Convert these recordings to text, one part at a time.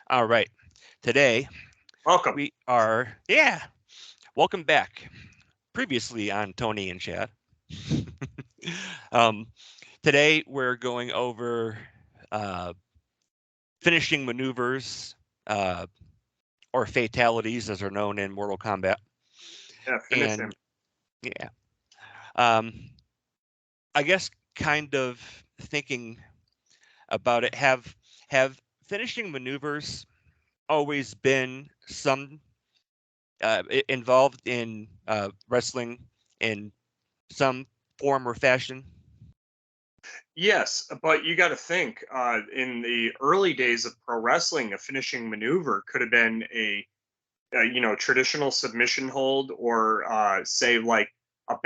All right. Today Welcome. we are, yeah, welcome back. Previously on Tony and Chad. um, Today we're going over uh, finishing maneuvers uh, or fatalities as are known in Mortal Kombat. Yeah, finish him. And yeah, um, I guess kind of thinking about it, have finishing maneuvers always been involved in wrestling in some form or fashion? Yes, but you got to think. In the early days of pro wrestling, a finishing maneuver could have been a traditional submission hold, or say like a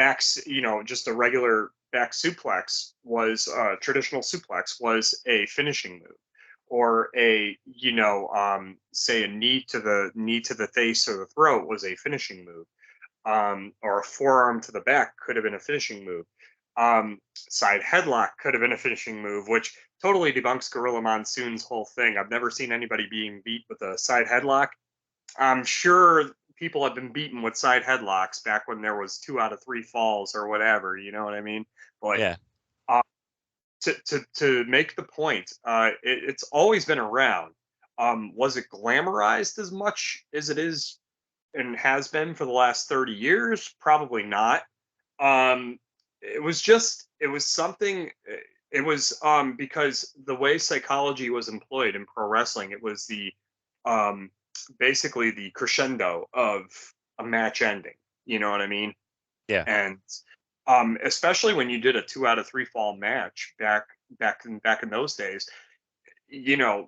just a regular back suplex was traditional suplex was a finishing move, or say a knee to the face or the throat was a finishing move, or a forearm to the back could have been a finishing move. Side headlock could have been a finishing move, which totally debunks Gorilla Monsoon's whole thing. I've never seen anybody being beat with a side headlock. I'm sure people have been beaten with side headlocks back when there was 2 out of 3 falls or whatever. You know what I mean? But Yeah, uh, to make the point, it's always been around. Was it glamorized as much as it is and has been for the last 30 years? Probably not. It was something. It was because the way psychology was employed in pro wrestling, it was the um, basically the crescendo of a match ending. You know what I mean? yeah, And especially when you did a 2 out of 3 fall match back in those days,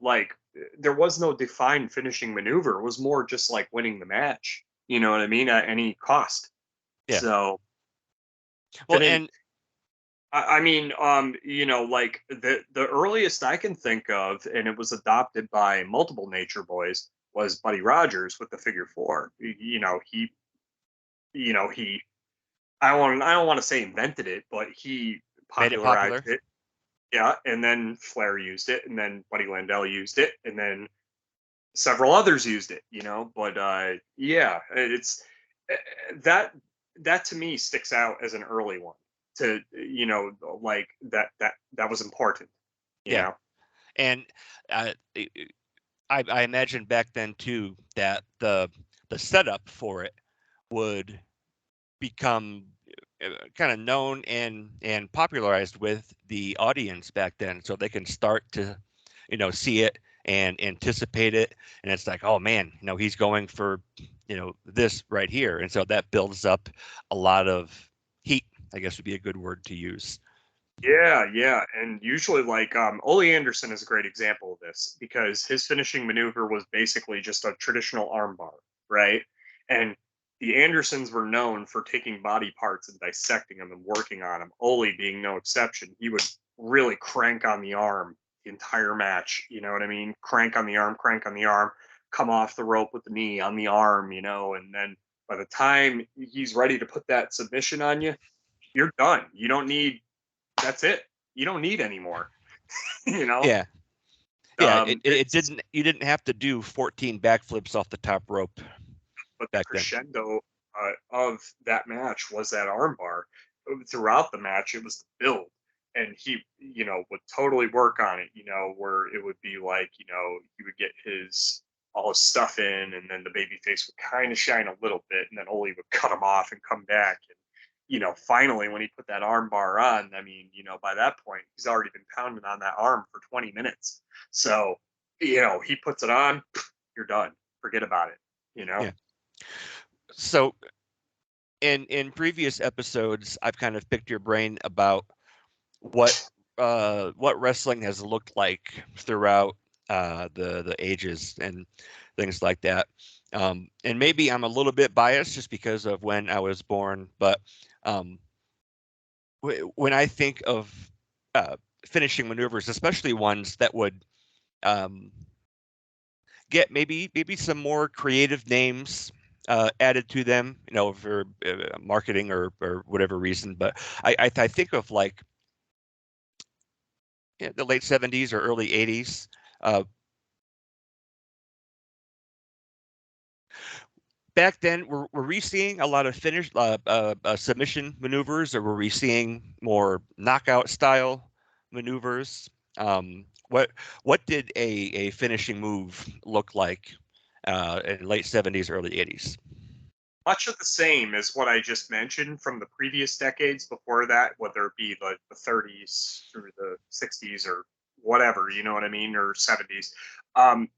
like there was no defined finishing maneuver. It was more just like winning the match. You know what I mean? At any cost. yeah. So Well, fin- and I mean, like the earliest I can think of, and it was adopted by multiple Nature Boys, was Buddy Rogers with the figure four. He I don't want to say invented it, but he made it popularized popular. it. Yeah, and then Flair used it, and then Buddy Landell used it, and then several others used it. But yeah, it's eh, that that to me sticks out as an early one. To like that was important. You Yeah, know. and uh, I imagine back then too that the setup for it would become kind of known and popularized with the audience back then, so they can start to see it and anticipate it, and it's like, oh man, he's going for this right here, and so that builds up a lot of heat, I guess would be a good word to use. Yeah, yeah, and usually like Ole Anderson is a great example of this because his finishing maneuver was basically just a traditional armbar, right? And the Andersons were known for taking body parts and dissecting them and working on them. Ole being no exception. He would really crank on the arm the entire match. You know what I mean? Crank on the arm, come off the rope with the knee on the arm. And then by the time he's ready to put that submission on you, you're done. You don't need that's it. You don't need any more. you know, Yeah, yeah, it it's didn't you didn't have to do 14 backflips off the top rope but the back then. crescendo of that match was that armbar. Throughout the match, it was the build, and he, would totally work on it. Where it would be like, he would get his all his stuff in, and then the baby face would kind of shine a little bit, and then Ole would cut him off and come back. And finally, when he put that arm bar on, I mean, by that point, he's already been pounding on that arm for 20 minutes. So, he puts it on, you're done. Forget about it, you know? Yeah. So in previous episodes, I've kind of picked your brain about what what wrestling has looked like throughout the ages and things like that. And maybe I'm a little bit biased just because of when I was born, but um, when I think of uh, finishing maneuvers, especially ones that would um, get maybe some more creative names added to them, for marketing or whatever reason. But I think of like the late '70s or early '80s. Uh, back then, were we seeing a lot of submission maneuvers, or were we seeing more knockout style maneuvers? What did a finishing move look like in late 70s, early 80s? Much of the same as what I just mentioned from the previous decades before that, whether it be the 30s through the 60s or whatever, you know what I mean, or 70s.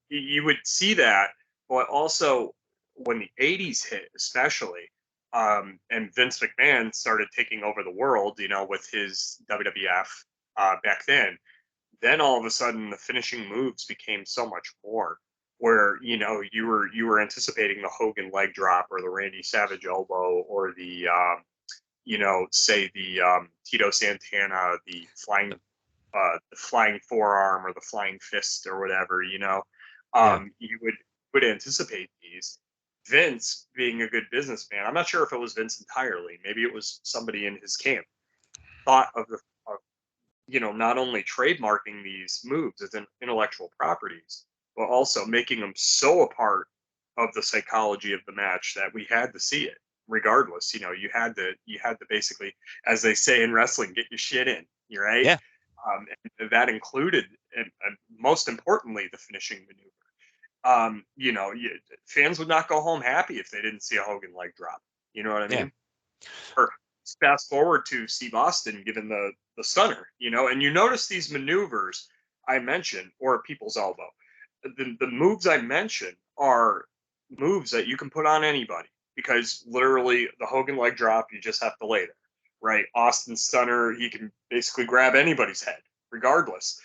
You would see that, but also when the 80s hit, especially, and Vince McMahon started taking over the world, you know, with his WWF back then all of a sudden the finishing moves became so much more where you were anticipating the Hogan leg drop or the Randy Savage elbow or the say the Tito Santana the flying forearm or the flying fist or whatever Yeah, you would anticipate these. Vince, being a good businessman, I'm not sure if it was Vince entirely, maybe it was somebody in his camp, thought of not only trademarking these moves as intellectual properties, but also making them so a part of the psychology of the match that we had to see it regardless. You had to basically, as they say in wrestling, get your shit in. You're right. yeah, And that included, and most importantly, the finishing maneuver. Fans would not go home happy if they didn't see a Hogan leg drop. You know what I yeah, mean? Or fast forward to Steve Austin given the stunner, and you notice these maneuvers I mentioned, or people's elbow. The moves I mentioned are moves that you can put on anybody because literally the Hogan leg drop, you just have to lay there, right? Austin stunner, he can basically grab anybody's head, regardless.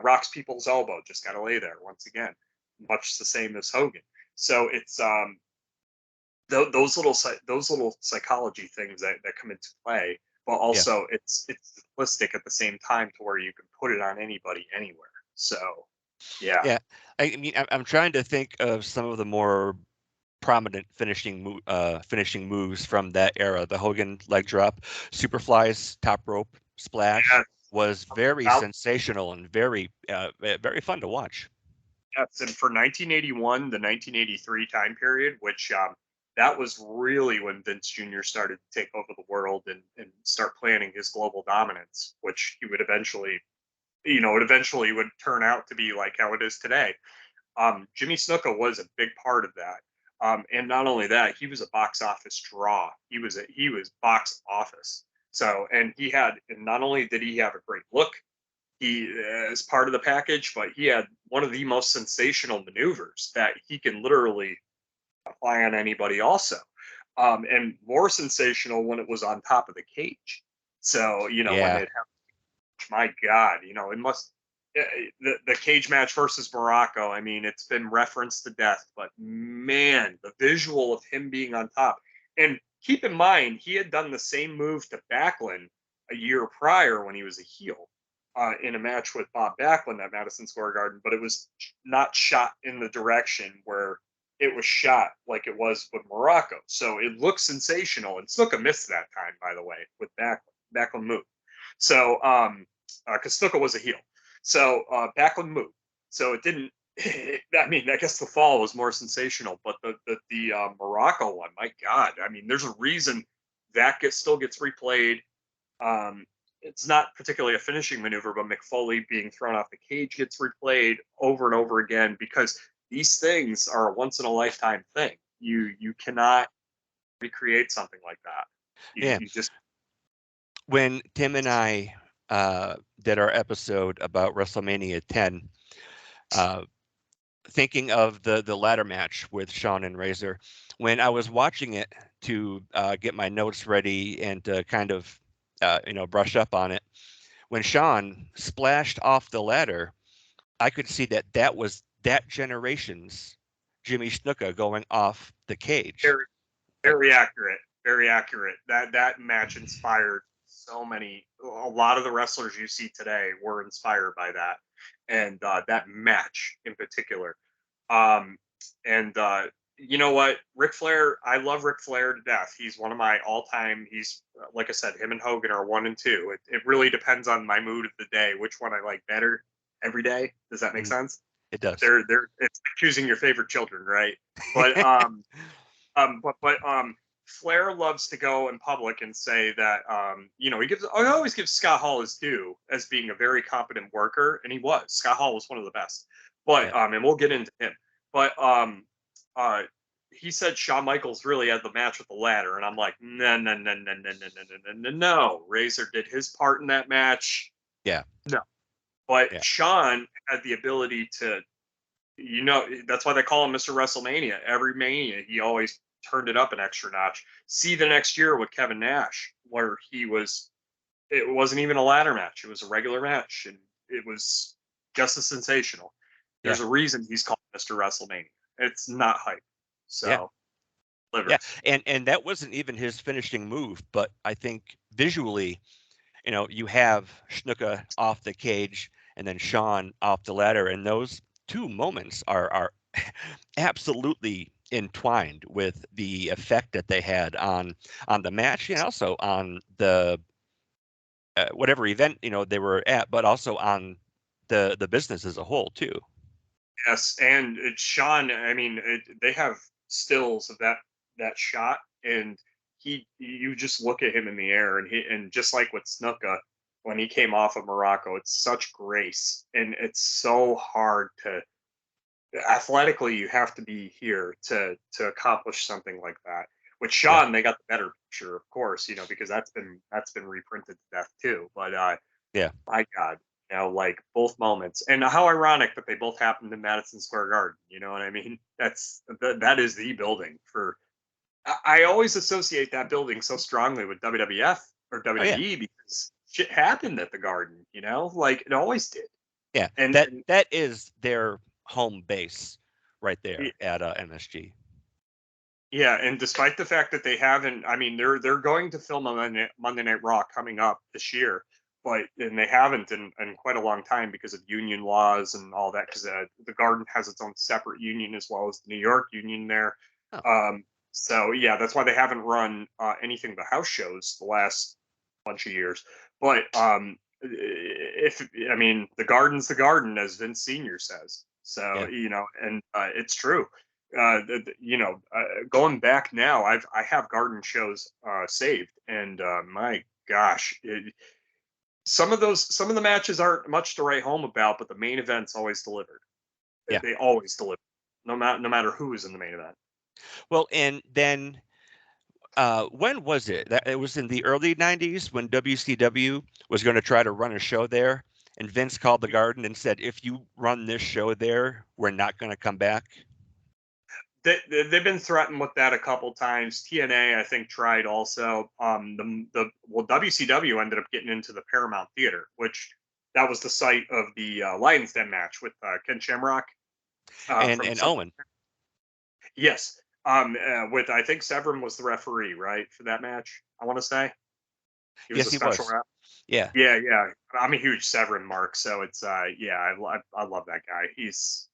Rocks people's elbow, just got to lay there once again, much the same as Hogan. So it's those little psychology things that come into play, but yeah, also it's simplistic at the same time to where you can put it on anybody anywhere. So yeah, yeah. I mean, I'm trying to think of some of the more prominent finishing moves from that era. The Hogan leg drop, Superfly's top rope yeah, splash was very about sensational and very fun to watch. yes. And for 1981, the 1983 time period, which that was really when Vince Jr. started to take over the world and start planning his global dominance, which he would eventually, it eventually would turn out to be like how it is today. Jimmy Snuka was a big part of that. And not only that, he was a box office draw. He was box office. So, and not only did he have a great look, he as part of the package, but he had one of the most sensational maneuvers that he can literally apply on anybody also. And more sensational when it was on top of the cage. So, when Yeah, it my God, it must the cage match versus Morocco. I mean, it's been referenced to death, but man, the visual of him being on top. And keep in mind, he had done the same move to Backlund a year prior when he was a heel in a match with Bob Backlund at Madison Square Garden, but it was not shot in the direction where it was shot like it was with Morocco. So it looks sensational. And Snuka missed that time, by the way, with Backlund move. So because Snuka was a heel. So Backlund moved. So it didn't. I mean, I guess the fall was more sensational, but the Morocco one, my God! I mean, there's a reason that still gets replayed. It's not particularly a finishing maneuver, but McFoley being thrown off the cage gets replayed over and over again because these things are a once in a lifetime thing. You cannot recreate something like that. You yeah. you just When Tim and I did our episode about WrestleMania 10, uh, thinking of the ladder match with Shawn and Razor, when I was watching it to get my notes ready and to kind of brush up on it, when Shawn splashed off the ladder, I could see that was that generation's Jimmy Snuka going off the cage. very Uh, very accurate. Very accurate. That match inspired so many. A lot of the wrestlers you see today were inspired by that, and that match in particular. Um, and you know what, Ric Flair. I love Ric Flair to death. He's one of my all-time. He's like I said, him and Hogan are 1 and 2. It really depends on my mood of the day, which one I like better every day. Does that make mm, sense? it does. They're it's like choosing your favorite children, right? But Flair loves to go in public and say that he always gives Scott Hall his due as being a very competent worker, and he was. Scott Hall was one of the best. But Yeah. and we'll get into him. But uh, he said Shawn Michaels really had the match with the ladder, and I'm like, no, no, no, no, no, no, no, no, no, no. Razor did his part in that match. Yeah. No, but Yeah. Shawn had the ability to, that's why they call him Mr. WrestleMania. Every Mania, he always turned it up an extra notch. See the next year with Kevin Nash, where it wasn't even a ladder match. It was a regular match, and it was just as sensational. Yeah. There's a reason he's called Mr. WrestleMania. It's not hype. Yeah. So, Yeah. livers. And that wasn't even his finishing move, but I think visually, you have Snuka off the cage and then Sean off the ladder, and those two moments are absolutely entwined with the effect that they had on the match and also on the whatever event they were at, but also on the business as a whole too. Yes, and Sean. I mean, they have stills of that shot, and you just look at him in the air, and just like with Snuka when he came off of Morocco, it's such grace, and it's so hard to athletically. You have to be here to accomplish something like that. With Yeah. Sean, they got the better picture, of course, because that's been reprinted to death too. But Yeah. my God, like both moments, and how ironic that they both happened in Madison Square Garden. You know what I mean? That is the building for. I always associate that building so strongly with WWF or Oh yeah. WWE because shit happened at the Garden. Like it always did. Yeah. And, That is their home base right there at MSG. yeah, and despite the fact that they haven't, I mean, they're going to film a Monday Night Raw coming up this year, and they haven't in quite a long time because of union laws and all that. Because the Garden has its own separate union as well as the New York union there. Oh. So yeah, that's why they haven't run anything but house shows the last bunch of years. But if I mean, the Garden's the Garden, as Vince Senior says. So Yeah. and it's true. Going back now, I have Garden shows saved, and my gosh, some of the matches aren't much to write home about, but the main events always delivered. Yeah. They always deliver, no matter who is in the main event. Well, and then when was it? It was in the early 90s when WCW was going to try to run a show there. And Vince called the Garden and said, if you run this show there, we're not going to come back. They've been threatened with that a couple times. TNA, I think, tried also. WCW ended up getting into the Paramount Theater, which that was the site of the Lions Den match with Ken Shamrock from And Owen. Yes. With I think Severn was the referee, right, for that match. I want to say he was Yes, a he special was. rep. Yeah. Yeah, yeah. I'm a huge Severn mark, so it's yeah, I love that guy. He's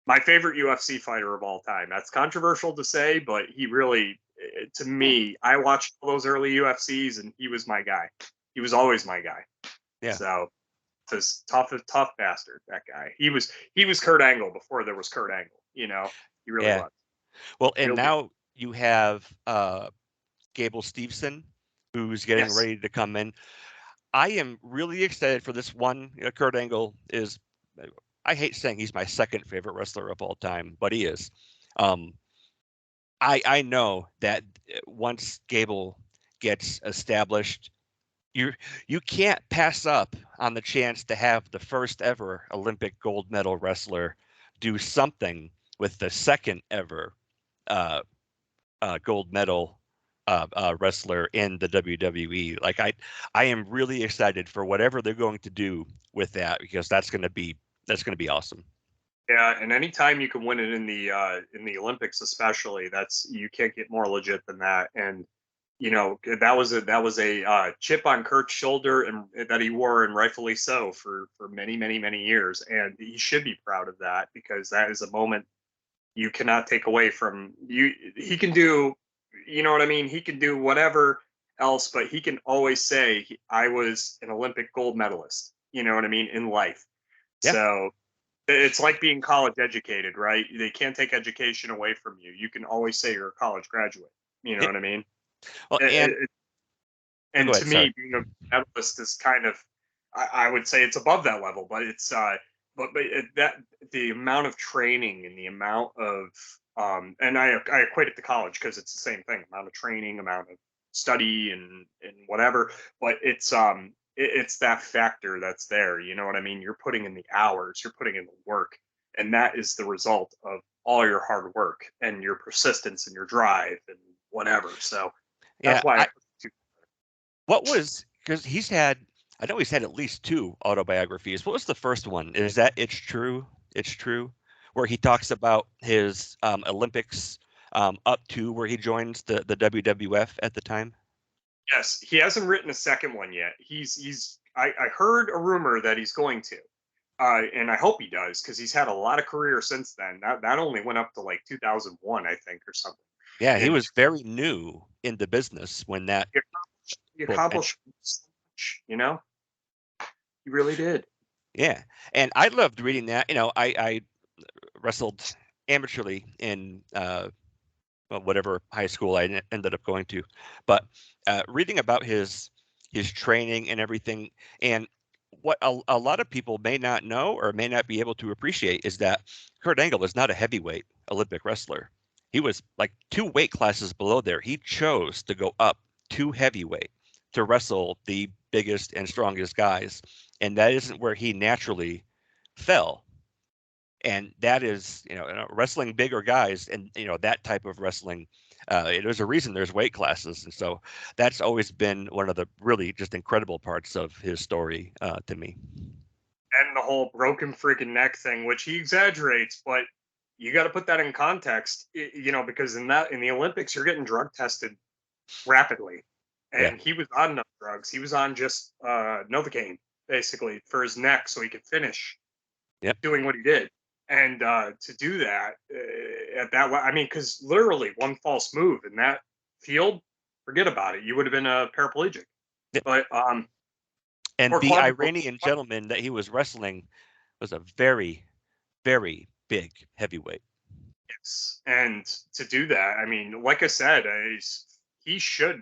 my favorite UFC fighter of all time. That's controversial to say, but he really, to me, I watched all those early UFCs, and he was my guy. He was always my guy. Yeah. So, this tough bastard. That guy. He was Kurt Angle before there was Kurt Angle. He really Yeah. was. Well, and Real deal. now you have Gable Steveson, who's getting Yes. ready to come in. I am really excited for this one. Kurt Angle is, I hate saying he's my second favorite wrestler of all time, but he is. Um, I know that once Gable gets established, you you can't pass up on the chance to have the first ever Olympic gold medal wrestler do something with the second ever uh, gold medal wrestler in the WWE. Like I am really excited for whatever they're going to do with that because that's going to be awesome. Yeah, and anytime you can win it in the Olympics, especially, that's you can't get more legit than that. And that was a chip on Kurt's shoulder, and that he wore, and rightfully so, for many many many years. And he should be proud of that because that is a moment you cannot take away from you. He can do, you know what I mean. He can do whatever else, but he can always say, "I was an Olympic gold medalist." You know what I mean in life. Yeah, So It's like being college educated, right? They can't take education away from you. You can always say you're a college graduate. You know Yeah. what I mean? Well, It, and it, oh, and go to ahead. Sorry. me, being a medalist is kind of, I would say it's above that level, but it's that the amount of training and the amount of and I equate it to college because it's the same thing, amount of training, amount of study and whatever, but it's that factor that's there. You know what I mean? You're putting in the hours, you're putting in the work, and that is the result of all your hard work and your persistence and your drive and whatever. So Yeah. that's why I put it What was, because I know he's had at least two autobiographies. What was the first one? Is that It's True? It's True, where he talks about his Olympics up to where he joins the WWF at the time. Yes, he hasn't written a second one yet. I heard a rumor that he's going to, and I hope he does because he's had a lot of career since then. That only went up to like 2001, I think, or something. Yeah, he And was very new in the business when that he book. And accomplished so much, he really did. yeah, and I loved reading that. I wrestled amateurly in well, whatever high school I ended up going to, but reading about his training and everything, and what a lot of people may not know or may not be able to appreciate is that Kurt Angle is not a heavyweight Olympic wrestler. He was like two weight classes below there. He chose to go up to heavyweight to wrestle the biggest and strongest guys, and that isn't where he naturally fell. And that is, wrestling bigger guys, and that type of wrestling. There's a reason there's weight classes, and so that's always been one of the really just incredible parts of his story to me. And the whole broken freaking neck thing, which he exaggerates, but you got to put that in context, because in the Olympics, you're getting drug tested rapidly, Yeah, and he was on no drugs. He was on just Novocaine basically for his neck, so he could finish yep, doing what he did. And to do that at that, I mean, because literally one false move in that field, forget about it. You would have been a paraplegic. yep. But And or the quadriplegic. Iranian gentleman that he was wrestling was a very, very big heavyweight. And to do that, I mean, like I said, he should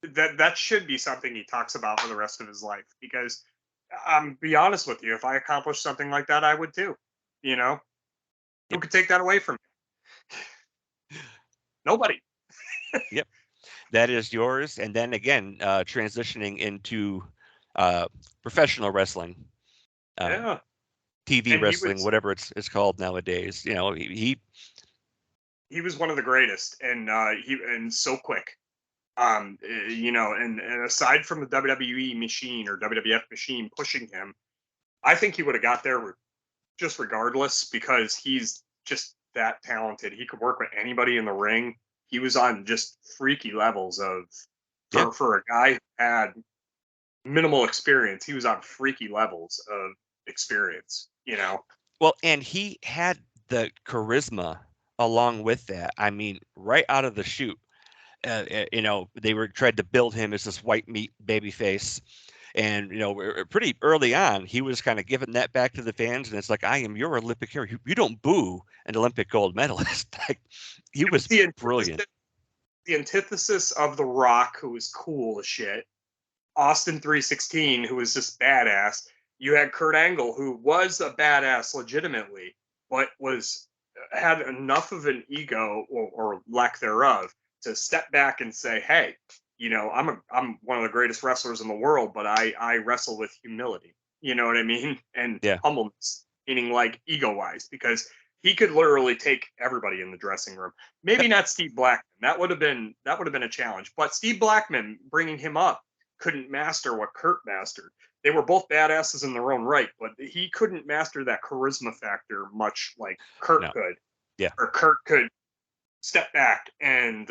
that should be something he talks about for the rest of his life. Because be honest with you, if I accomplished something like that, I would too. You know, who Yep, could take that away from me? Nobody. yep. That is yours. And then again, transitioning into uh, professional wrestling. Uh, Yeah, TV and wrestling, whatever it's called nowadays. he was one of the greatest, and so quick. And aside from the WWE machine or WWF machine pushing him, I think he would have got there just regardless because he's just that talented. He could work with anybody in the ring. He was on just freaky levels of yeah. for a guy who had minimal experience. He was on freaky levels of experience. Well, and he had the charisma along with that. I mean, right out of the chute, they were tried to build him as this white meat baby face. And pretty early on, he was kind of giving that back to the fans, and it's like, I am your Olympic hero. You don't boo an Olympic gold medalist. Like, he It was was brilliant. the antithesis of The Rock, who was cool as shit. Austin 316, who was just badass. You had Kurt Angle, who was a badass legitimately, but had enough of an ego or lack thereof to step back and say, "Hey, I'm one of the greatest wrestlers in the world, but I wrestle with humility." You know what I mean? And Yeah. humbleness, meaning like ego wise, because he could literally take everybody in the dressing room. Maybe Yep. not Steve Blackman. That would have been a challenge. But Steve Blackman bringing him up couldn't master what Kurt mastered. They were both badasses in their own right, but he couldn't master that charisma factor much like Kurt No. could, Yeah. or Kurt could step back and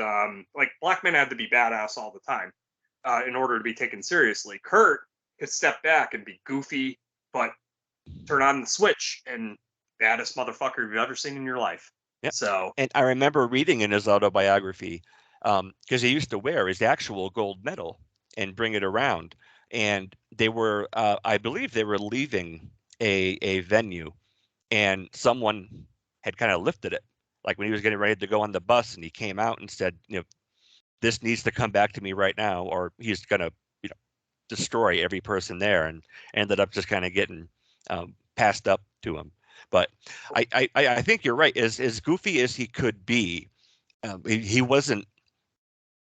like Blackman had to be badass all the time in order to be taken seriously. Kurt could step back and be goofy, but turn on the switch and baddest motherfucker you've ever seen in your life. Yep. So And I remember reading in his autobiography, because he used to wear his actual gold medal and bring it around. And they were, I believe, they were leaving a venue, and someone had kind of lifted it, like when he was getting ready to go on the bus, and he came out and said, this needs to come back to me right now, or he's gonna, destroy every person there, and ended up just kind of getting passed up to him. But I think you're right. As goofy as he could be, he wasn't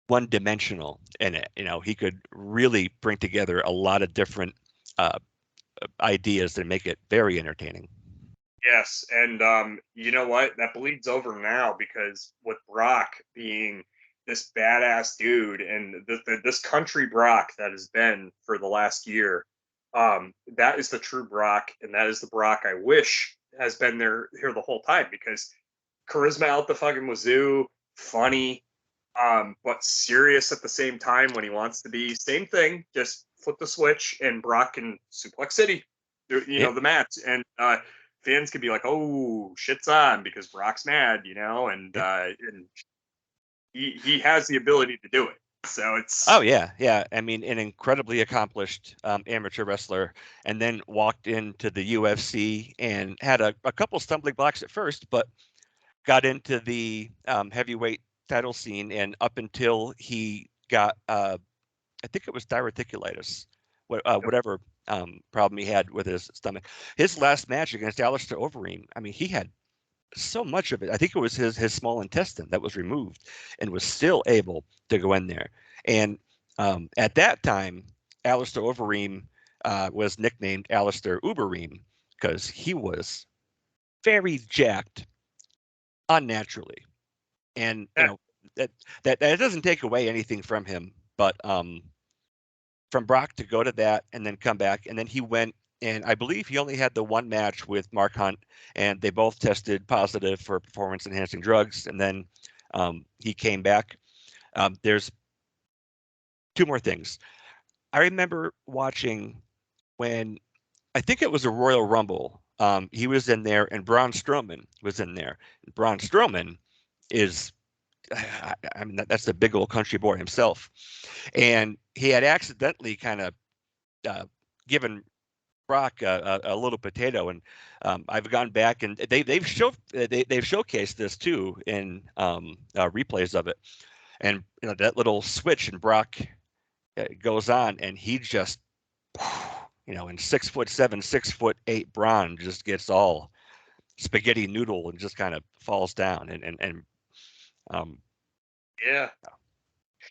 one dimensional in it. He could really bring together a lot of different uh, ideas that make it very entertaining. Yes, and you know what? That bleeds over now because with Brock being this badass dude and this country Brock that has been for the last year, that is the true Brock, and that is the Brock I wish has been there here the whole time because charisma out the fucking wazoo, funny, but serious at the same time when he wants to be. Same thing, just flip the switch and Brock can suplex City, Yeah, the match, and fans could be like, "Oh, shit's on" because Brock's mad, yeah. and he has the ability to do it. So Oh it's yeah. I mean, an incredibly accomplished amateur wrestler, and then walked into the UFC and had a couple stumbling blocks at first, but got into the heavyweight title scene, and up until he got, I think it was diverticulitis, whatever problem he had with his stomach. His last match against Alistair Overeem, I mean, he had so much of it. I think it was his small intestine that was removed, and was still able to go in there. And at that time, Alistair Overeem was nicknamed Alistair Ubereem because he was very jacked unnaturally. And eh, that that doesn't take away anything from him, but from Brock to go to that and then come back, and then he went, and I believe he only had the one match with Mark Hunt, and they both tested positive for performance enhancing drugs, and then he came back. There's two more things. I remember watching when, I think it was a Royal Rumble. He was in there, and Braun Strowman was in there. Braun Strowman is, I mean, that's the big old country boy himself, and he had accidentally kind of uh, given Brock a little potato, and I've gone back, and they've showcased this too in replays of it, and that little switch, and Brock goes on, and he just, in 6'7", 6'8" Braun just gets all spaghetti noodle and just kind of falls down, and um, yeah.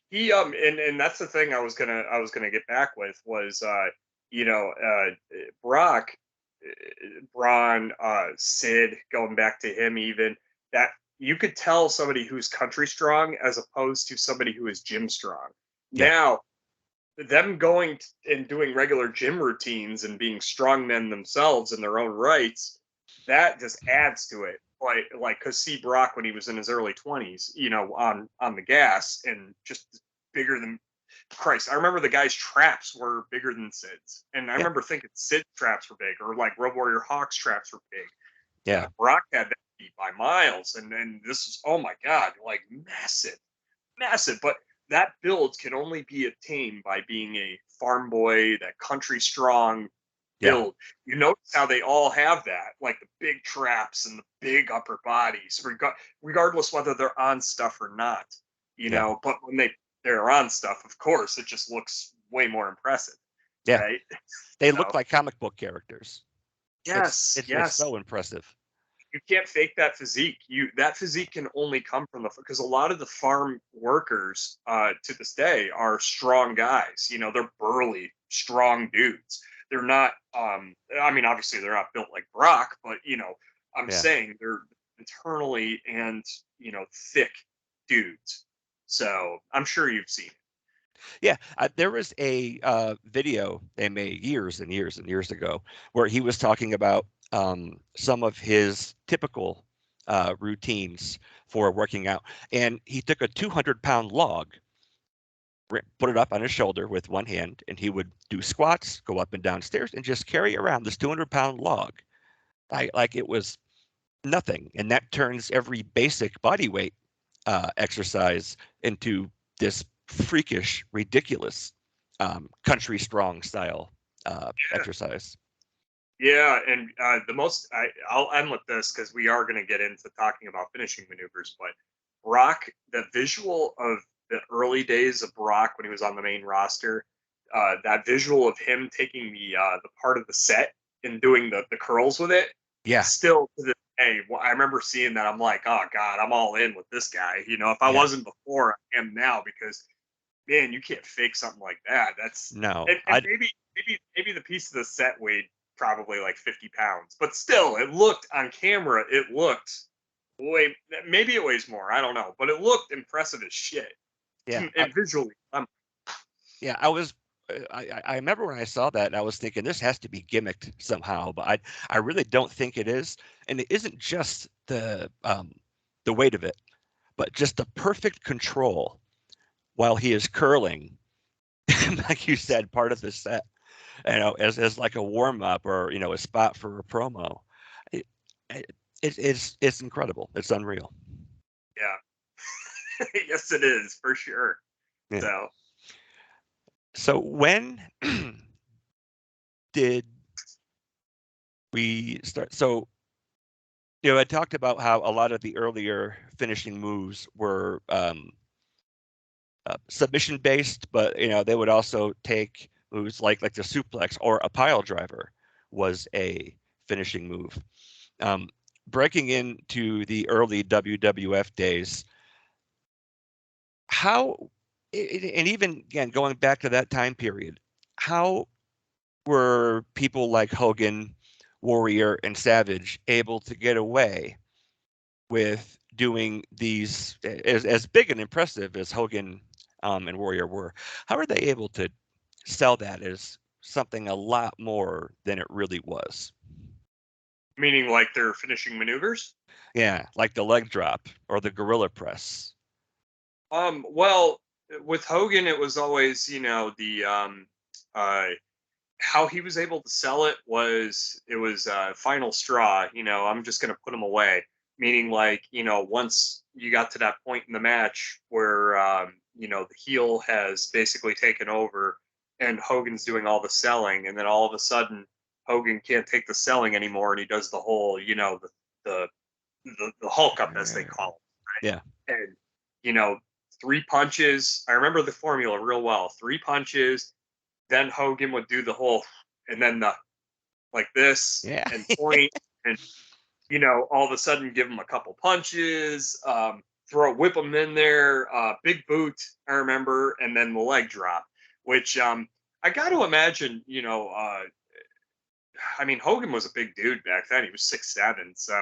He and that's the thing I was gonna get back with was Brock, Braun, Sid, going back to him, even that you could tell somebody who's country strong as opposed to somebody who is gym strong. yeah, Now, them going and doing regular gym routines and being strongmen themselves in their own rights, that just adds to it. Like, cause see Brock when he was in his early 20s, on the gas and just bigger than Christ. I remember the guy's traps were bigger than Sid's, and I yeah, remember thinking Sid's traps were big, or like Road Warrior Hawk's traps were big. yeah, Brock had that beat by miles, and then this is, oh my god, like massive, massive. But that build can only be attained by being a farm boy, that country strong yeah, build. You notice how they all have that, like the big traps and the big upper bodies, regardless whether they're on stuff or not. yeah, But when they're on stuff, of course, it just looks way more impressive, yeah. right? They So look like comic book characters. It's yes, it's it's yes, so impressive. you can't fake that physique. That physique can only come from the because a lot of the farm workers to this day are strong guys. They're burly, strong dudes. They're not. I mean, obviously they're not built like Brock, but I'm Yeah. saying they're internally and thick dudes. So I'm sure you've seen it. Yeah, there was a video they made years and years and years ago where he was talking about some of his typical routines for working out, and he took a 200-pound log, put it up on his shoulder with one hand, and he would do squats, go up and down stairs, and just carry around this 200-pound log. Like it was nothing, and that turns every basic body weight exercise into this freakish, ridiculous country strong style exercise. Yeah, and I'll end with this because we are going to get into talking about finishing maneuvers. But Brock, the visual of the early days of Brock when he was on the main roster, that visual of him taking the part of the set and doing the curls with it, Yeah, still to this day, I remember seeing that. I'm like, oh God, I'm all in with this guy. If I yeah. wasn't before, I am now because man, you can't fake something like that. That's No, and maybe the piece of the set weighed probably like 50 pounds, but still, it looked on camera. It looked way maybe it weighs more. I don't know, but it looked impressive as shit. yeah, And visually, yeah. I remember when I saw that, and I was thinking this has to be gimmicked somehow, but I really don't think it is, and it isn't just the weight of it, but just the perfect control while he is curling, like you said, part of the set, as like a warm up or a spot for a promo. It, it, it's incredible. It's unreal. yeah, yes, it is for sure. Yeah. So So when did we start? So I talked about how a lot of the earlier finishing moves were submission based, but they would also take moves like the suplex or a pile driver was a finishing move. Um, Breaking into the early WWF days, how and even again going back to that time period, how were people like Hogan, Warrior, and Savage able to get away with doing these as big and impressive as Hogan and Warrior were? How are they able to sell that as something a lot more than it really was? meaning like their finishing maneuvers. Yeah, like the leg drop or the gorilla press. Well, with Hogan, it was always the uh how he was able to sell it was final straw. I'm just going to put him away. Meaning, like once you got to that point in the match where the heel has basically taken over and Hogan's doing all the selling, and then all of a sudden Hogan can't take the selling anymore, and he does the whole the the Hulk up as they call Yeah, it, right? And you know three punches. I remember the formula real well. Three punches, then Hogan would do the whole, and then the like this yeah, and point, and all of a sudden give him a couple punches, whip him in there, big boot. I remember, and then the leg drop, which I got to imagine. I mean, Hogan was a big dude back then. He was 6'7", so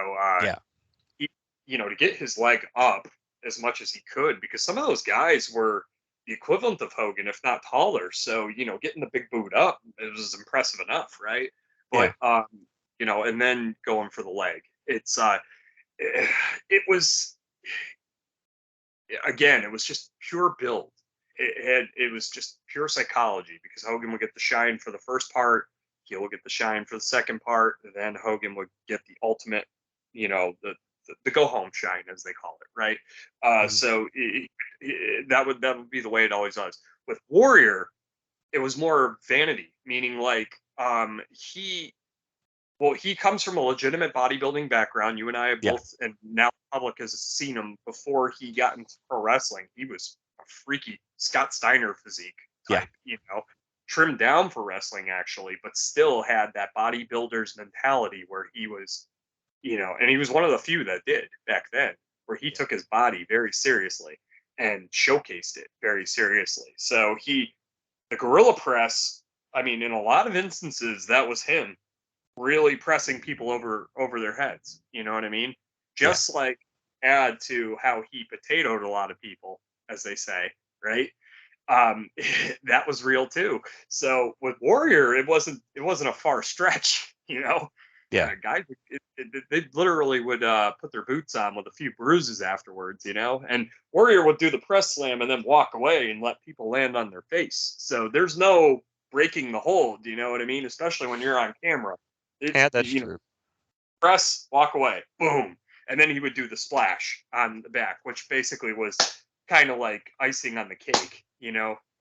yeah, he, to get his leg up as much as he could, because some of those guys were the equivalent of Hogan, if not taller. So, getting the big boot up, it was impressive enough, right? But, yeah, and then going for the leg. It was, again, it was just pure build. It was just pure psychology, because Hogan would get the shine for the first part, Heel would get the shine for the second part, and then Hogan would get the ultimate, the go home shine, as they call it, right? mhm, So that would be the way it always was. With Warrior, it was more vanity, meaning like he comes from a legitimate bodybuilding background. You and I have yeah, both, and now the public has seen him. Before he got into pro wrestling, he was a freaky Scott Steiner physique yeah, type, trimmed down for wrestling actually, but still had that bodybuilder's mentality where he was, and he was one of the few that did back then, where he yeah, took his body very seriously and showcased it very seriously. So the gorilla press, I mean, in a lot of instances, that was him really pressing people over their heads. You know what I mean? yeah, Just like add to how he potatoed a lot of people, as they say, right? That was real too. So with Warrior, it wasn't a far stretch. yeah, Guys, they literally would put their boots on with a few bruises afterwards. And Warrior would do the press slam and then walk away and let people land on their face. So there's no breaking the hold. You know what I mean? Especially when you're on camera. yeah. It's That's true. press, walk away, boom, and then he would do the splash on the back, which basically was kind of like icing on the cake.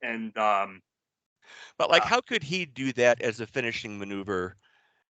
And But like, uh, how could he do that as a finishing maneuver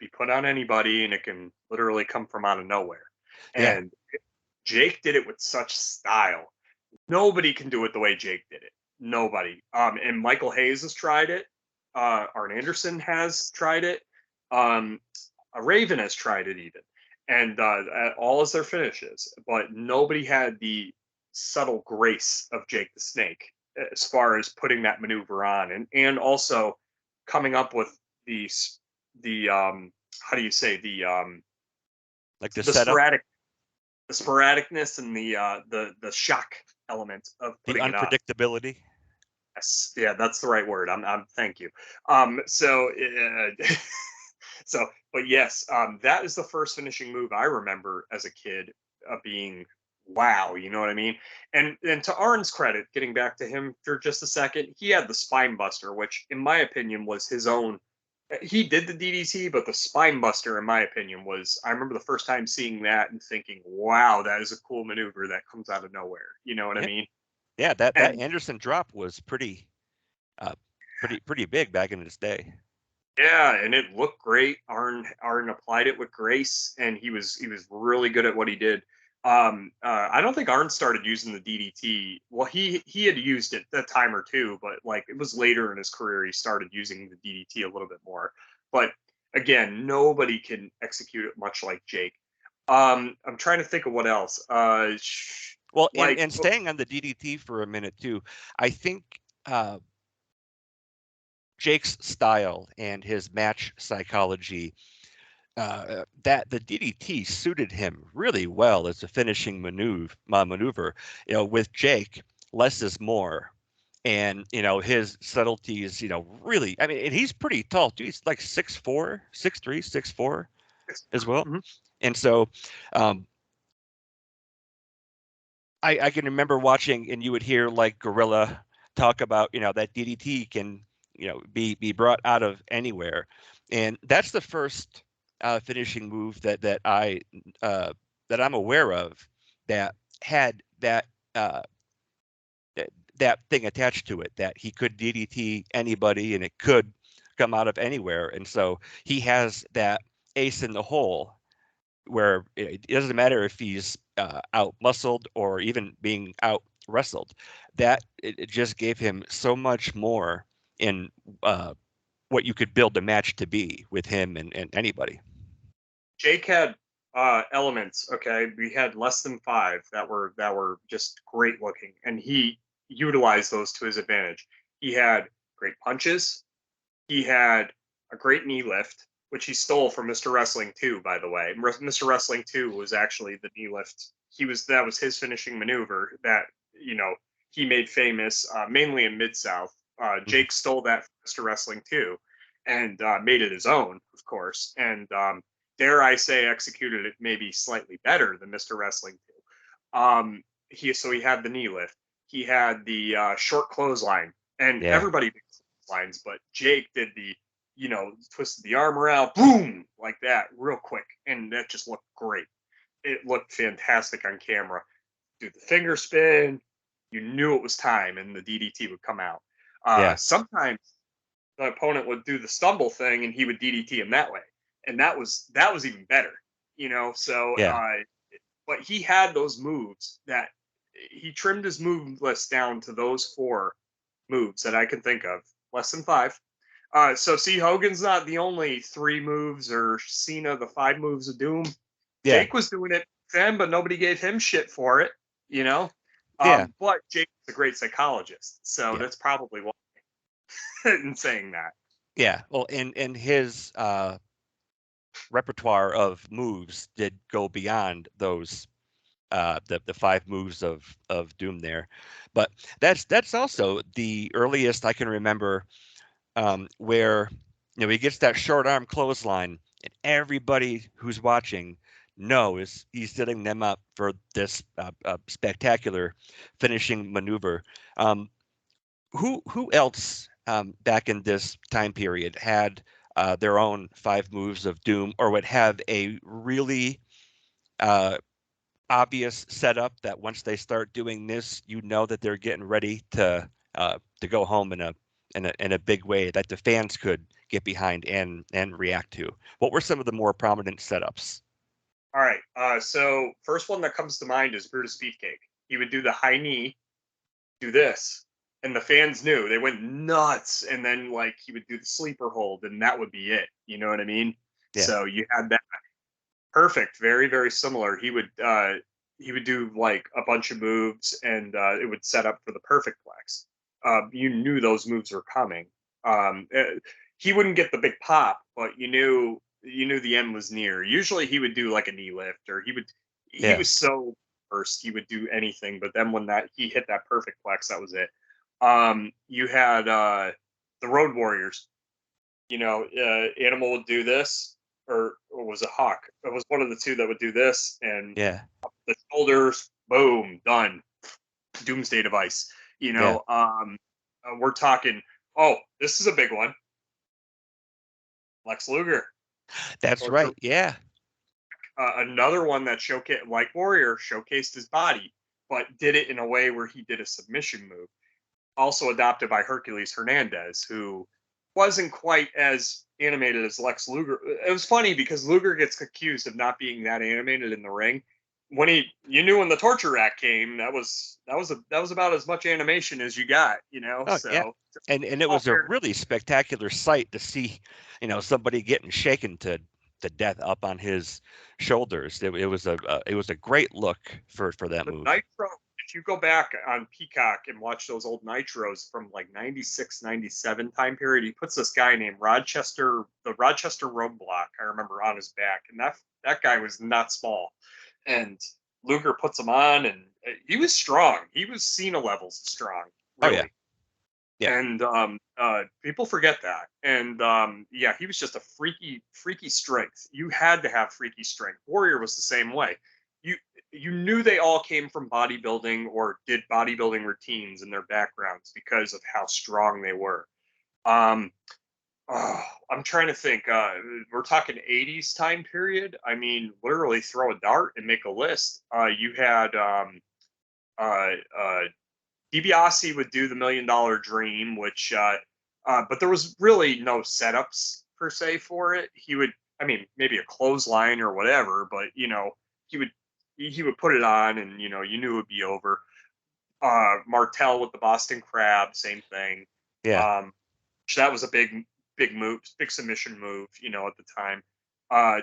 be put on anybody, and it can literally come from out of nowhere. Yeah. And Jake did it with such style. Nobody can do it the way Jake did it. Nobody. And Michael Hayes has tried it. Arn Anderson has tried it. Um, a Raven has tried it even, and all as their finishes. But nobody had the subtle grace of Jake the Snake as far as putting that maneuver on, and also coming up with the how do you say Like the the setup, sporadicness and the shock element of the putting it on. unpredictability. Yes, yeah, that's the right word. I'm thank you. So so, but yes, that is the first finishing move I remember as a kid being wow. You know what I mean? And to Arn's credit, getting back to him for just a second, he had the spine buster, which in my opinion was his own. He did the DDT, but the spine buster, in my opinion, was. I remember the first time seeing that and thinking, "Wow, that is a cool maneuver that comes out of nowhere." You know what I Yeah, mean? yeah. That And Anderson drop was uh, pretty big back in its day. yeah, and it looked great. Arn applied it with grace, and he was really good at what he did. I don't think Arn started using the DDT. Well, he had used it a time or two, but like it was later in his career he started using the DDT a little bit more. But again, nobody can execute it much like Jake. I'm trying to think of what else. Well, and Like and staying on the DDT for a minute too, I think Jake's style and his match psychology, that the DDT suited him really well as a finishing maneuver. With Jake, less is more. And his subtleties, really. I mean, and he's pretty tall too. He's like 6'4", 6'3", 6'4" as well. Mhm. And so, um, I can remember watching, and you would hear like Gorilla talk about, that DDT can, be brought out of anywhere, and that's the first finishing move uh, that I'm aware of that had uh, that that thing attached to it, that he could DDT anybody and it could come out of anywhere, and so he has that ace in the hole where it doesn't matter if he's out muscled or even being out wrestled. That it just gave him so much more in uh, what you could build a match to be with him and anybody. Jake had elements. Okay, we had less than five that were just great looking, and he utilized those to his advantage. He had great punches. He had a great knee lift, which he stole from Mr. Wrestling 2, by the way. Mr. Wrestling 2 was actually the knee lift. That was his finishing maneuver that you know he made famous, mainly in Mid South. Mhm. Jake stole that from Mr. Wrestling 2 and made it his own, of course. And dare I say, executed it maybe slightly better than Mr. Wrestling 2. He had the knee lift. He had the short clothesline, and Yeah, everybody did lines, but Jake did twisted the arm around, boom, like that, real quick, and that just looked great. It looked fantastic on camera. Do the finger spin, you knew it was time, and the DDT would come out. yeah, Sometimes the opponent would do the stumble thing, and he would DDT him that way, and that was even better. So yeah, but he had those moves that he trimmed his move list down to those four moves that I can think of, less than five. So see, Hogan's not the only three moves, or Cena the five moves of doom. yeah, Jake was doing it then, but nobody gave him shit for it, you know. yeah, But Jake's a great psychologist, so yeah, that's probably why in saying that. yeah. Well, and his repertoire of moves did go beyond those the five moves of doom there, but that's also the earliest I can remember, where he gets that short arm clothesline, and everybody who's watching knows he's setting them up for this spectacular finishing maneuver. Who else, back in this time period, had their own five moves of doom, or would have a really uh, obvious setup that once they start doing this, that they're getting ready to go home in a big way that the fans could get behind and react to. What were some of the more prominent setups? All right. So first one that comes to mind is Brutus Beefcake. He would do the high knee, do this, and the fans knew. They went nuts. And then like he would do the sleeper hold, and that would be it. You know what I mean? Yeah, So you had that perfect, very, very similar. He would do like a bunch of moves, and it would set up for the perfect flex. You knew those moves were coming. He wouldn't get the big pop, but you knew the end was near. Usually he would do like a knee lift, or he yeah, was so first he would do anything. But then when that he hit that perfect flex, that was it. You had the Road Warriors. Animal would do this, or was it Hawk? It was one of the two that would do this, and yeah, the shoulders, boom, done. Doomsday device. yeah. We're talking. Oh, this is a big one. Lex Luger. That's Torture. right. Yeah, Another one that showcased, like Warrior, showcased his body, but did it in a way where he did a submission move. Also adopted by Hercules Hernandez, who wasn't quite as animated as Lex Luger. It was funny because Luger gets accused of not being that animated in the ring. You knew when the torture rack came, that was about as much animation as you got, oh yeah. So And it all was a fair. really spectacular sight to see, somebody getting shaken to death up on his shoulders. It was a great look for that The move. Nitro, if you go back on Peacock and watch those old Nitros from like 96, 97 time period, he puts this guy named the Rochester Roadblock, I remember, on his back. And that guy was not small. And Luger puts him on, and he was strong. He was Cena levels strong, Oh yeah, really. yeah, And people forget that. And yeah, he was just a freaky strength. You had to have freaky strength. Warrior was the same way. You you knew they all came from bodybuilding or did bodybuilding routines in their backgrounds because of how strong they were. Um, oh, I'm trying to think. We're talking 80s time period. I mean, literally throw a dart and make a list. You had uh, uh, DiBiase would do the $1 Million Dream, but there was really no setups per se for it. I mean, maybe a clothesline or whatever, but he would he would put it on, and you knew it would be over. Martel with the Boston Crab, same thing. yeah, Um, so that was a big move, big submission move, at the time.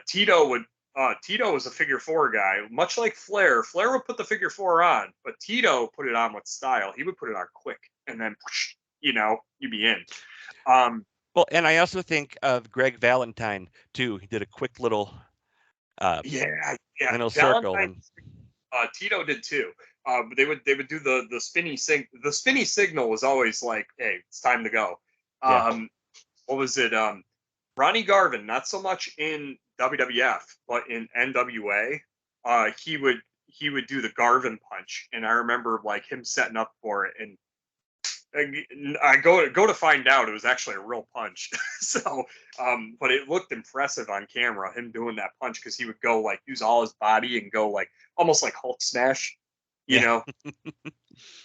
Tito was a figure four guy, much like Flair. Flair would put the figure four on, but Tito put it on with style. He would put it on quick, and then you'd be in. Um, Well, and I also think of Greg Valentine too. He did a quick uh yeah, yeah. little circle Valentine, and Tito did too. They would do the spinny signal was always like, hey, it's time to go. yeah, What was it? Ronnie Garvin, not so much in WWF, but in NWA, he would do the Garvin punch, and I remember like him setting up for it, and I go to find out it was actually a real punch. So, but it looked impressive on camera, him doing that punch, because he would go like use all his body and go like almost like Hulk smash, you yeah, know,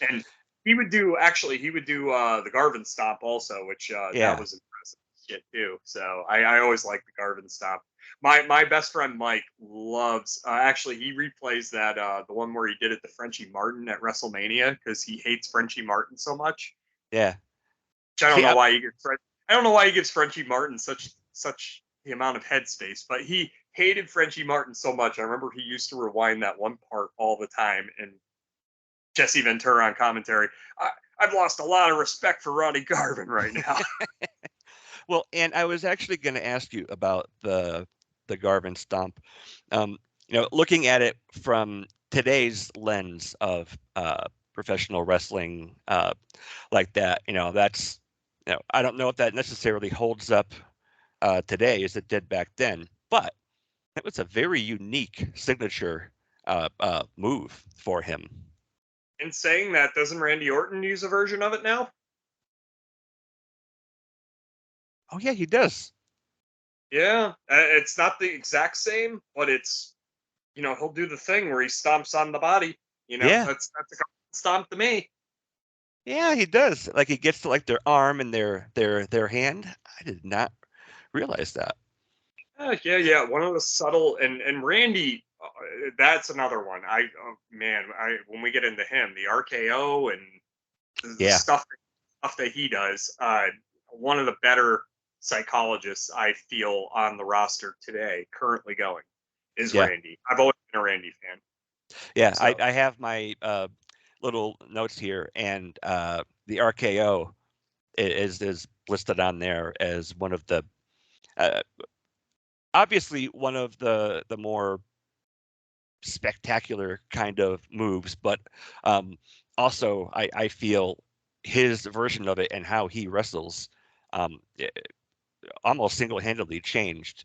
and he would do the Garvin stomp also, which that yeah, was impressive shit too. So I always like the Garvin stomp. My best friend Mike loves actually he replays that the one where he did it to Frenchie Martin at WrestleMania because he hates Frenchie Martin so much. yeah. Which I don't See, know why he gives I don't know why he gives Frenchie Martin such the amount of headspace, but he hated Frenchie Martin so much. I remember he used to rewind that one part all the time, and Jesse Ventura on commentary. I've lost a lot of respect for Ronnie Garvin right now. well, and I was actually going to ask you about the Garvin stomp. Um, looking at it from today's lens of professional wrestling, like that, that's I don't know if that necessarily holds up today as it did back then, but it was a very unique signature move for him. In saying that, doesn't Randy Orton use a version of it now? Oh yeah, he does. Yeah, it's not the exact same, but it's he'll do the thing where he stomps on the body. Yeah, That's a stomp to me. yeah, he does. Like he gets to like their arm and their hand. I did not. realize that. Yeah. One of the subtle and Randy, that's another one. Man, I when we get into him, the RKO and the Yeah, stuff that he does, one of the better psychologists I feel on the roster today, currently going, is yeah, Randy. I've always been a Randy fan. yeah. I, So I have my little notes here, and the RKO is listed on there as one of the uh, obviously one of the more spectacular kind of moves, but also I feel his version of it and how he wrestles um, almost single-handedly changed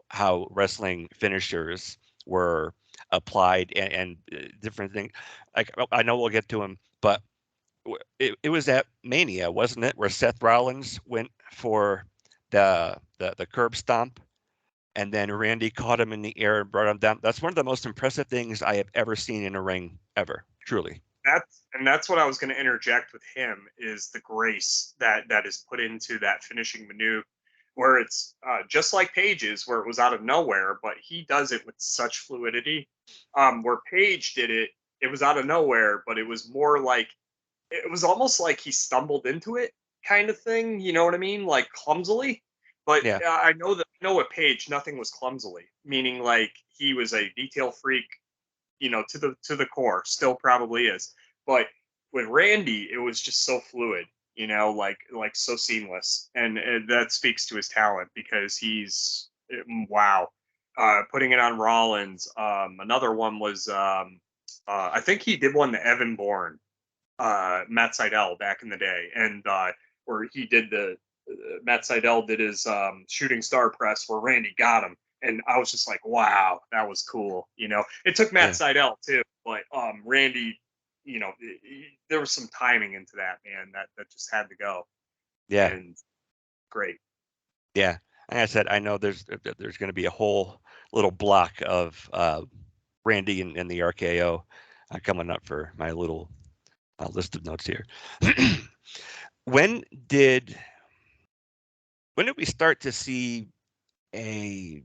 how wrestling finishers were applied and different things. Like I know we'll get to him, but it was at Mania, wasn't it, where Seth Rollins went for the curb stomp, and then Randy caught him in the air and brought him down. That's one of the most impressive things I have ever seen in a ring ever, truly. that's what I was going to interject with him is the grace that is put into that finishing maneuver, where it's just like Page's, where it was out of nowhere, but he does it with such fluidity. Where Page did it, it was out of nowhere, but it was more like it was almost like he stumbled into it, kind of thing. You know what I mean? Like clumsily. But Yeah, I know with Page, nothing was clumsily, meaning like he was a detail freak, to the core, still probably is. But with Randy, it was just so fluid, like so seamless, and that speaks to his talent because wow. Putting it on Rollins. Another one was I think he did one to Evan Bourne, Matt Seidel back in the day, and where he did Matt Seidel did his shooting star press where Randy got him, and I was just like, wow, that was cool. It took Matt yeah, Seidel too, but Randy, there was some timing into that, man, that just had to go, yeah, and great. yeah. Like I said, I know there's going to be a whole little block of Randy and the RKO coming up for my little list of notes here. when did when did we start to see a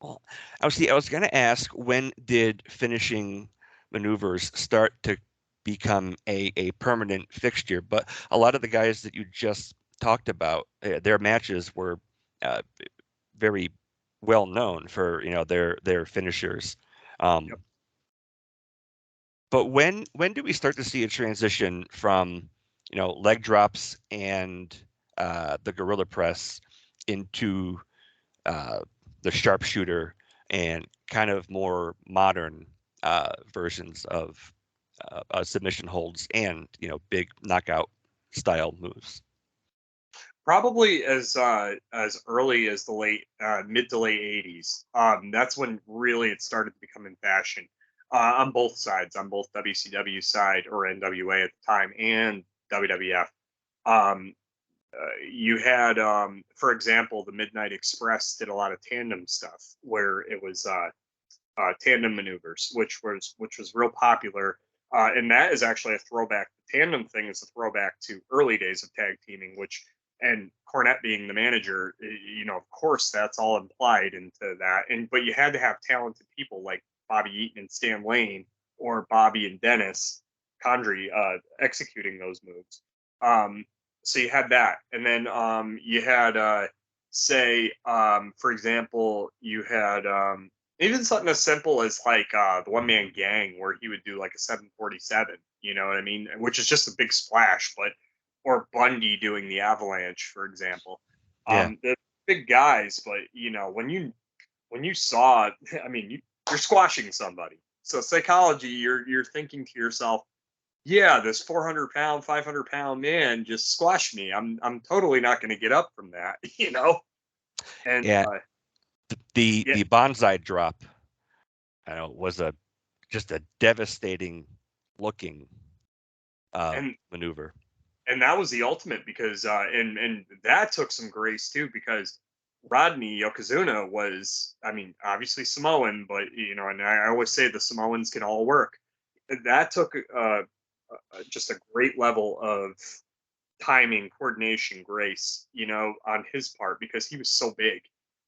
well, I was going to ask, when did finishing maneuvers start to become a permanent fixture? But a lot of the guys that you just talked about, their matches were uh, very well known for their finishers. Um, Yep. but when do we start to see a transition from leg drops and the gorilla press into uh, the sharpshooter and kind of more modern versions of submission holds and big knockout style moves? Probably as early as the late mid to late 80s. That's when really it started to become in fashion, on both sides, on both WCW side or NWA at the time and WWF. Um, you had, for example, the Midnight Express did a lot of tandem stuff where it was tandem maneuvers, which was real popular. And that is actually a throwback. The tandem thing is a throwback to early days of tag teaming, which and Cornette being the manager, of course, that's all implied into that. And but you had to have talented people like Bobby Eaton and Stan Lane, or Bobby and Dennis Condrey, executing those moves. Um, so you had that, and then you had, say, for example, you had even something as simple as like the one man gang where he would do like a 747, you know what I mean? Which is just a big splash, but or Bundy doing the avalanche, for example. Yeah, The big guys, but when you saw it, I mean, you're squashing somebody. So psychology, you're thinking to yourself, yeah, this 400-pound, 500-pound man just squashed me. I'm totally not going to get up from that, And yeah. The yeah, the bonsai drop, was a just a devastating looking and maneuver. and that was the ultimate because and that took some grace too because Rodney Yokozuna was, I mean, obviously Samoan, but and I always say the Samoans can all work. That took just a great level of timing, coordination, grace, on his part because he was so big.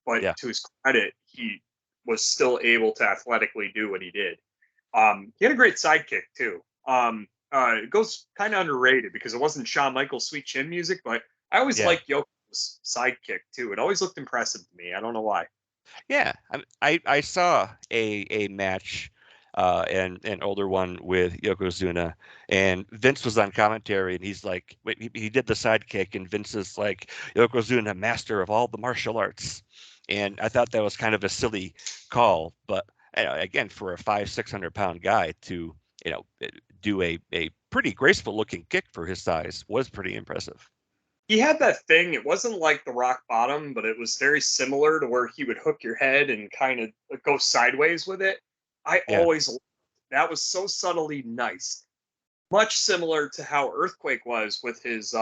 But Yeah. to his credit, he was still able to athletically do what he did. He had a great sidekick too. It goes kind of underrated because it wasn't Shawn Michaels' Sweet Chin music, but I always Yeah. liked Yoko's sidekick too. It always looked impressive to me. I don't know why. Yeah, I saw a match, an older one with Yokozuna, and Vince was on commentary, and he's like, wait, he did the sidekick, and Vince is like, Yokozuna, master of all the martial arts, and I thought that was kind of a silly call, but again, for a 500-600 pound guy to do a pretty graceful looking kick for his size was pretty impressive. He had that thing. It wasn't like the rock bottom, but it was very similar to where he would hook your head and kind of go sideways with it. I Yeah, always that was so subtly nice. Much similar to how Earthquake was with his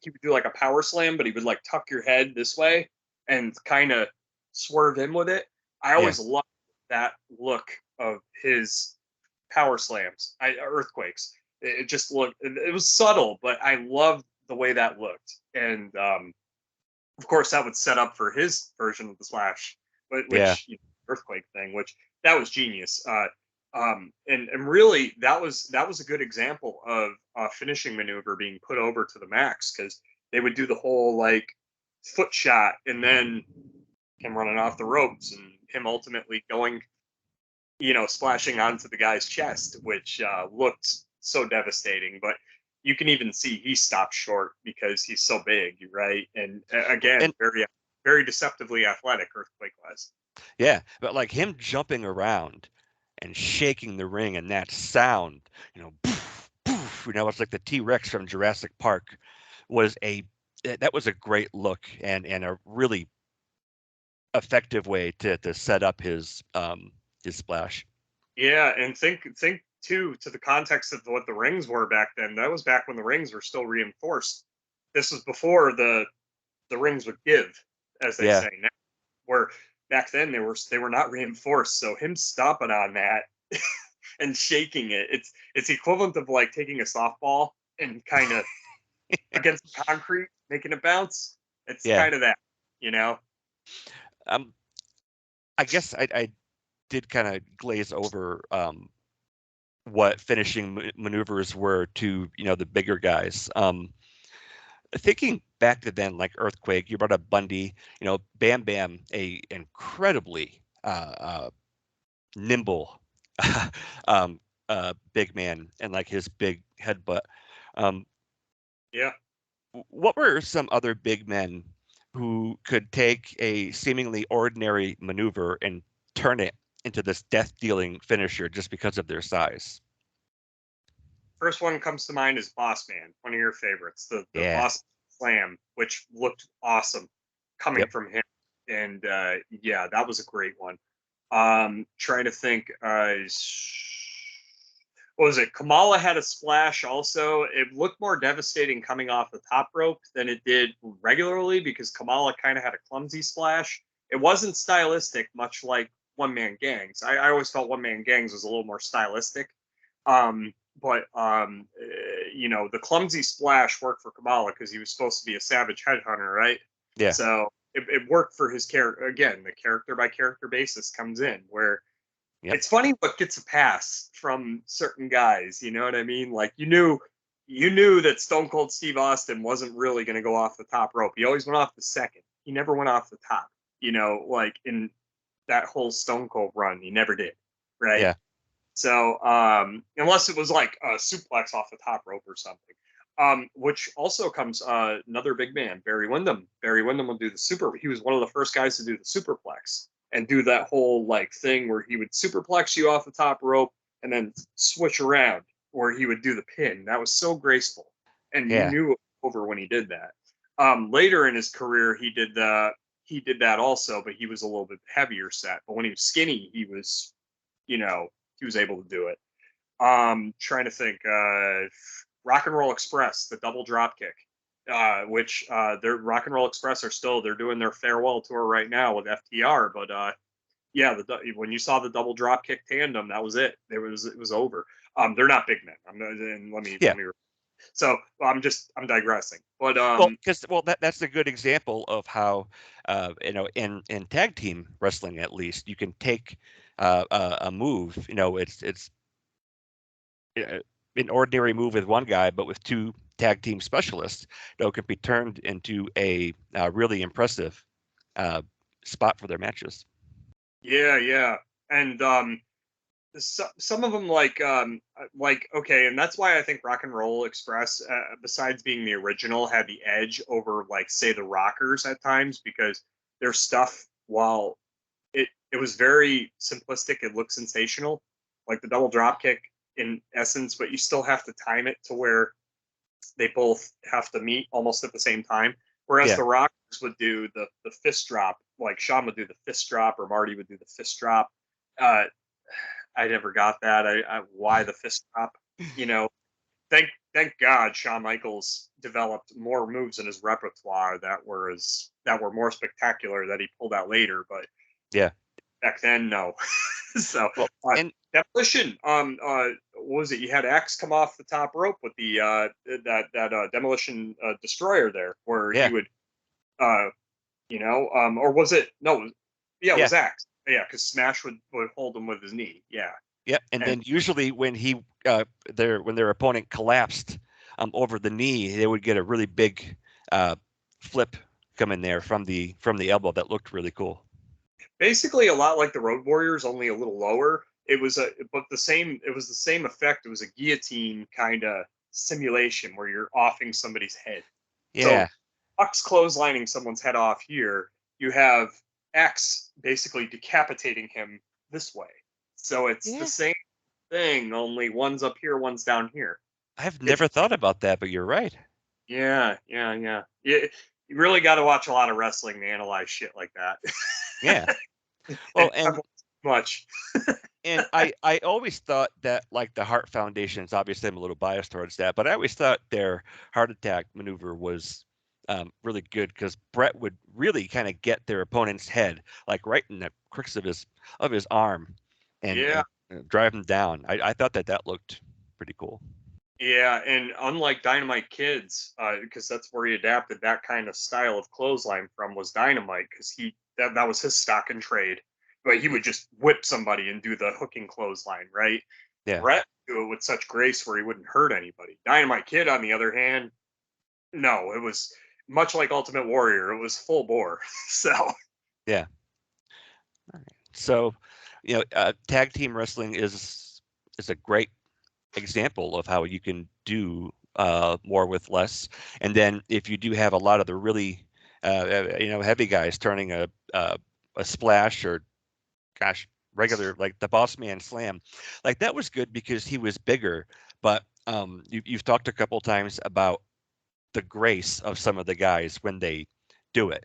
he would do like a power slam, but he would like tuck your head this way and kind of swerve in with it. I yeah, always loved that look of his power slams, earthquakes. It just looked it was subtle, but I loved the way that looked. And of course that would set up for his version of the slash, but yeah, which earthquake thing, which that was genius. And really that was a good example of a finishing maneuver being put over to the max because they would do the whole like foot shot and then him running off the ropes and him ultimately going, splashing onto the guy's chest, which looked so devastating. But you can even see he stopped short because he's so big, right? And again, and very, very deceptively athletic, Earthquake was. yeah, but like him jumping around and shaking the ring and that sound, poof, poof, it's like the T-Rex from Jurassic Park was that was a great look and a really effective way to set up his splash. Yeah, and think too to the context of what the rings were back then. That was back when the rings were still reinforced. This was before the rings would give, as they Yeah, say now. Where back then they were not reinforced. So him stomping on that and shaking it, it's equivalent of like taking a softball and kind of against the concrete, making it bounce. It's yeah. kind of that, you know. Um, I guess I did kind of glaze over what finishing maneuvers were to the bigger guys. Thinking back to then, like Earthquake, you brought up Bundy, Bam Bam, a incredibly nimble um, big man, and like his big headbutt. Um, Yeah. what were some other big men who could take a seemingly ordinary maneuver and turn it into this death-dealing finisher just because of their size? First one comes to mind is Boss Man, one of your favorites, the Yeah. Boss Slam, which looked awesome coming Yep. from him. And yeah, that was a great one. Trying to think, what was it? Kamala had a splash also. It looked more devastating coming off the top rope than it did regularly because Kamala kind of had a clumsy splash. It wasn't stylistic, much like One Man Gangs. I always felt One Man Gangs was a little more stylistic. But the clumsy splash worked for Kamala because he was supposed to be a savage headhunter, right? Yeah. So it worked for his character. Again, the character by character basis comes in where Yep. it's funny what gets a pass from certain guys. You know what I mean? Like you knew that Stone Cold Steve Austin wasn't really going to go off the top rope. He always went off the second. He never went off the top. Like in that whole Stone Cold run, he never did. Right. Yeah. So unless it was like a suplex off the top rope or something. Which also comes another big man, Barry Windham. Barry Windham will do the super. He was one of the first guys to do the superplex and do that whole like thing where he would superplex you off the top rope and then switch around, or he would do the pin. That was so graceful, and you Yeah. knew it was over when he did that. Later in his career, he did that also, but he was a little bit heavier set. But when he was skinny, you know, he was able to do it. Trying to think, Rock and Roll Express, the double drop kick, which their Rock and Roll Express they're doing their farewell tour right now with FTR. But yeah, when you saw the double drop kick tandem, that was it. It was over. They're not big men. And let me Yeah. So I'm digressing, but Well, because that's a good example of how in tag team wrestling at least you can take a move. It's uh, an ordinary move with one guy, but with two tag team specialists, can be turned into a really impressive uh, spot for their matches. yeah, and some of them like okay, and that's why I think Rock and Roll Express, besides being the original, had the edge over like say the Rockers at times because their stuff, while it was very simplistic, it looked sensational, like the double drop kick in essence, but you still have to time it to where they both have to meet almost at the same time. Whereas Yeah, the Rockers would do the fist drop, like Shawn would do the fist drop, or Marty would do the fist drop. Uh, I never got that. Why the fist drop? You know, thank God Shawn Michaels developed more moves in his repertoire that were more spectacular that he pulled out later. But yeah. back then, no. So Well, and demolition. What was it? You had X come off the top rope with the demolition destroyer there, where he yeah, would or was it no? Yeah, it yeah, was X. Yeah, because Smash would hold him with his knee. Yeah, yeah. And and then usually when their opponent collapsed over the knee, they would get a really big uh, flip coming there from the elbow that looked really cool. basically a lot like the Road Warriors, only a little lower. It was the same. It was the same effect. It was a guillotine kind of simulation where you're offing somebody's head. So Yeah, X clotheslining someone's head off here. You have X basically decapitating him this way. So it's the yeah. same thing, only one's up here, one's down here. I've It's never thought about that, but you're right. yeah. You really got to watch a lot of wrestling to analyze shit like that. Yeah. And Well, I've watched much. and I always thought that like the Heart Foundation's obviously I'm a little biased towards that, but I always thought their heart attack maneuver was really good because Brett would really kind of get their opponent's head like right in the crux of his arm Yeah, and drive him down. I thought that looked pretty cool. yeah, and unlike Dynamite Kids, because that's where he adapted that kind of style of clothesline from, was Dynamite, because that was his stock and trade. But he would just whip somebody and do the hooking clothesline, right? Yeah. Brett would do it with such grace where he wouldn't hurt anybody. Dynamite Kid, on the other hand, no, it was much like Ultimate Warrior. It was full bore. So Yeah. So, tag team wrestling is a great example of how you can do more with less. And then if you do have a lot of the really heavy guys turning a splash or gosh regular like the Boss Man Slam, like that was good because he was bigger. But you've talked a couple times about the grace of some of the guys when they do it.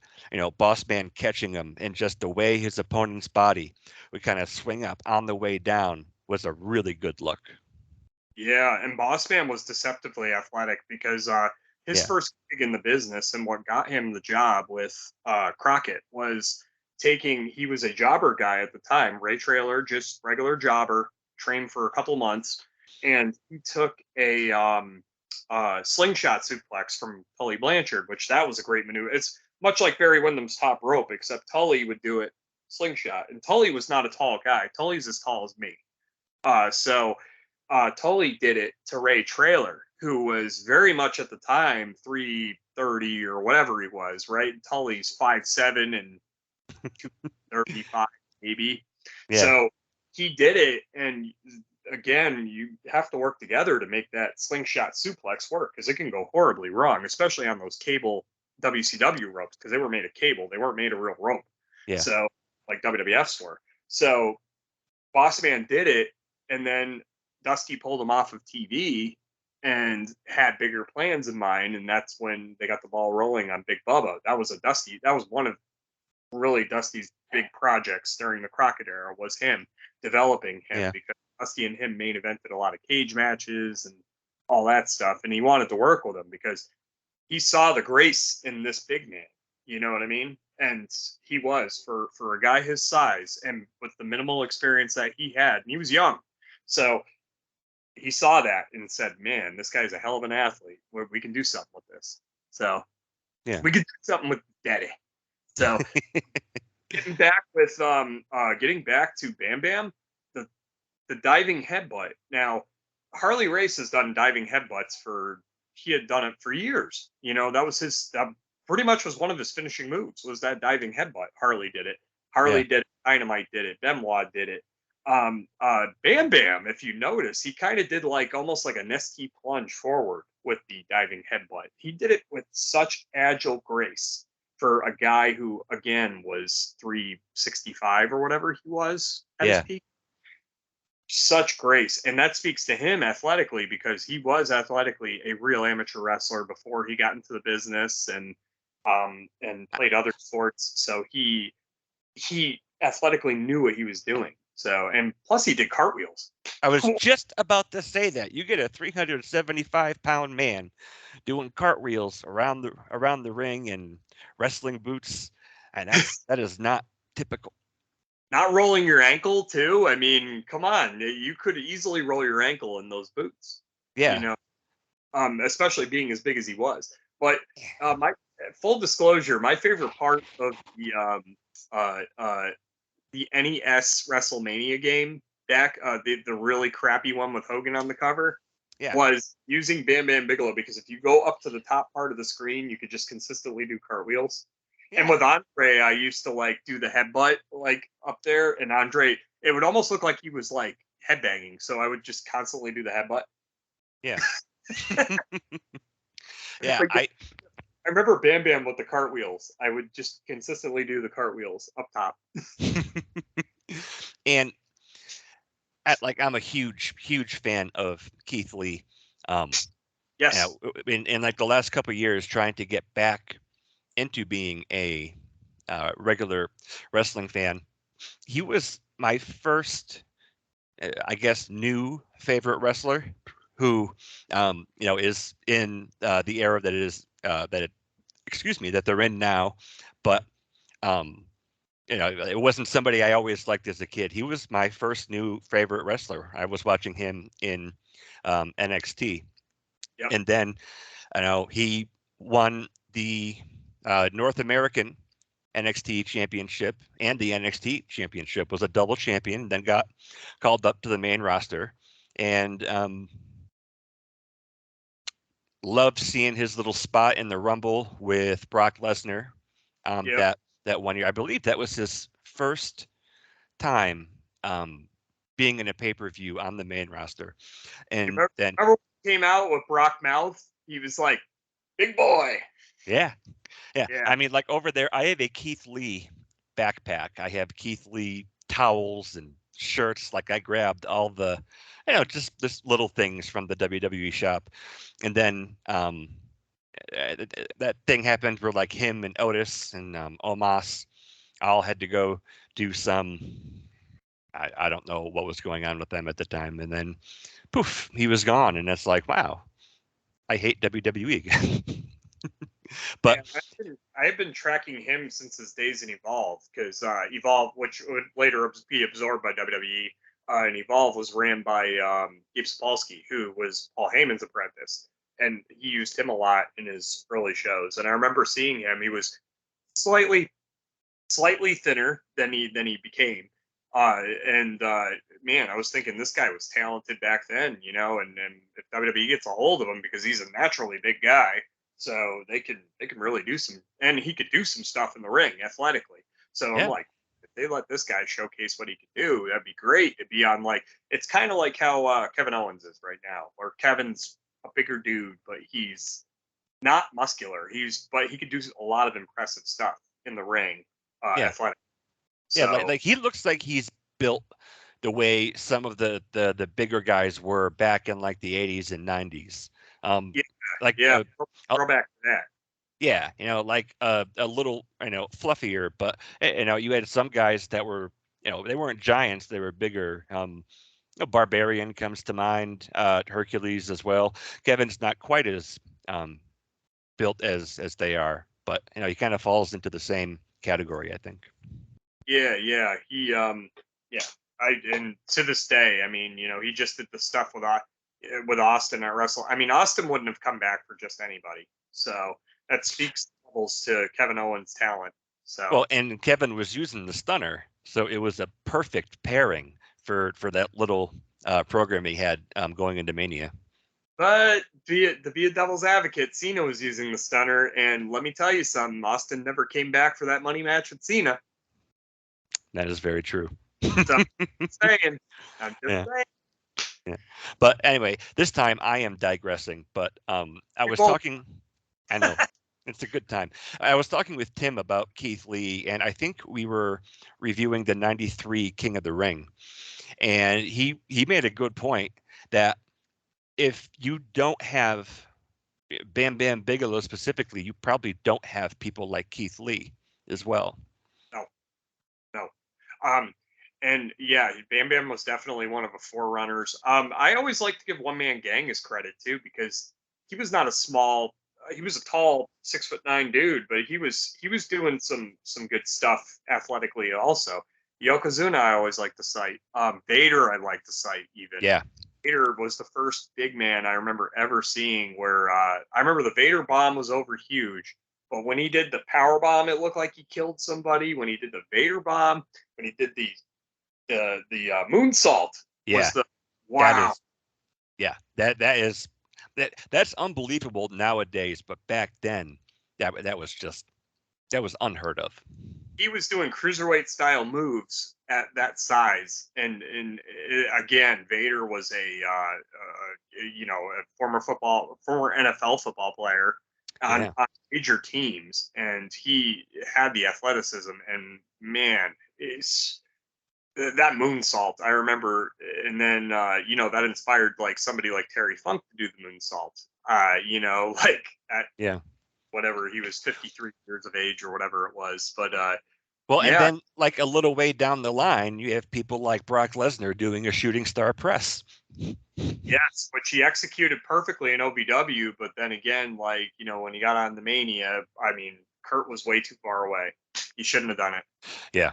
Boss Man catching him and just the way his opponent's body would kind of swing up on the way down was a really good look. yeah, and Boss Man was deceptively athletic because his Yeah. first gig in the business and what got him the job with Crockett was taking. He was a jobber guy at the time, Ray Trailer, just regular jobber, trained for a couple months, and he took a slingshot suplex from Tully Blanchard, which that was a great maneuver. It's much like Barry Windham's top rope, except Tully would do it slingshot, and Tully was not a tall guy. Tully's as tall as me. Tully did it to Ray Trailer, who was very much at the time 330 or whatever he was, right? Tully's 5'7" and 235 maybe. Yeah. So he did it, and again, you have to work together to make that slingshot suplex work because it can go horribly wrong, especially on those cable WCW ropes because they were made of cable, they weren't made of real rope. Yeah. So like WWF's were. So Boss Man did it, and then Dusty pulled him off of TV and had bigger plans in mind, and that's when they got the ball rolling on Big Bubba. That was a Dusty. That was one of really Dusty's big projects during the Crockett era was him developing him Yeah. because Dusty and him main evented a lot of cage matches and all that stuff, and he wanted to work with him because he saw the grace in this big man. You know what I mean? And he was for a guy his size and with the minimal experience that he had, and he was young. So he saw that and said, "Man, this guy's a hell of an athlete. We can do something with this." So Yeah. we could do something with Daddy. So getting back to Bam Bam, the the diving headbutt. Now, Harley Race has done diving headbutts for he had done it for years. That was that pretty much was one of his finishing moves was that diving headbutt. Harley did it. Yeah. Harley did it. Dynamite did it. Benoit did it. Bam Bam, if you notice, he kind of did like almost like a nesty plunge forward with the diving headbutt. He did it with such agile grace for a guy who again was 365 or whatever he was at his Yeah. peak. Such grace, and that speaks to him athletically because he was athletically a real amateur wrestler before he got into the business and played other sports. So he athletically knew what he was doing. So, and plus he did cartwheels. I was just about to say that. You get a 375-pound man doing cartwheels around the ring in wrestling boots, and that is not typical. Not rolling your ankle too. I mean, come on, you could easily roll your ankle in those boots. You Yeah. know, especially being as big as he was. But my full disclosure, my favorite part of the NES WrestleMania game back, the really crappy one with Hogan on the cover, Yeah. was using Bam Bam Bigelow because if you go up to the top part of the screen, you could just consistently do cartwheels. And Yeah. with Andre, I used to like do the headbutt like up there, and Andre, it would almost look like he was like headbanging. So I would just constantly do the headbutt. Yeah. Yeah. Like I remember Bam Bam with the cartwheels. I would just consistently do the cartwheels up top. And I'm a huge fan of Keith Lee. Um, Yes. in like the last couple of years, trying to get back into being a regular wrestling fan. He was my first, I guess, new favorite wrestler who, is in the era that it is that they're in now, but um, it wasn't somebody I always liked as a kid. He was my first new favorite wrestler. I was watching him in NXT, Yep. and then he won the North American NXT championship and the NXT championship, was a double champion, then got called up to the main roster, and loved seeing his little spot in the Rumble with Brock Lesnar. Yep. That 1 year, I believe that was his first time being in a pay-per-view on the main roster. You And remember, then remember when he came out with Brock Mouth? He was like, big boy. yeah, Yeah. I mean, like over there, I have a Keith Lee backpack. I have Keith Lee towels and shirts. Like I grabbed all the, just little things from the WWE shop. And then that thing happened where like him and Otis and Omos all had to go do some. I don't know what was going on with them at the time. And then poof, he was gone. And it's like, wow, I hate WWE again. Yeah, But I've been tracking him since his days in Evolve because Evolve, which would later be absorbed by WWE, and Evolve was ran by Gabe Sapolsky, who was Paul Heyman's apprentice, and he used him a lot in his early shows. And I remember seeing him; he was slightly thinner than he became. And man, I was thinking this guy was talented back then, and if WWE gets a hold of him because he's a naturally big guy, so they can really do some, and he could do some stuff in the ring athletically. So I'm yeah, like, if they let this guy showcase what he could do, that'd be great. It'd be on like it's kind of like how Kevin Owens is right now, or Kevin's a bigger dude, but he's not muscular. But he could do a lot of impressive stuff in the ring, yeah, athletic. yeah. So Like he looks like he's built the way some of the bigger guys were back in like the 80s and 90s. Um, yeah, like yeah, uh, throwback to that. yeah, like a little fluffier, but you had some guys that were they weren't giants, they were bigger. Barbarian comes to mind, Hercules as well. Kevin's not quite as built as they are, but he kind of falls into the same category, I think. Yeah, he yeah. I and to this day, I mean, he just did the stuff with with Austin at Wrestle. I mean, Austin wouldn't have come back for just anybody. So that speaks levels to Kevin Owens' talent. So Well, and Kevin was using the stunner, so it was a perfect pairing for that little program he had going into Mania. but to be a devil's advocate, Cena was using the stunner, and let me tell you something, Austin never came back for that money match with Cena. That is very true. So I'm saying, I'm just Yeah. saying. Yeah. But anyway, this time I am digressing. But I was Well, talking. I know it's a good time. I was talking with Tim about Keith Lee, and I think we were reviewing the '93 King of the Ring, and he made a good point that if you don't have Bam Bam Bigelow specifically, you probably don't have people like Keith Lee as well. no, no. Um, and yeah, Bam Bam was definitely one of the forerunners. I always like to give One Man Gang his credit too, because he was not a small. He was a tall 6'9" dude, but he was doing some good stuff athletically also. Yokozuna, I always like to cite. Vader, I like to cite even. Yeah, Vader was the first big man I remember ever seeing where I remember the Vader bomb was over huge, but when he did the power bomb, it looked like he killed somebody. When he did the Vader bomb, when he did the moonsault, yeah, was the that wow. is yeah that is that's unbelievable nowadays, but back then that was just that was unheard of. He was doing cruiserweight style moves at that size, and again, Vader was a former NFL football player Yeah, on major teams, and he had the athleticism. And man, it's that moonsault. I remember, and then that inspired like somebody like Terry Funk to do the moonsault. Like at yeah. whatever he was 53 years of age or whatever it was, but Well, and yeah. then like a little way down the line, you have people like Brock Lesnar doing a shooting star press. Yes, which he executed perfectly in OVW, but then again, like, when he got on the Mania, I mean, Kurt was way too far away. He shouldn't have done it. Yeah.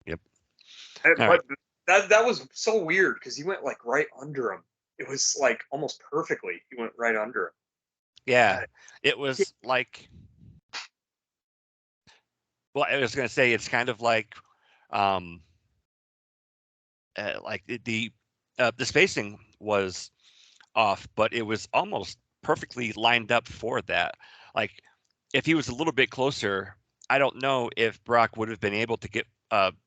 Yep. All right. But that was so weird because he went like right under him. It was like almost perfectly. He went right under him. Yeah. Uh, It was like, well, I was going to say it's kind of um, like the spacing was off, but it was almost perfectly lined up for that. Like if he was a little bit closer, I don't know if Brock would have been able to get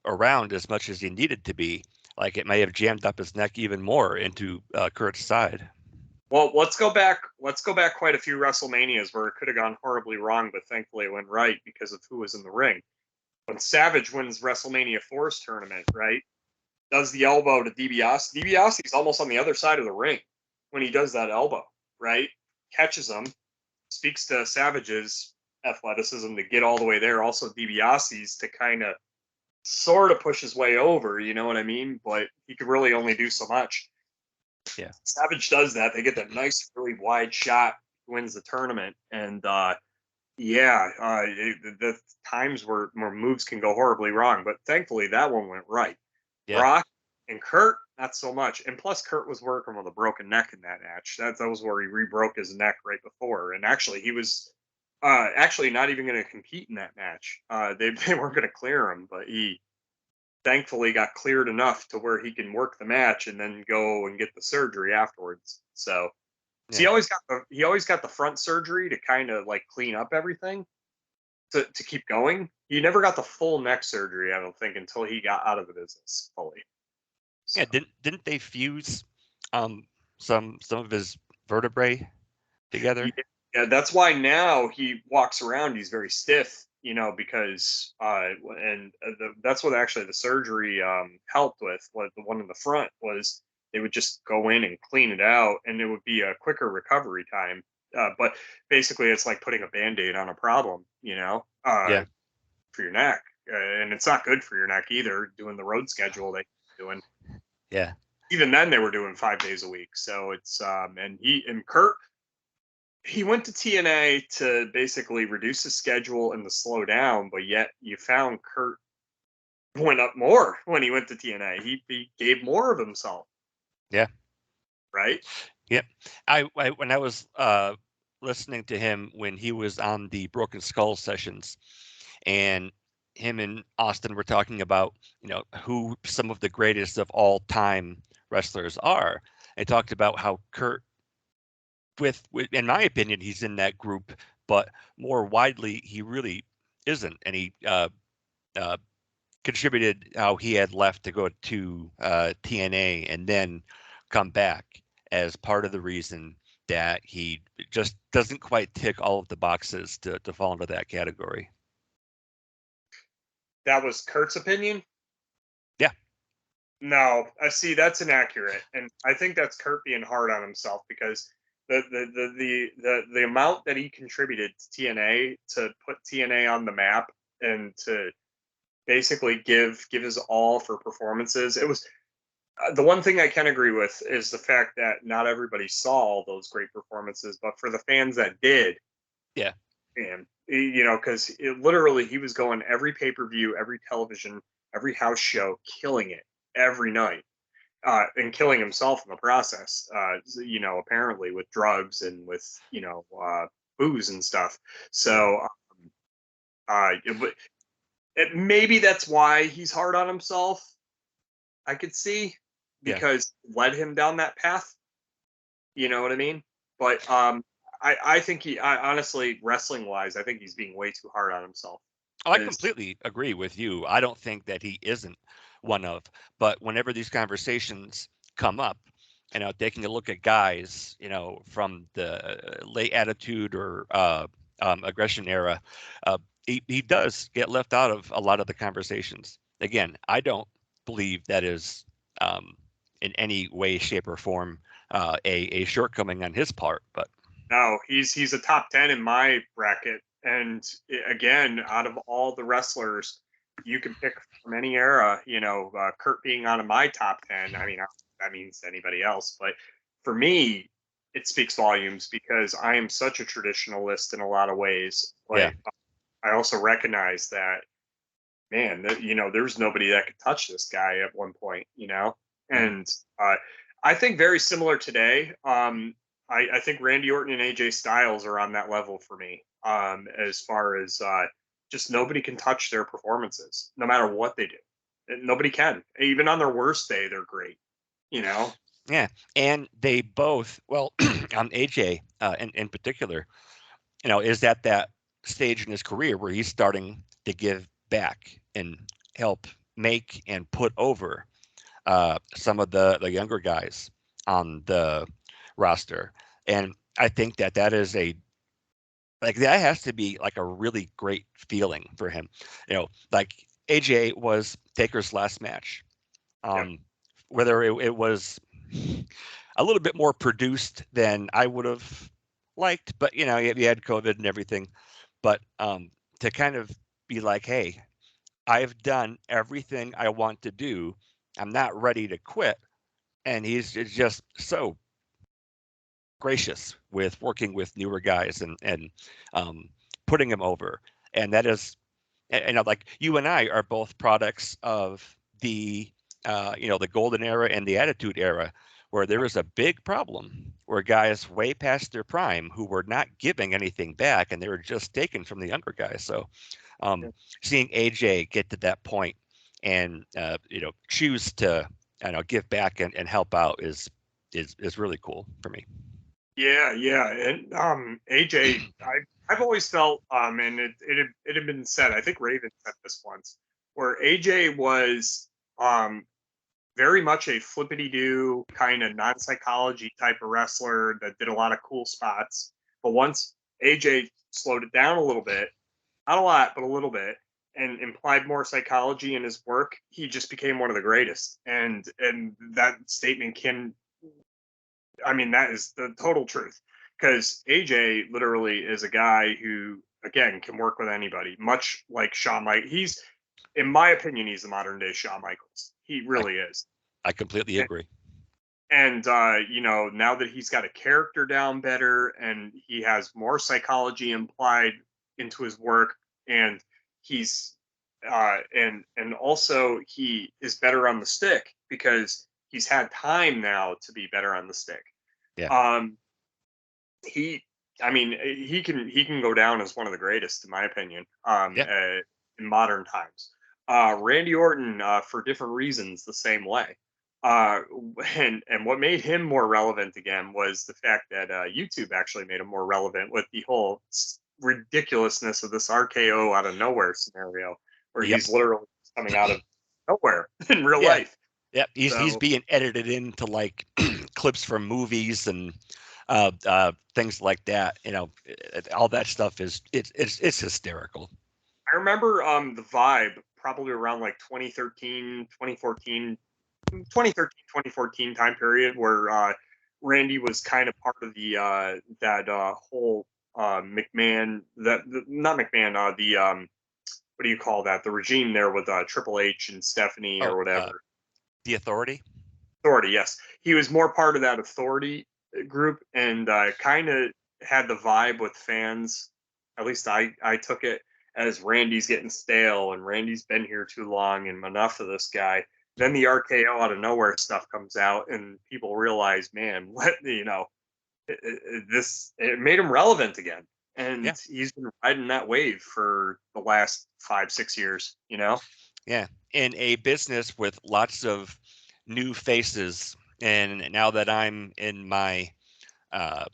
around as much as he needed to be. Like it may have jammed up his neck even more into Kurt's side. Well, let's go back. Let's go back quite a few WrestleManias where it could have gone horribly wrong, but thankfully it went right because of who was in the ring. When Savage wins WrestleMania 4's tournament, right? Does the elbow to DiBiase. DiBiase's almost on the other side of the ring when he does that elbow, right? Catches him, speaks to Savage's athleticism to get all the way there. Also, DiBiase's to kind of sort of push his way over, you know what I mean? But he could really only do so much. Yeah. Savage does that. They get that nice, really wide shot, wins the tournament. And the times where moves can go horribly wrong, but thankfully that one went right. Yeah. Brock and Kurt, not so much. And plus, Kurt was working with a broken neck in that match. That was where he re-broke his neck right before. And actually, he was actually not even going to compete in that match. They weren't going to clear him, but he thankfully got cleared enough to where he can work the match and then go and get the surgery afterwards. So Yeah. he always got the front surgery to kind of like clean up everything to keep going. He never got the full neck surgery, I don't think, until he got out of the business fully. Yeah. So Didn't they fuse um some of his vertebrae yeah, together? yeah, that's why now he walks around. He's very stiff, because that's what actually the surgery helped with. What the one in the front was, they would just go in and clean it out, and it would be a quicker recovery time. But basically, it's like putting a band-aid on a problem, Yeah. for your neck, and it's not good for your neck either. Doing the road schedule they doing, Yeah. even then they were doing 5 days a week. So it's and Kurt, he went to TNA to basically reduce his schedule and to slow down, but yet you found Kurt went up more when he went to TNA. He gave more of himself. Yeah. right? Yep. I when I was listening to him when he was on the Broken Skull sessions, and him and Austin were talking about, who some of the greatest of all time wrestlers are. They talked about how Kurt, in my opinion, he's in that group, but more widely, he really isn't. And he uh, contributed how he had left to go to TNA and then come back as part of the reason that he just doesn't quite tick all of the boxes to fall into that category. That was Kurt's opinion. Yeah. No, I see that's inaccurate, and I think that's Kurt being hard on himself because the amount that he contributed to TNA to put TNA on the map and to basically give his all for performances. It was the one thing I can agree with is the fact that not everybody saw all those great performances, but for the fans that did, Yeah. and because literally he was going every pay per view, every television, every house show, killing it every night, and killing himself in the process. Apparently with drugs and with booze and stuff. Yeah. So maybe that's why he's hard on himself. I could see Yeah. because it led him down that path. You know what I mean? But I think honestly, wrestling wise, I think he's being way too hard on himself. Oh, I 'Cause, completely agree with you. I don't think that he isn't one of, but whenever these conversations come up, taking a look at guys, from the late attitude or aggression era, he does get left out of a lot of the conversations. Again, I don't believe that is in any way, shape, or form a shortcoming on his part, but no, he's a top 10 in my bracket. And again, out of all the wrestlers you can pick from any era, Kurt being out of my top 10. I mean, that means anybody else, but for me, it speaks volumes because I am such a traditionalist in a lot of ways. yeah, But I also recognize that, man, there's nobody that could touch this guy at one point, mhm, and uh, I think very similar today. I think Randy Orton and AJ Styles are on that level for me, as far as just nobody can touch their performances, no matter what they do. Nobody can, even on their worst day, they're great. You know, yeah, and they both, well, AJ in particular, is at that stage in his career where he's starting to give back and help make and put over some of the younger guys on the roster. And I think that is that has to be like a really great feeling for him. Like AJ was Taker's last match. yep, Um, whether it was a little bit more produced than I would have liked, but you had COVID and everything. But to kind of be like, hey, I've done everything I want to do. I'm not ready to quit. And he's just so gracious with working with newer guys and um, putting them over. And that is, like you and I are both products of the golden era and the attitude era, where there yep, was a big problem where guys way past their prime who were not giving anything back and they were just taken from the younger guys. So um, yep. seeing AJ get to that point and choose to give back and help out is really cool for me. Yeah, yeah, and AJ, I've always felt, and it had been said. I think Raven said this once, where AJ was very much a flippity do kind of non psychology type of wrestler that did a lot of cool spots. But once AJ slowed it down a little bit, not a lot, but a little bit, and implied more psychology in his work, he just became one of the greatest. And that statement can, I mean, that is the total truth. Because AJ literally is a guy who, again, can work with anybody, much like Shawn Michaels. In my opinion, he's the modern day Shawn Michaels. He I, really is. I completely agree. And now that he's got a character down better and he has more psychology implied into his work, and he's and also he is better on the stick because he's had time now to be better on the stick. Yeah. Um, he, I mean, he can go down as one of the greatest in my opinion. Yeah. In modern times. Randy Orton, for different reasons, the same way. Uh, and what made him more relevant again was the fact that YouTube actually made him more relevant with the whole ridiculousness of this RKO out of nowhere scenario, where Yep. he's literally coming out of nowhere in real Yeah. life. Yep. He's So being edited into like clips from movies and things like that. All that stuff is it's hysterical. I remember the vibe probably around like 2013, 2014, 2013, 2014 time period where Randy was kind of part of the that whole McMahon not McMahon the what do you call that, the regime there with Triple H and Stephanie Oh, or whatever. the Authority. Authority, yes, he was more part of that Authority group and kind of had the vibe with fans. At least I took it as Randy's getting stale and Randy's been here too long and enough of this guy. Then the RKO out of nowhere stuff comes out and people realize, man, what this it made him relevant again. And Yeah. he's been riding that wave for the last 5 6 years. Yeah. In a business with lots of new faces, and now that I'm in my uh,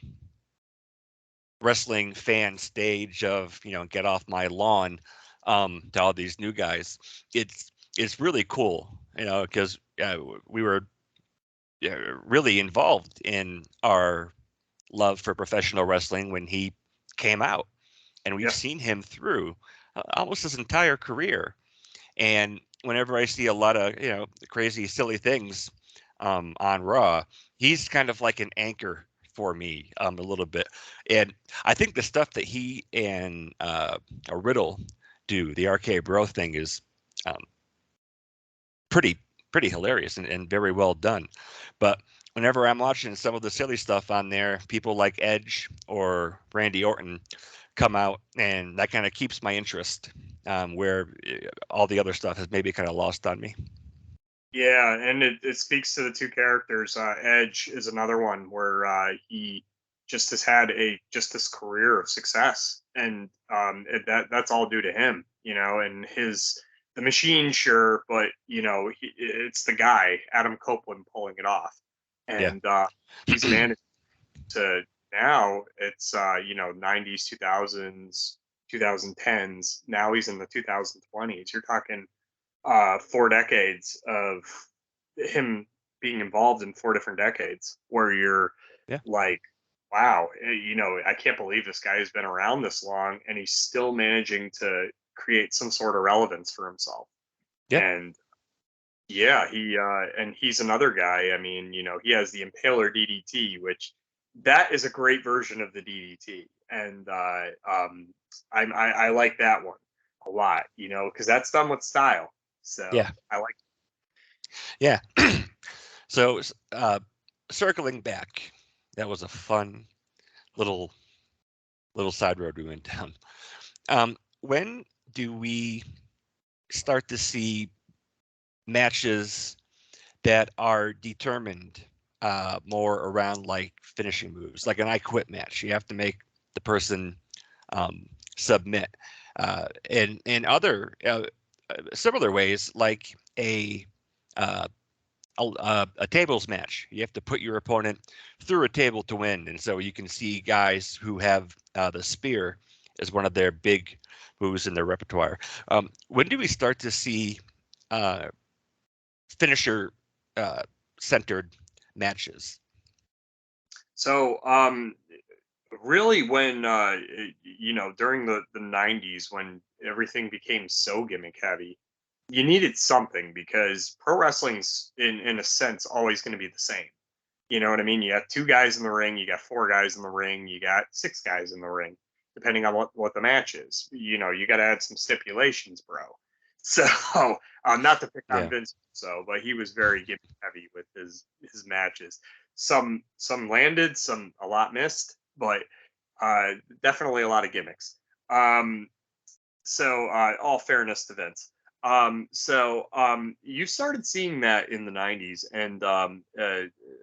wrestling fan stage of get off my lawn, to all these new guys, it's really cool, because we were really involved in our love for professional wrestling when he came out, and we've Yeah, seen him through almost his entire career. And whenever I see a lot of crazy silly things on Raw, he's kind of like an anchor for me, a little bit. And I think the stuff that he and a Riddle do, the RK Bro thing, is um, pretty pretty hilarious and very well done. But whenever I'm watching some of the silly stuff on there, people like Edge or Randy Orton come out, and that kind of keeps my interest, where all the other stuff has maybe kind of lost on me. yeah, and it speaks to the two characters. Edge is another one where he just has had a just this career of success, and that's all due to him, and his the machine, sure, but it's the guy Adam Copeland pulling it off, Yeah. and he's managed to now it's 90s, 2000s, 2010s. Now he's in the 2020s. You're talking 4 decades of him being involved in 4 different decades where you're Yeah. like, wow, I can't believe this guy has been around this long and he's still managing to create some sort of relevance for himself. Yep. And yeah, and he's another guy. I mean, he has the Impaler DDT, which that is a great version of the DDT, and I like that one a lot. Because that's done with style. So Yeah. I like. Yeah. So circling back, that was a fun little side road we went down. When do we start to see matches that are determined more around like finishing moves, like an I Quit match? You have to make the person um, submit, and in other similar ways, like uh, a tables match. You have to put your opponent through a table to win, and so you can see guys who have the spear as one of their big moves in their repertoire. When do we start to see uh, finisher uh, centered matches? So really, when during the 90s when everything became so gimmick heavy, you needed something because pro wrestling's in a sense always going to be the same. You know what I mean? You got 2 guys in the ring, you got 4 guys in the ring, you got 6 guys in the ring, depending on what the match is. You got to add some stipulations, bro. So, not to pick on Yeah, Vince, but he was very gimmick heavy with his matches. Some landed, some a lot missed, but definitely a lot of gimmicks. So, all fairness to Vince. You started seeing that in the '90s, and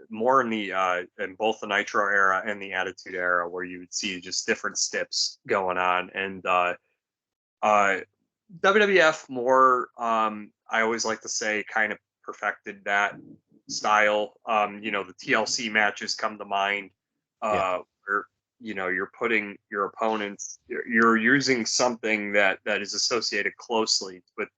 more in the in both the Nitro era and the Attitude era, where you would see just different steps going on, and uh, WWF more. I always like to say, kind of perfected that style. The TLC matches come to mind, Yeah. where you're putting your opponents, you're using something that is associated closely with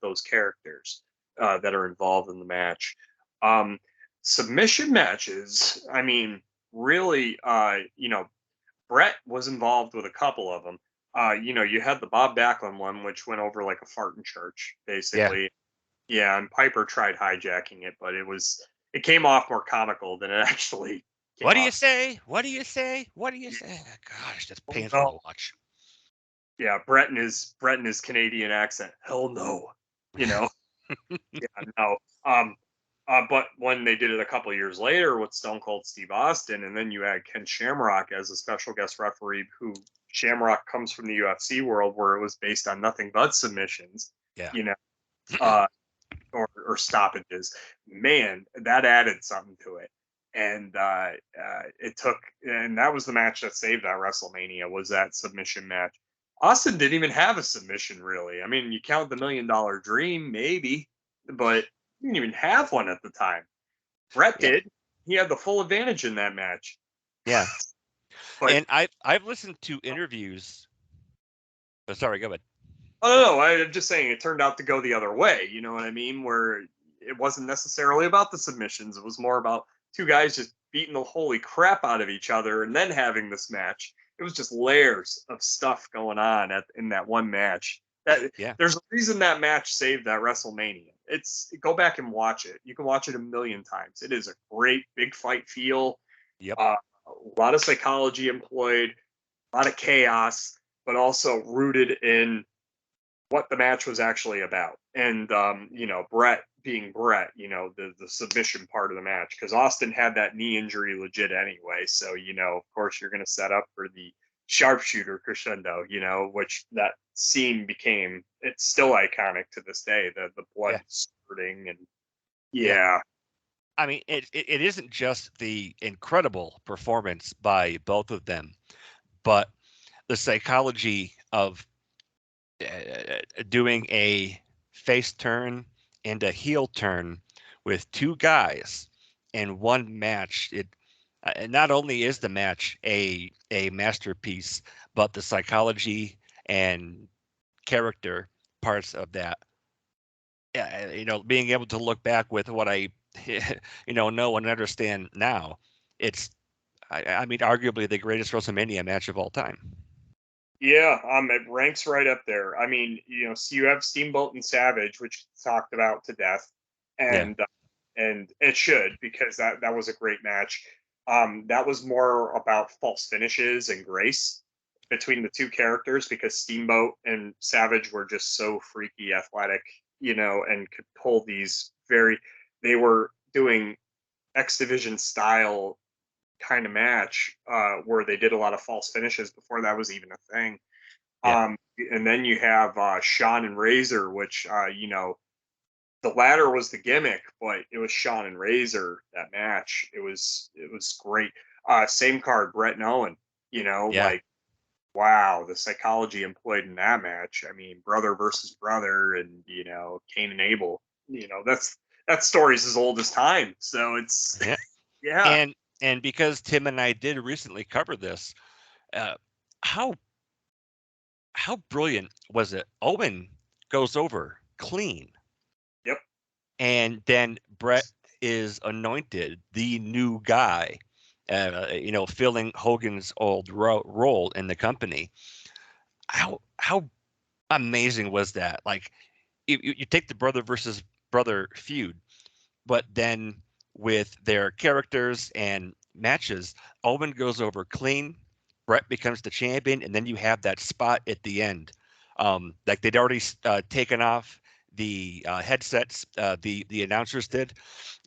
those characters that are involved in the match. Um, Submission matches. I mean, really, Brett was involved with a couple of them. You had the Bob Backlund one, which went over like a fart in church, Yeah. basically. Yeah, and Piper tried hijacking it, but it came off more comical than it actually What came do you off. say? What do you say? What do you say? Gosh, that's Oh painful no. to watch. Yeah, Brett and his Canadian accent. Hell no. You know. Yeah, no. But when they did it a couple years later with Stone Cold Steve Austin, and then you had Ken Shamrock as a special guest referee, who Shamrock comes from the UFC world where it was based on nothing but submissions, Yeah. you know, uh, or stoppages. Man, that added something to it. And and that was the match that saved that WrestleMania, was that submission match. Austin didn't even have a submission, really. I mean, you count the $1 Million Dream, maybe, but he didn't even have one at the time. Brett Yeah. did. He had the full advantage in that match. Yeah. But And I've listened to interviews. Oh, sorry, go ahead. I don't know. I'm just saying it turned out to go the other way. You know what I mean? Where it wasn't necessarily about the submissions. It was more about two guys just beating the holy crap out of each other and then having this match. It was just layers of stuff going on in that one match. That Yeah. there's a reason that match saved that WrestleMania. Go back and watch it. You can watch it a million times. It is a great big fight feel. Yep. A lot of psychology employed, a lot of chaos, but also rooted in what the match was actually about. And Brett being Brett, the submission part of the match, because Austin had that knee injury legit anyway. So, of course you're gonna set up for the sharpshooter crescendo, which that scene became, it's still iconic to this day, the blood Yeah. spurting and Yeah. yeah. I mean, it isn't just the incredible performance by both of them, but the psychology of doing a face turn and a heel turn with two guys in one match. Not only is the match a masterpiece, but the psychology and character parts of that, being able to look back with what I know and understand now, it's I mean arguably the greatest WrestleMania match of all time. Yeah, it ranks right up there. I mean, so you have Steamboat and Savage, which talked about to death, Yeah. and it should, because that was a great match. That was more about false finishes and grace between the two characters, because Steamboat and Savage were just so freaky athletic, and could pull these very. They were doing X Division style kind of match, where they did a lot of false finishes before that was even a thing. Yeah. And then you have Sean and Razor, which the ladder was the gimmick, but it was Sean and Razor that match. It was great. Same card, Brett and Owen. Yeah. Like, wow, the psychology employed in that match. I mean, brother versus brother, and Cain and Abel. That story's as old as time. So it's Yeah. yeah. And because Tim and I did recently cover this, uh, how brilliant was it? Owen goes over clean, Yep. and then Brett is anointed the new guy, filling Hogan's old role in the company. How amazing was that? Like, you take the brother versus brother feud, but then with their characters and matches, Owen goes over clean, Brett becomes the champion, and then you have that spot at the end. Like they'd already taken off the headsets, the announcers did,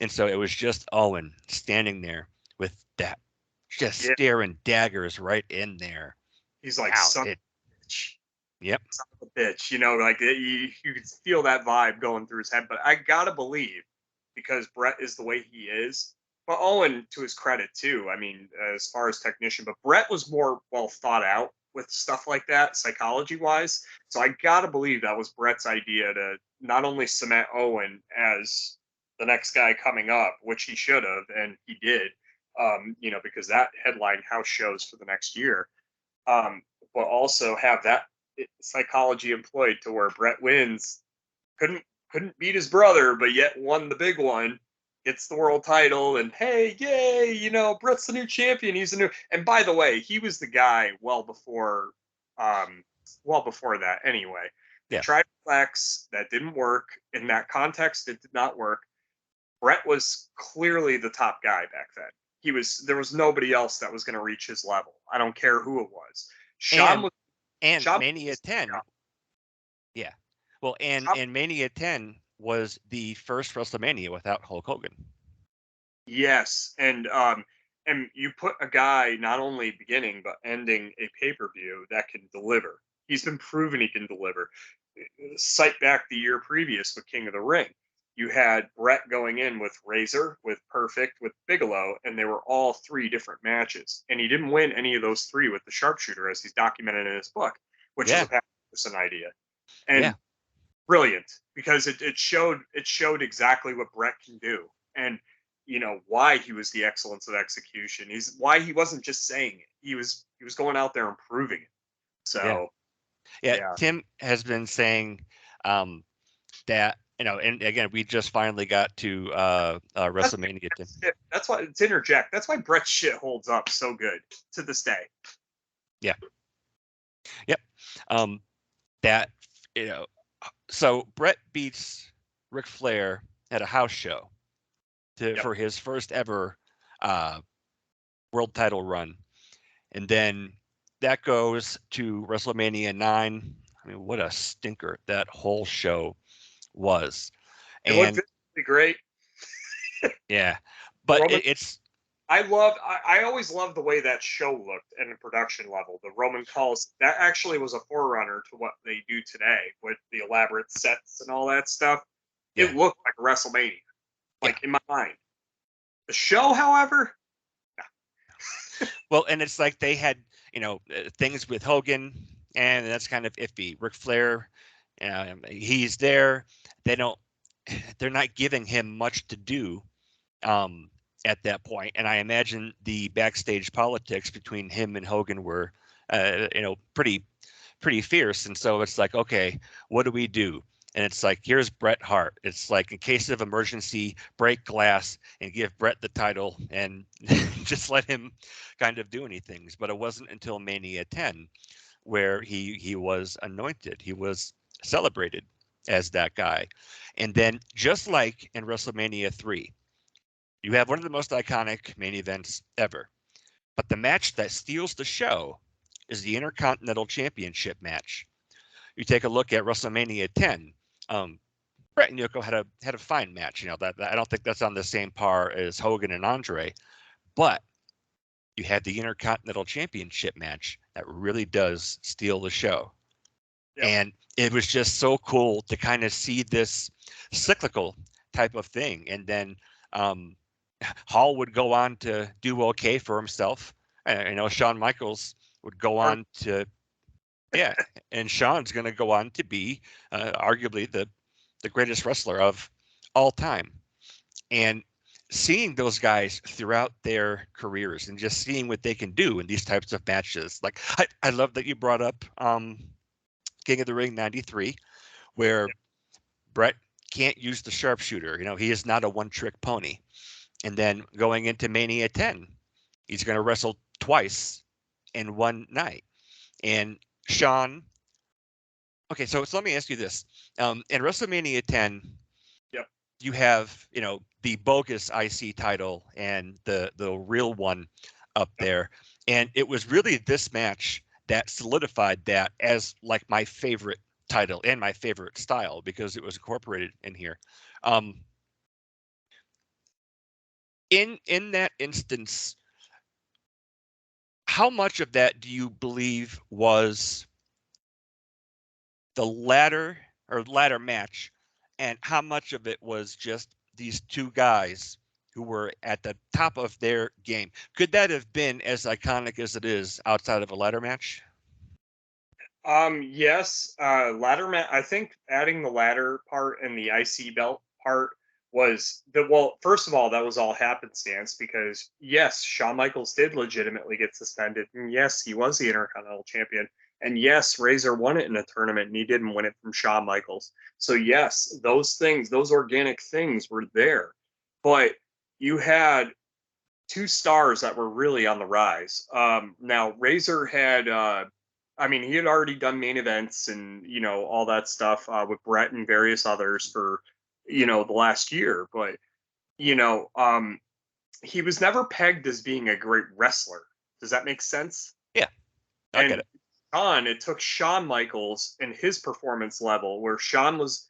and so it was just Owen standing there with that, just Yeah. staring daggers right in there. He's like, Wow, son of it a bitch. Yep. Son of a bitch, like you could feel that vibe going through his head. But I gotta believe, because Brett is the way he is. But Owen, to his credit too, I mean, as far as technician, but Brett was more well thought out with stuff like that, psychology wise. So I gotta believe that was Brett's idea to not only cement Owen as the next guy coming up, which he should have, and he did, because that headline house shows for the next year, um, but also have that psychology employed to where Brett wins, couldn't couldn't beat his brother, but yet won the big one, gets the world title, and hey, yay, Brett's the new champion. He's the new. And by the way, he was the guy um, well before that. Anyway, they Yeah. tried to flex, that didn't work. In that context, it did not work. Brett was clearly the top guy back then. There was nobody else that was going to reach his level. I don't care who it was. Sean And was and Sean Mania was 10. Yeah. Well, and Sean, and Mania 10 was the first WrestleMania without Hulk Hogan. yes, and you put a guy not only beginning but ending a pay-per-view that can deliver. He's been proven he can deliver. Cite back the year previous with King of the Ring. You had Brett going in with Razor, with Perfect, with Bigelow, and they were all three different matches. And he didn't win any of those three with the sharpshooter, as he's documented in his book, which is Yeah. a Patterson idea. Yeah. And brilliant, because it showed exactly what Brett can do, and why he was the excellence of execution. He's why he wasn't just saying it. He was going out there and proving it. Yeah. So Yeah. yeah, Tim has been saying that, and again, we just finally got to that's WrestleMania 10. that's why, to interject, that's why Brett's shit holds up so good to this day. Yeah. Yep. Um, that, you know, so Brett beats Ric Flair at a house show Yep. for his first ever uh, world title run. And then that goes to WrestleMania 9. I mean, what a stinker that whole show was. It looked And really great. yeah, but Roman it's, I always loved the way that show looked and the production level. The Roman calls, that actually was a forerunner to what they do today with the elaborate sets and all that stuff. yeah, It looked like WrestleMania, yeah. like in my mind. The show, however, Well, and it's like they had, things with Hogan, and that's kind of iffy. Ric Flair, he's there. They don't, they're not giving him much to do um, at that point. And I imagine the backstage politics between him and Hogan were, pretty fierce. And so it's like, okay, what do we do? And it's like, here's Bret Hart. It's like, in case of emergency, break glass and give Bret the title and just let him kind of do anything. But it wasn't until Mania 10 where he was anointed. He was celebrated as that guy. And then, just like in WrestleMania 3, you have one of the most iconic main events ever. But the match that steals the show is the Intercontinental Championship match. You take a look at WrestleMania 10. Bret and Yoko had a fine match. That I don't think that's on the same par as Hogan and Andre, but you had the Intercontinental Championship match that really does steal the show. yep. And it was just so cool to kind of see this cyclical type of thing. And then um, Hall would go on to do okay for himself. Shawn Michaels would go on to, yeah, and Shawn's going to go on to be arguably the greatest wrestler of all time. And seeing those guys throughout their careers and just seeing what they can do in these types of matches. Like, I love that you brought up King of the Ring 93, where Brett can't use the sharpshooter. He is not a one trick pony. And then going into Mania 10, he's going to wrestle twice in one night. And Shawn, okay, so let me ask you this. In WrestleMania 10, Yep. you have, the bogus IC title and the real one up Yep. there. And it was really this match that solidified that as like my favorite title and my favorite style because it was incorporated in here. Um, in that instance, how much of that do you believe was the ladder match, and how much of it was just these two guys who were at the top of their game? Could that have been as iconic as it is outside of a ladder match? Yes, ladder match. I think adding the ladder part and the IC belt part was well, first of all, that was all happenstance because yes, Shawn Michaels did legitimately get suspended, and yes, he was the Intercontinental Champion, and yes, Razor won it in a tournament, and he didn't win it from Shawn Michaels. So yes, those things, those organic things were there, but you had two stars that were really on the rise. Now Razor had, I mean, he had already done main events and all that stuff with Brett and various others for the last year, but you know, um, he was never pegged as being a great wrestler. Does that make sense? Yeah, I get And it. it took Shawn Michaels and his performance level, where Shawn was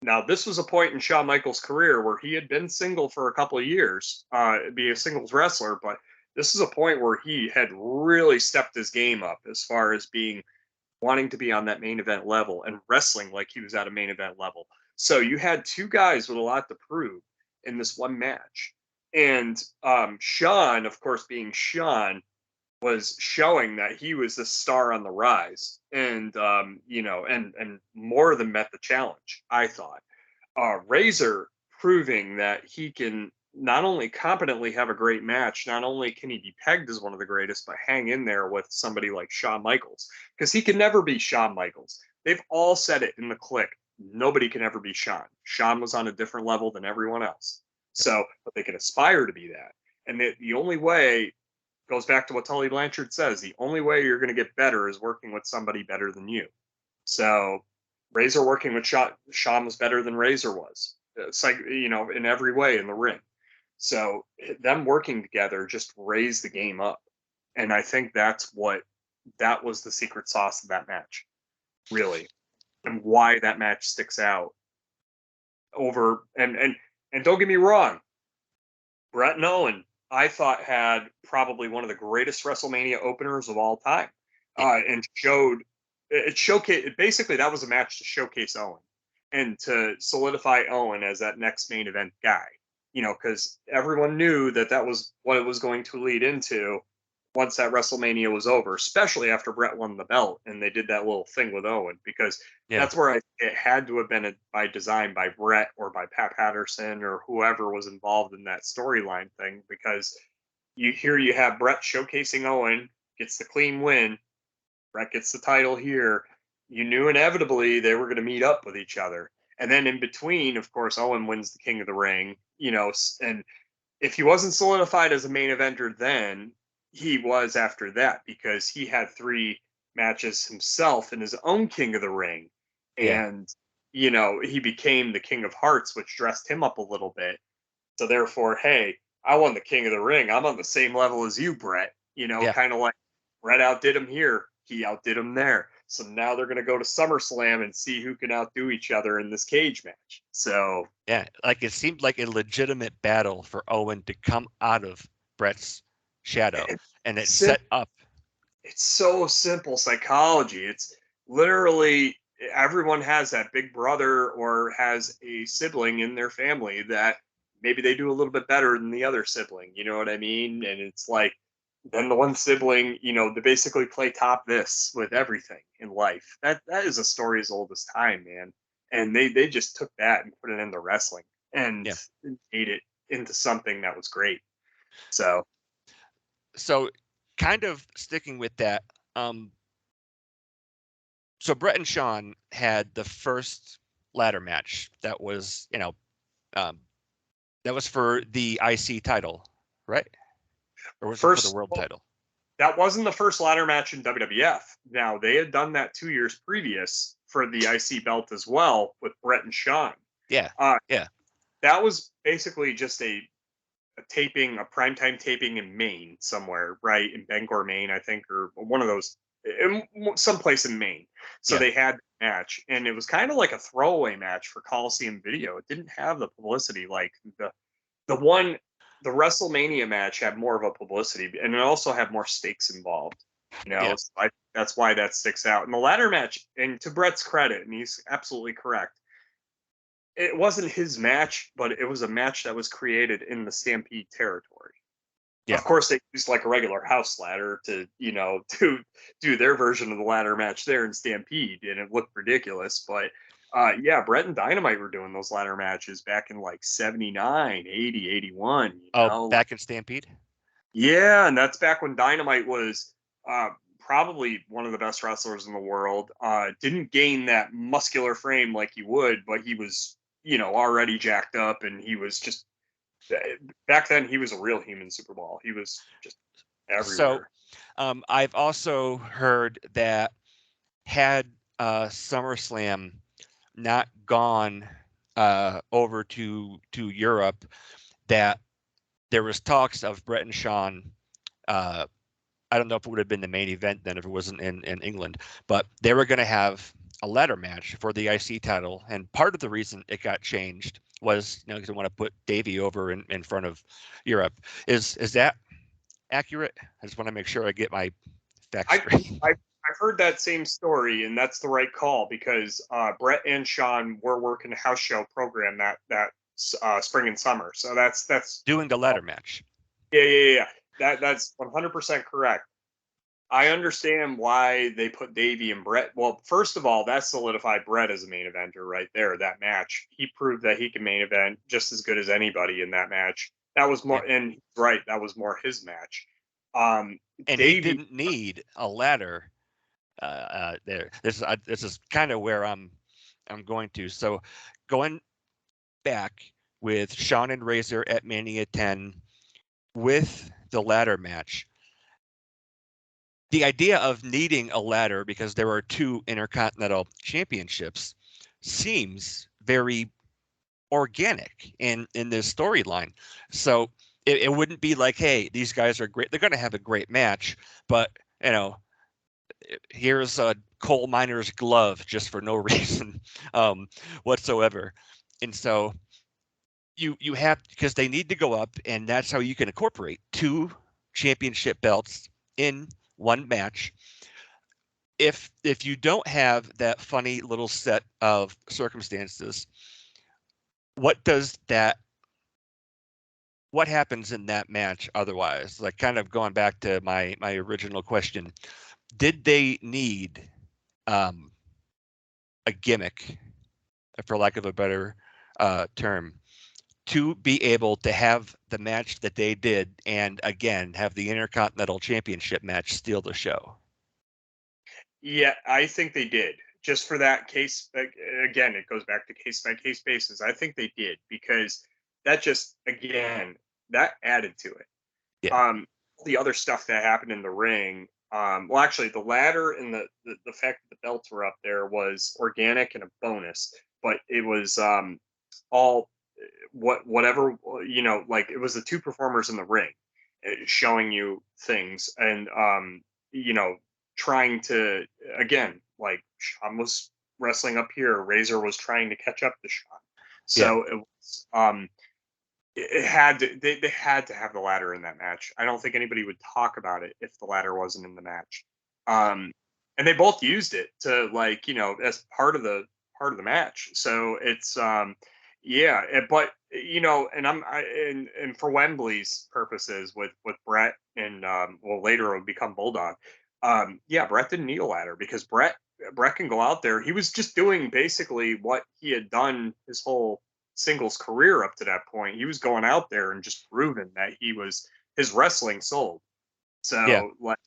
now, this was a point in Shawn Michaels' career where he had been single for a couple of years, be a singles wrestler, but this is a point where he had really stepped his game up as far as being wanting to be on that main event level and wrestling like he was at a main event level. So you had two guys with a lot to prove in this one match. And Shawn, of course, being Shawn, was showing that he was the star on the rise, and and more than met the challenge. I thought Razor proving that he can not only competently have a great match, not only can he be pegged as one of the greatest, but hang in there with somebody like Shawn Michaels because he can never be Shawn Michaels. They've all said it in the click. Nobody can ever be Shawn. Shawn was on a different level than everyone else. So, but they can aspire to be that. And the only way goes back to what Tully Blanchard says. The only way you're going to get better is working with somebody better than you. So Razor working with Shawn was better than Razor was. It's like, in every way in the ring. So them working together just raised the game up. And I think that was the secret sauce of that match, really. And why that match sticks out over and don't get me wrong, Brett and Owen, I thought had probably one of the greatest WrestleMania openers of all time, Yeah, and showcase. Basically, that was a match to showcase Owen and to solidify Owen as that next main event guy. Because everyone knew that that was what it was going to lead into once that WrestleMania was over, especially after Brett won the belt and they did that little thing with Owen, because yeah, that's where it had to have been by design by Brett or by Pat Patterson or whoever was involved in that storyline thing. Because you have Brett showcasing Owen, gets the clean win, Brett gets the title here. You knew inevitably they were going to meet up with each other. And then in between, of course, Owen wins the King of the Ring, and if he wasn't solidified as a main eventer then, he was after that because he had three matches himself in his own King of the Ring. yeah, And, he became the King of Hearts, which dressed him up a little bit. So therefore, hey, I won the King of the Ring. I'm on the same level as you, Brett. yeah, Kind of like Brett outdid him here. He outdid him there. So now they're going to go to SummerSlam and see who can outdo each other in this cage match. So yeah. Like it seemed like a legitimate battle for Owen to come out of Brett's shadow, and it it's set up. it's so simple psychology. It's literally everyone has that big brother or has a sibling in their family that maybe they do a little bit better than the other sibling. You know what I mean? And it's like then the one sibling, they basically play top this with everything in life. That is a story as old as time, man. And they just took that and put it into wrestling and Yeah. made it into something that was great. So So, kind of sticking with that. Um, so Brett and Sean had the first ladder match that was, um, that was for the IC title, right? Or was it for the first, world title? that wasn't the first ladder match in WWF. Now they had done that 2 years previous for the IC belt as well with Brett and Shawn. Yeah, Uh, yeah, that was basically just a taping, a primetime taping in Maine somewhere, right in Bangor, Maine, I think, or one of those, someplace in Maine. So yeah, they had the match, and it was kind of like a throwaway match for Coliseum Video. It didn't have the publicity like the one. The WrestleMania match had more of a publicity, and it also had more stakes involved. Yeah. So that's why that sticks out. And the ladder match, and to Brett's credit, and he's absolutely correct, it wasn't his match, but it was a match that was created in the Stampede territory. Yeah. Of course, they used like a regular house ladder to, to do their version of the ladder match there in Stampede, and it looked ridiculous. But yeah, Brett and Dynamite were doing those ladder matches back in like 79, 80, 81. Oh, back in Stampede. Yeah, and that's back when Dynamite was probably one of the best wrestlers in the world. Didn't gain that muscular frame like he would, but he was, already jacked up, and he was just back then he was a real human superball. He was just So, everywhere. I've also heard that had SummerSlam not gone over to Europe, that there was talks of Brett and Sean. I don't know if it would have been the main event then if it wasn't in England, but they were going to have a ladder match for the IC title. And part of the reason it got changed was, because they want to put Davey over in front of Europe. Is that accurate? I just want to make sure I get my facts I, straight. I've heard that same story, and that's the right call because Brett and Sean were working a house show program that spring and summer. So that's Doing the ladder match. yeah. That's 100% correct. I understand why they put Davey and Brett. Well, first of all, that solidified Brett as a main eventer right there. That match, he proved that he can main event just as good as anybody in that match. That was Yeah. more, and right, that was more his match. And he Davey, didn't need a ladder there. This is kind of where I'm going to. So going back with Sean and Razor at Mania 10 with the ladder match. The idea of needing a ladder because there are two Intercontinental Championships seems very organic in this storyline. So it wouldn't be like, hey, these guys are great. They're going to have a great match, but here's a coal miner's glove just for no reason whatsoever. And so you have, because they need to go up, and that's how you can incorporate two championship belts in one match. If you don't have that funny little set of circumstances, what does that what happens in that match otherwise? Like, kind of going back to my original question, did they need um, a gimmick, for lack of a better term, to be able to have the match that they did, and again have the Intercontinental Championship match steal the show? yeah, I think they did. Just for that case, again, it goes back to case by case basis. I think they did because that just again that added to it. Yeah, Um, the other stuff that happened in the ring. Well, actually, the ladder and the fact that the belts were up there was organic and a bonus, but it was all whatever like it was the two performers in the ring showing you things and you know trying to again like Sean was wrestling up here, Razor was trying to catch up to Sean, yeah, so it was it had to they had to have the ladder in that match. I don't think anybody would talk about it if the ladder wasn't in the match. Um, and they both used it to like as part of the match. So it's yeah, but and and for Wembley's purposes with Brett and well later it would become Bulldog. Yeah, Brett didn't need a ladder because Brett can go out there. He was just doing basically what he had done his whole singles career up to that point. He was going out there and just proving that his wrestling sold. yeah, So like,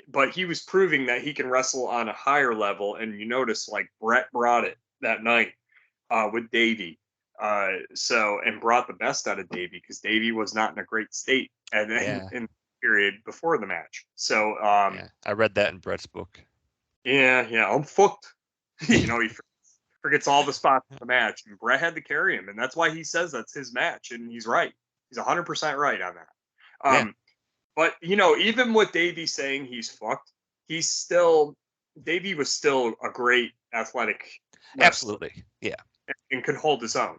but he was proving that he can wrestle on a higher level. And you notice like Brett brought it that night with Davey. And brought the best out of Davey because Davey was not in a great state and then yeah, in the period before the match. So yeah. I read that in Brett's book. yeah, I'm fucked. He forgets all the spots in the match, and Brett had to carry him, and that's why he says that's his match, and he's right. He's 100% right on that. Yeah, But even with Davey saying he's fucked, he's still Davey was still a great athletic wrestler absolutely. Yeah, and could hold his own.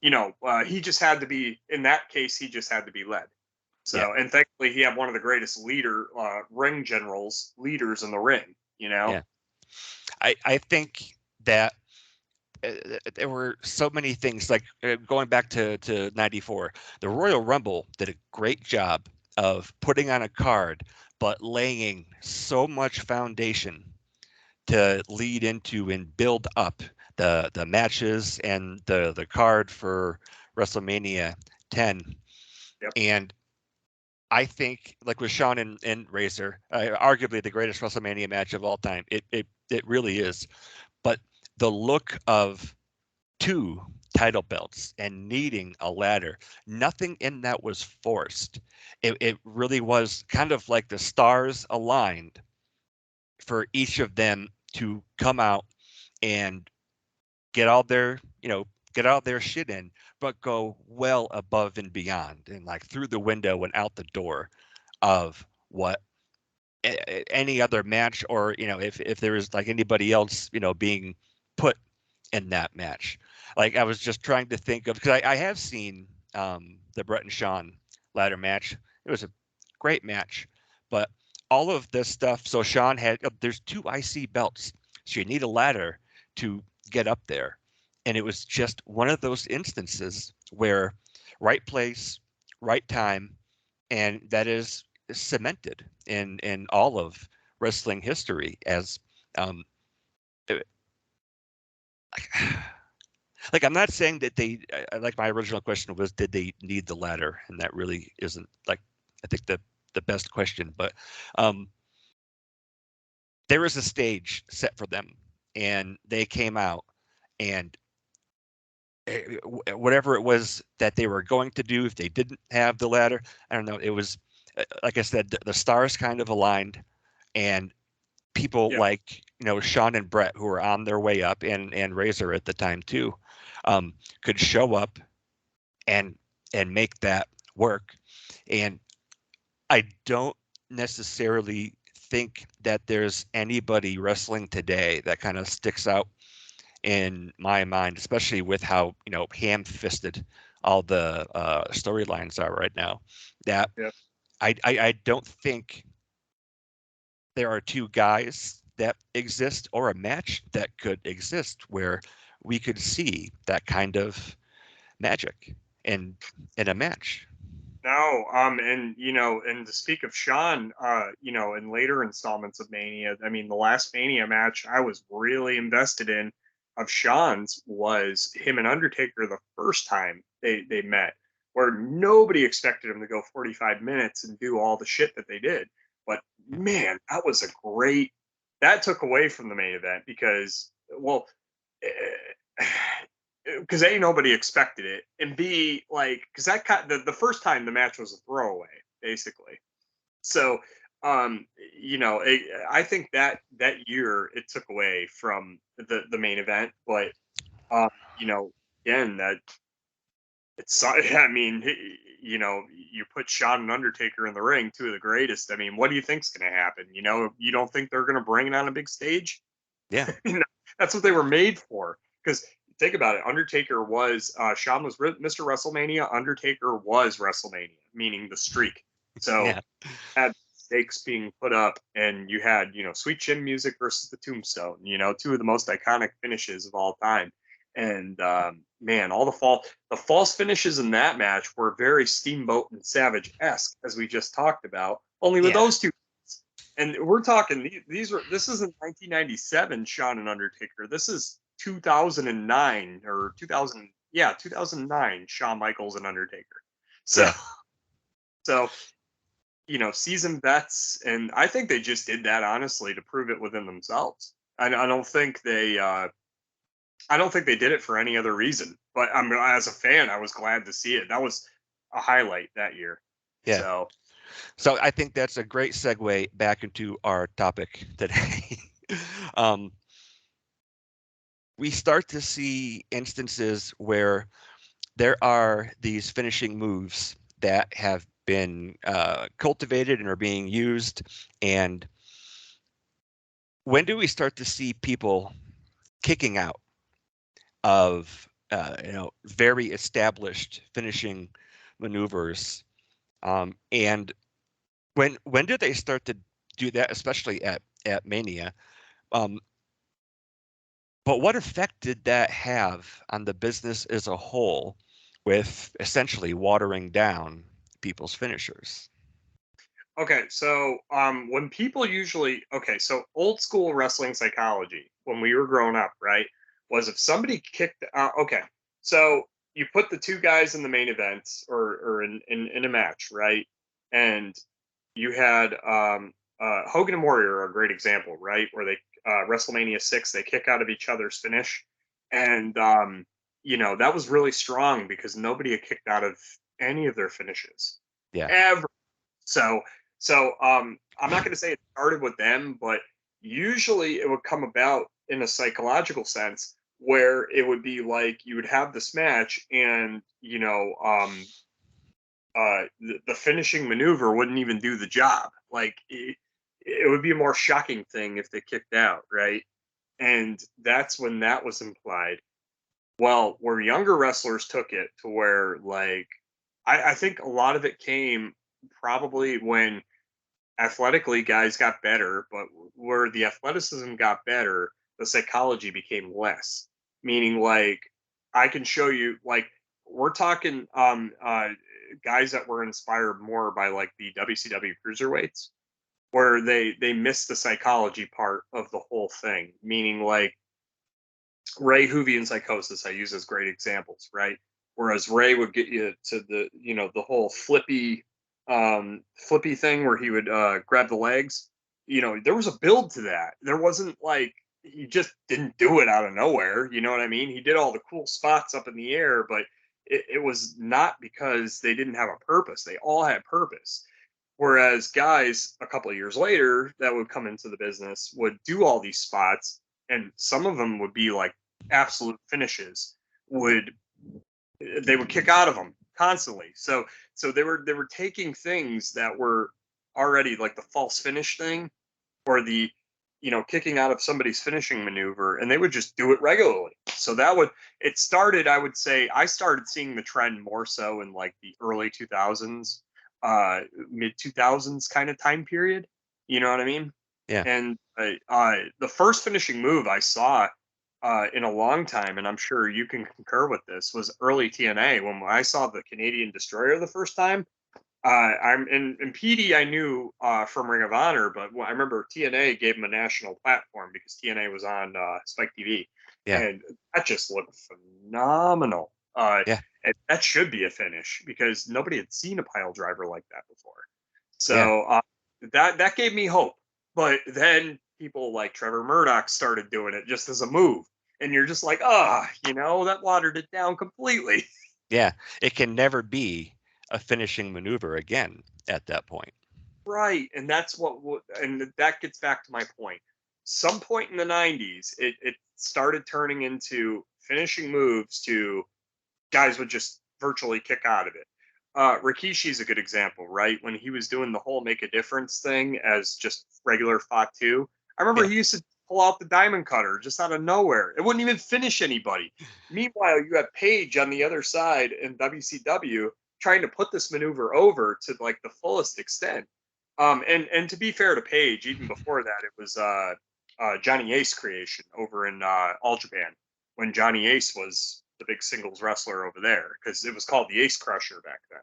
He just had to be in that case. He just had to be led. Yeah. So, and thankfully, he had one of the greatest ring generals, leaders in the ring. You know, Yeah. I think that there were so many things like going back to 94. The Royal Rumble did a great job of putting on a card, but laying so much foundation to lead into and build up the matches and the card for WrestleMania 10. yep. And I think, like with Shawn and Razor, arguably the greatest WrestleMania match of all time. It really is. But the look of two title belts and needing a ladder, nothing in that was forced. It really was kind of like the stars aligned for each of them to come out and get all their, get all their shit in, but go well above and beyond and like through the window and out the door of what any other match, or if there was like anybody else being put in that match. Like I was just trying to think of, because I have seen the Bret and Shawn ladder match. It was a great match, but all of this stuff. So Shawn had there's two IC belts, so you need a ladder to get up there, and it was just one of those instances where right place, right time, and that is cemented in all of wrestling history as um uh, like I'm not saying that they like my original question was, did they need the ladder, and that really isn't like I think the best question, but um there was a stage set for them and they came out and whatever it was that they were going to do, if they didn't have the ladder, I don't know, it was like I said, the stars kind of aligned, and people Yeah. like Shawn and Bret, who were on their way up, and Razor at the time too, could show up and make that work. And I don't necessarily think that there's anybody wrestling today that kind of sticks out in my mind, especially with how ham-fisted all the storylines are right now. That Yeah. I don't think there are two guys that exist or a match that could exist where we could see that kind of magic in a match. No, and and to speak of Shawn, in later installments of Mania, I mean, the last Mania match I was really invested in of Shawn's was him and Undertaker the first time they met, where nobody expected him to go 45 minutes and do all the shit that they did. But man, that was a great. That took away from the main event because, well, because A, nobody expected it, and B, like, because the first time the match was a throwaway, basically. So, um, I think that year it took away from the main event, but um, again, that it's I mean, you put Shawn and Undertaker in the ring, two of the greatest. I mean, what do you think's going to happen? You don't think they're going to bring it on a big stage? Yeah, You know, that's what they were made for. Because think about it, Undertaker was Shawn was Mr. WrestleMania. Undertaker was WrestleMania, meaning the streak. So yeah, had stakes being put up, and you had Sweet Chin Music versus the Tombstone. Two of the most iconic finishes of all time. And man, all the false finishes in that match were very Steamboat and Savage esque, as we just talked about. Only with yeah, those two, and we're talking this isn't 1997 Shawn and Undertaker. This is 2009 or 2000, yeah, 2009 Shawn Michaels and Undertaker. So yeah, so seasoned vets, and I think they just did that honestly to prove it within themselves. I don't think they did it for any other reason. But as a fan, I was glad to see it. That was a highlight that year. yeah. So So I think that's a great segue back into our topic today. um, we start to see instances where there are these finishing moves that have been cultivated and are being used. And when do we start to see people kicking out of very established finishing maneuvers And when did they start to do that, especially at Mania? Um, but what effect did that have on the business as a whole, with essentially watering down people's finishers? Okay, so when people usually so old school wrestling psychology when we were growing up, right, was if somebody kicked so you put the two guys in the main event or in a match, right? And you had Hogan and Warrior are a great example, right? Where they WrestleMania 6, they kick out of each other's finish. And that was really strong because nobody had kicked out of any of their finishes Yeah, ever. So I'm not going to say it started with them, but usually it would come about in a psychological sense where it would be like you would have this match and the finishing maneuver wouldn't even do the job. Like it would be a more shocking thing if they kicked out, right? And that's when that was implied. Well, where younger wrestlers took it to where like I think a lot of it came probably when athletically guys got better, but where the athleticism got better, the psychology became less. Meaning like I can show you like we're talking guys that were inspired more by like the WCW cruiserweights where they missed the psychology part of the whole thing, meaning like Ray Hoovy and Psychosis I use as great examples, right? Whereas Ray would get you to the whole flippy thing where he would grab the legs. There was a build to that. There wasn't like he just didn't do it out of nowhere. You know what I mean? He did all the cool spots up in the air, but it was not because they didn't have a purpose. They all had purpose. Whereas guys a couple of years later that would come into the business would do all these spots, and some of them would be like absolute finishes. Would They would kick out of them constantly. So they were taking things that were already like the false finish thing or the kicking out of somebody's finishing maneuver, and they would just do it regularly. So that would it started. I would say I started seeing the trend more so in like the early 2000s, mid 2000s kind of time period. You know what I mean? yeah, And the first finishing move I saw in a long time, and I'm sure you can concur with this, was early TNA when I saw the Canadian Destroyer the first time. I'm in PD. I knew from Ring of Honor, but I remember TNA gave him a national platform because TNA was on Spike TV, yeah, and that just looked phenomenal. yeah, And that should be a finish because nobody had seen a pile driver like that before. yeah, So that gave me hope. But then people like Trevor Murdoch started doing it just as a move, and you're just like, that watered it down completely. yeah. It can never be a finishing maneuver again at that point. Right, and and that gets back to my point. Some point in the '90s, it started turning into finishing moves to guys would just virtually kick out of it. Rikishi's a good example, right? When he was doing the whole make a difference thing as just regular Fatu, I remember Yeah, he used to pull out the diamond cutter just out of nowhere. It wouldn't even finish anybody. Meanwhile, you have Paige on the other side in WCW trying to put this maneuver over to like the fullest extent. And to be fair to Paige, even before that, it was Johnny Ace creation over in All Japan when Johnny Ace was the big singles wrestler over there because it was called the Ace Crusher back then.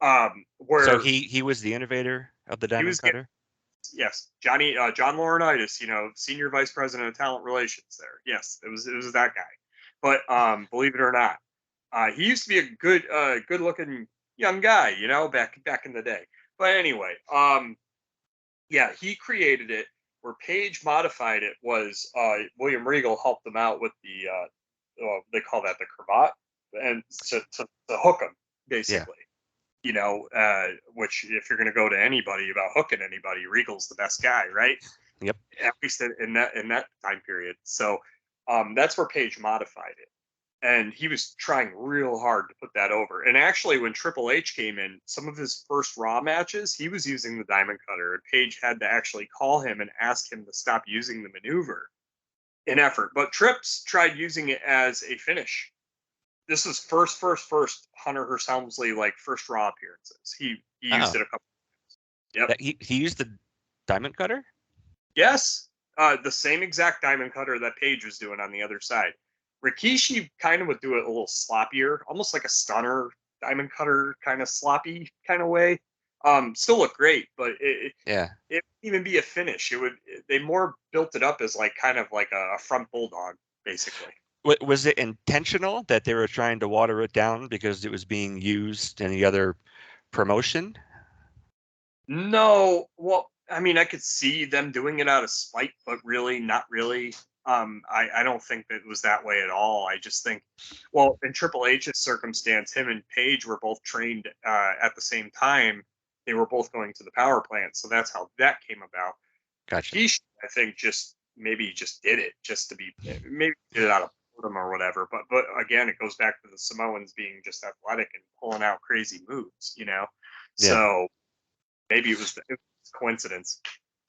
so Where he was the innovator of the he diamond was getting, cutter. yes, John Laurinaitis, senior vice president of talent relations there. Yes, it was that guy. But believe it or not, he used to be a good looking young guy, back in the day. But anyway, yeah, he created it. Where Page modified it was William Regal helped them out with they call that the cravat, and to hook them Yeah, basically. Which if you're going to go to anybody about hooking anybody, Regal's the best guy, right? yep, At least in that time period. So that's where Page modified it, and he was trying real hard to put that over. And actually, when Triple H came in, some of his first Raw matches, he was using the diamond cutter, and Page had to actually call him and ask him to stop using the maneuver in effort. But Trips tried using it as a finish, This is first Hunter Hearst Helmsley like first Raw appearances. He used Oh, it a couple. Yep. that he used the diamond cutter. Yes. The same exact diamond cutter that Paige was doing on the other side. Rikishi kind of would do it a little sloppier, almost like a stunner diamond cutter kind of sloppy kind of way. Still look great, but Yeah. it wouldn't even be a finish. It would they more built it up as like kind of like a front bulldog, basically. Was it intentional that they were trying to water it down because it was being used in the other promotion? No, well, I mean, I could see them doing it out of spite, but really, not really. I don't think that it was that way at all. I just think, well, in Triple H's circumstance, him and Paige were both trained at the same time. They were both going to the power plant, so that's how that came about. Gotcha. Rikishi, I think, just maybe just did it just to be maybe did it out of boredom or whatever. But again, it goes back to the Samoans being just athletic and pulling out crazy moves, you know. Yeah. So maybe it was coincidence.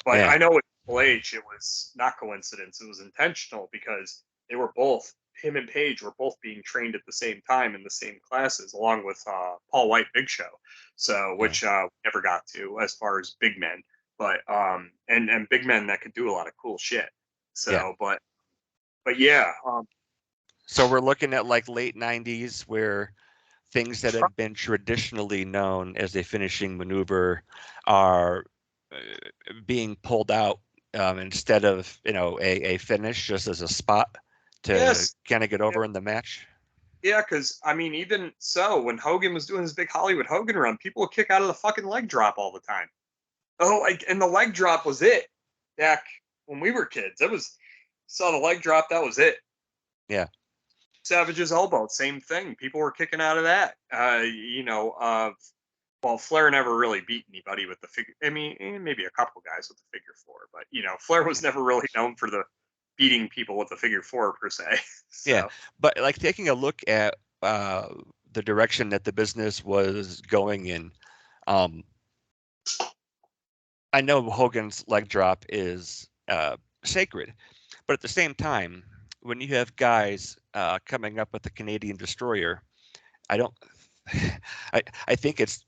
But Yeah. I know with Triple H, it was not coincidence. It was intentional because they were both, him and Paige were both being trained at the same time in the same classes, along with Paul White Big Show. So, Yeah. which never got to as far as big men, but and big men that could do a lot of cool shit. Yeah. So, but yeah, So we're looking at like late 90s where things that have been traditionally known as a finishing maneuver are being pulled out instead of, a finish just as a spot to yes, kind of get over in the match. yeah, because I mean, even so, when Hogan was doing his big Hollywood Hogan run, people would kick out of the fucking leg drop all the time. Oh, and the leg drop was it back when we were kids. It was saw the leg drop. That was it. Yeah. Savage's elbow, same thing. People were kicking out of that. Well, Flair never really beat anybody with the figure. I mean, maybe a couple guys with the figure four, but Flair was never really known for the beating people with the figure four per se. Yeah. So But like taking a look at the direction that the business was going in, um, I know Hogan's leg drop is sacred, but at the same time, when you have guys coming up with the Canadian Destroyer, I don't. I think it's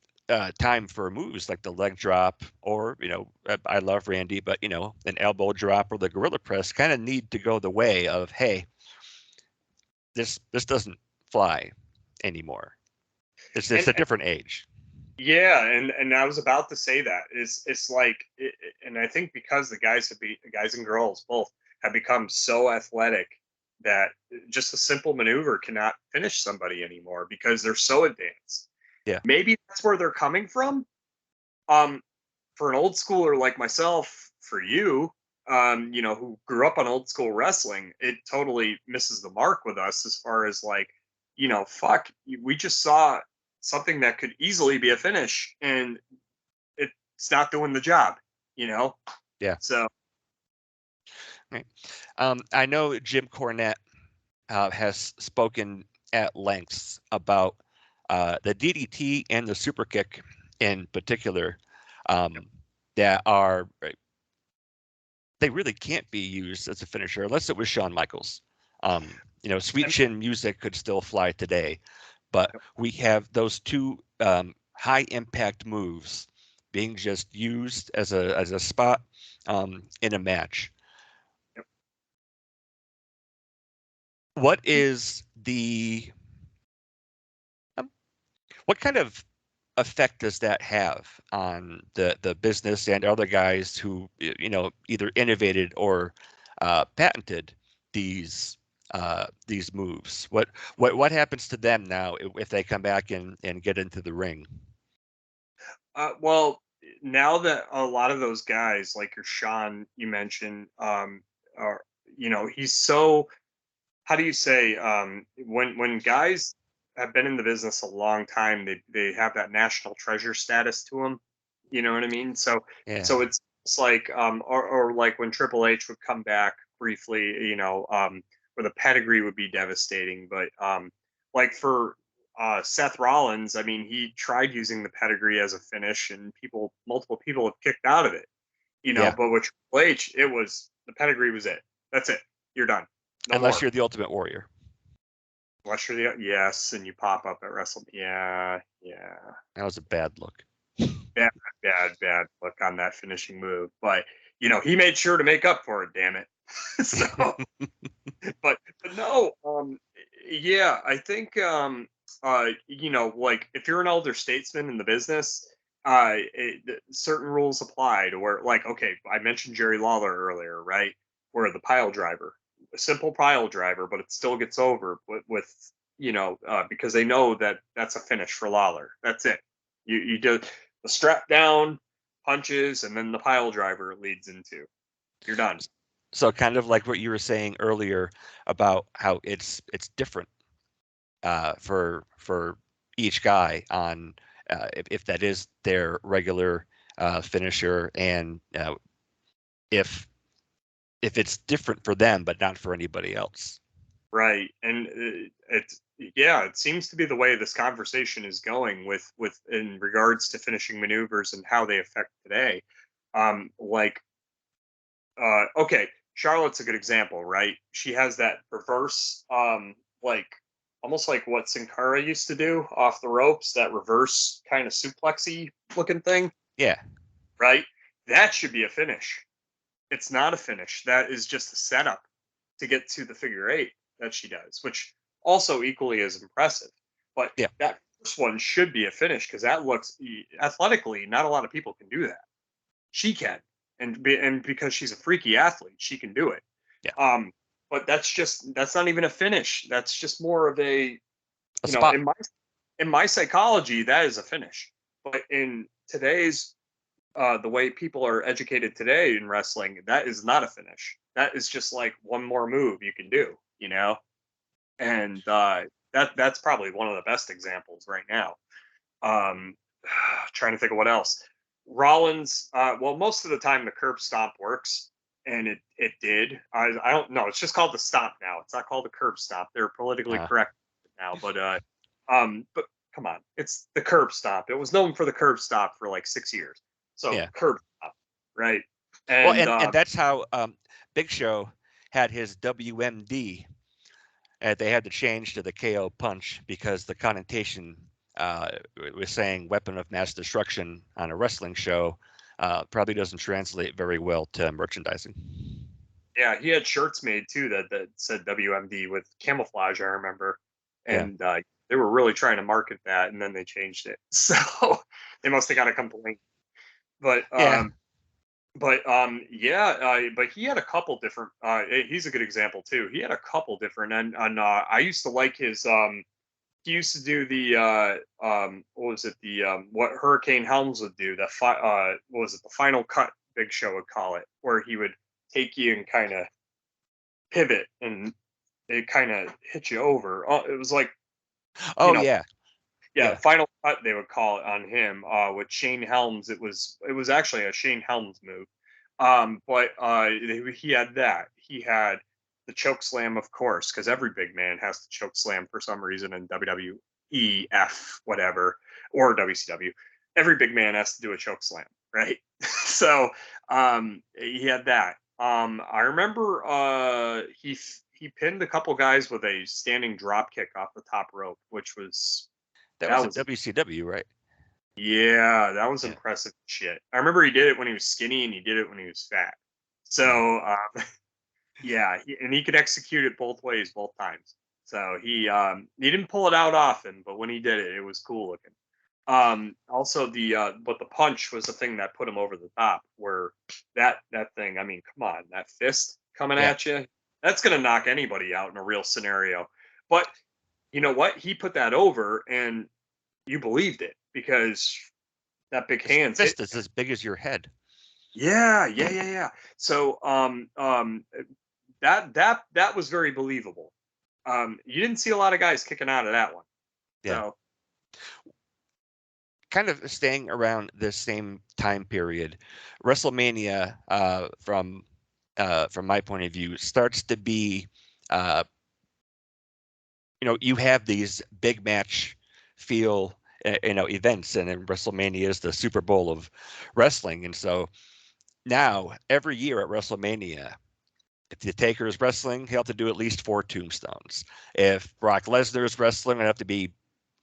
time for moves like the leg drop, or I love Randy, but an elbow drop or the gorilla press kind of need to go the way of, hey, this doesn't fly anymore. It's and a different age. yeah, and I was about to say that it's like, and I think because the guys and girls both have become so athletic that just a simple maneuver cannot finish somebody anymore because they're so advanced. Yeah, Maybe that's where they're coming from. Um, for an old schooler like myself, for you, who grew up on old school wrestling, it totally misses the mark with us as far as like, fuck, we just saw something that could easily be a finish and it's not doing the job, you know? yeah. So, Right. I know Jim Cornette has spoken at lengths about the DDT and the super kick in particular, um, that are they really can't be used as a finisher unless it was Shawn Michaels. Sweet and, chin music could still fly today, but we have those two high impact moves being just used as a spot in a match. What is the um, what kind of effect does that have on the business and other guys who either innovated or patented these moves? What happens to them now if they come back and get into the ring? well, now that a lot of those guys, like your Sean, you mentioned, are, he's so, how do you say, when guys have been in the business a long time, they have that national treasure status to them. You know what I mean? So Yeah, it's like, or like when Triple H would come back briefly, where the pedigree would be devastating. But like for Seth Rollins, I mean, he tried using the pedigree as a finish, and multiple people have kicked out of it. yeah. But with Triple H, it was the pedigree was it. That's it. You're done. No Unless more. you're the Ultimate Warrior. Unless you're the yes, and you pop up at Wrestle. Yeah, yeah. That was a bad look. Bad, bad look on that finishing move. But he made sure to make up for it. Damn it. So, but no, yeah, I think like if you're an elder statesman in the business, certain rules apply to where, like, okay, I mentioned Jerry Lawler earlier, right? Where the pile driver, a simple pile driver, but it still gets over with because they know that that's a finish for Lawler. That's it. You do the strap down punches, and then the pile driver leads into. You're done. So kind of like what you were saying earlier about how it's different for each guy on if that is their regular finisher, and if it's different for them but not for anybody else. Right, and it's yeah, it seems to be the way this conversation is going with in regards to finishing maneuvers and how they affect today. Like, okay, Charlotte's a good example, right? She has that reverse, like almost like what Sin Cara used to do off the ropes, that reverse kind of suplexy looking thing, Yeah. right? That should be a finish. It's not a finish. That is just a setup to get to the figure eight that she does, which also equally is impressive. But Yeah. that first one should be a finish because that looks athletically, not a lot of people can do that. She can, and because she's a freaky athlete, she can do it. Yeah. Um, but that's not even a finish. That's just more of a A spot. in my psychology, that is a finish. But in today's the way people are educated today in wrestling, that is not a finish. That is just like one more move you can do, and that's probably one of the best examples right now. Um, trying to think of what else. Rollins, well, most of the time the curb stomp works, and it did. I don't know. It's just called the stomp now. It's not called the curb stomp. They're politically Uh, correct now, but come on, it's the curb stomp. It was known for the curb stomp for like 6 years. So yeah. curb stomp, right? Well, And and that's how Big Show had his WMD. They had to change to the KO punch because the connotation was saying weapon of mass destruction on a wrestling show probably doesn't translate very well to merchandising. yeah, he had shirts made too that said WMD with camouflage. I remember, Yeah. and they were really trying to market that, and then they changed it. So they must have got a complaint. But Yeah. yeah, but he had a couple different. He's a good example too. He had a couple different, and I used to like his. He used to do the what was it, the what Hurricane Helms would do, what was it, the final cut, Big Show would call it, where he would take you and kind of pivot, and it kind of hit you over. It was like, you Oh know yeah. yeah, Yeah. final cut they would call it on him. With Shane Helms, it was actually a Shane Helms move. But he had that. He had the choke slam, of course, because every big man has to choke slam for some reason in WWE, whatever, or WCW. Every big man has to do a choke slam, right? So he had that. I remember he pinned a couple guys with a standing drop kick off the top rope, which was That that was in was WCW, right? yeah, that was Yeah. impressive shit. I remember he did it when he was skinny, and he did it when he was fat. Mm. So yeah, and he could execute it both ways, both times. So he didn't pull it out often, but when he did it, it was cool looking. Also but the punch was the thing that put him over the top. Where that thing, I mean, come on, that fist coming Yeah. at you, that's gonna knock anybody out in a real scenario. But you know what? He put that over, and you believed it because that big His hands hit. fist is as big as your head. Yeah, yeah, yeah, yeah. So that was very believable. You didn't see a lot of guys kicking out of that one. Yeah. So Kind of staying around this same time period, WrestleMania, from my point of view, starts to be, uh, you have these big match feel, events, and then WrestleMania is the Super Bowl of wrestling, and so now every year at WrestleMania, If the Taker is wrestling, he'll have to do at least 4 tombstones. If Brock Lesnar is wrestling, it'll have to be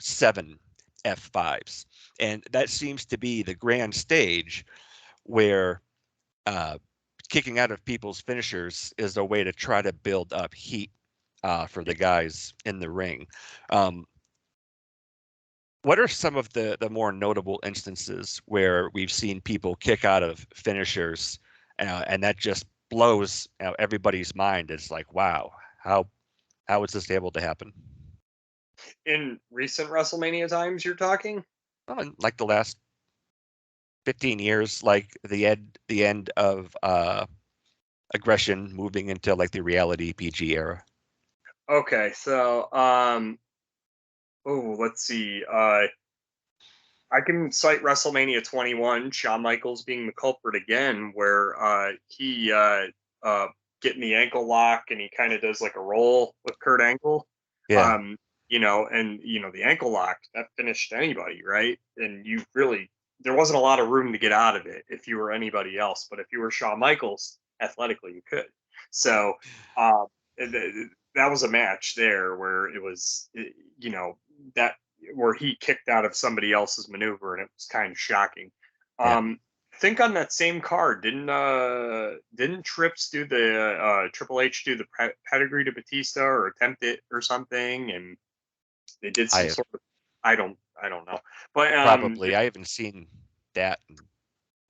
7 F5s. And that seems to be the grand stage where uh, kicking out of people's finishers is a way to try to build up heat for the guys in the ring. Um, what are some of the more notable instances where we've seen people kick out of finishers and that just blows everybody's mind? It's like, wow, how was this able to happen? In recent WrestleMania times, you're talking? Well, in like the last 15 years, like the end of aggression moving into like the reality PG era. Okay, so oh, let's see. I can cite WrestleMania 21, Shawn Michaels being the culprit again, where he getting the ankle lock and he kind of does like a roll with Kurt Angle. Yeah, Um, and the ankle lock that finished anybody, right? And you really there wasn't a lot of room to get out of it if you were anybody else, but if you were Shawn Michaels, athletically you could. So uh, that was a match there where it was, that where he kicked out of somebody else's maneuver, and it was kind of shocking. yeah. I think on that same card, didn't Trips do the Triple H do the pedigree to Batista or attempt it or something, and they did I some have sort of I don't know, but probably I haven't seen that in,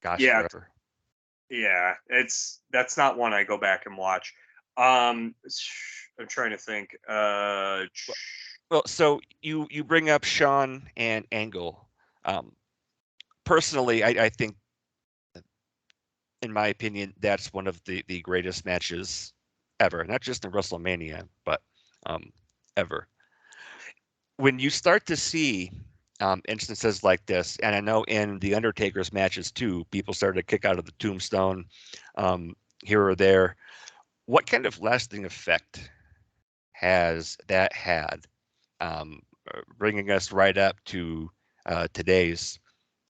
gosh, yeah, forever. yeah, that's not one I go back and watch. I'm trying to think. Well, so you bring up Sean and Angle. Um, personally, I think, in my opinion, that's one of the greatest matches ever. Not just in WrestleMania, but um, ever. When you start to see instances like this, and I know in the Undertaker's matches too, people started to kick out of the tombstone um, here or there. What kind of lasting effect has that had, um, bringing us right up to today's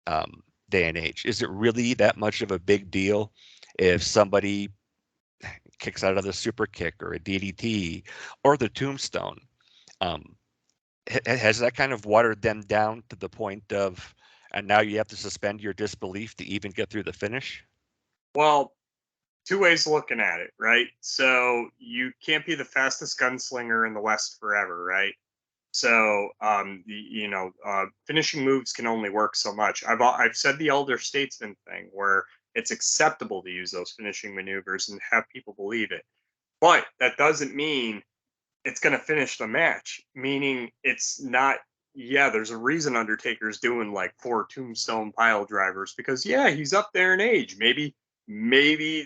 um, day and age? Is it really that much of a big deal if somebody kicks out of the super kick or a DDT or the tombstone? Um, has that kind of watered them down to the point of, and now you have to suspend your disbelief to even get through the finish? Well, two ways of looking at it, right? So you can't be the fastest gunslinger in the West forever, right? So finishing moves can only work so much. I've said the elder statesman thing where it's acceptable to use those finishing maneuvers and have people believe it, but that doesn't mean it's going to finish the match. Meaning it's not. Yeah, there's a reason Undertaker's doing like 4 tombstone pile drivers because yeah, he's up there in age. Maybe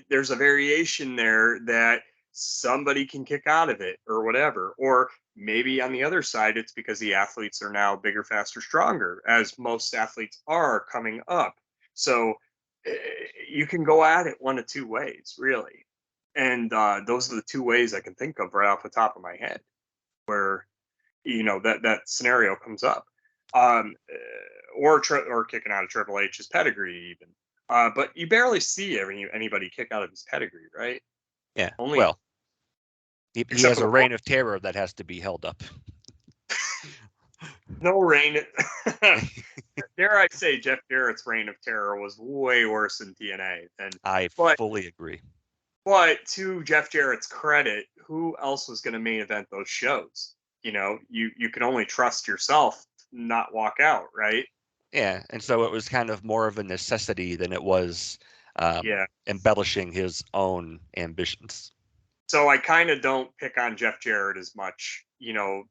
there's a variation there that somebody can kick out of it or whatever. Or maybe on the other side, it's because the athletes are now bigger, faster, stronger, as most athletes are coming up. So eh, you can go at it one of two ways, really. And those are the two ways I can think of right off the top of my head where that scenario comes up, or kicking out of Triple H's pedigree even. But you barely see anybody kick out of his pedigree, right? Yeah. Only Well, he except has for a the reign of terror that has to be held up. no reign. Dare I say, Jeff Jarrett's reign of terror was way worse than TNA. I But fully agree. but to Jeff Jarrett's credit, who else was going to main event those shows? You can only trust yourself, not walk out, right? Yeah, and so it was kind of more of a necessity than it was Yeah. embellishing his own ambitions. So I kind of don't pick on Jeff Jarrett as much,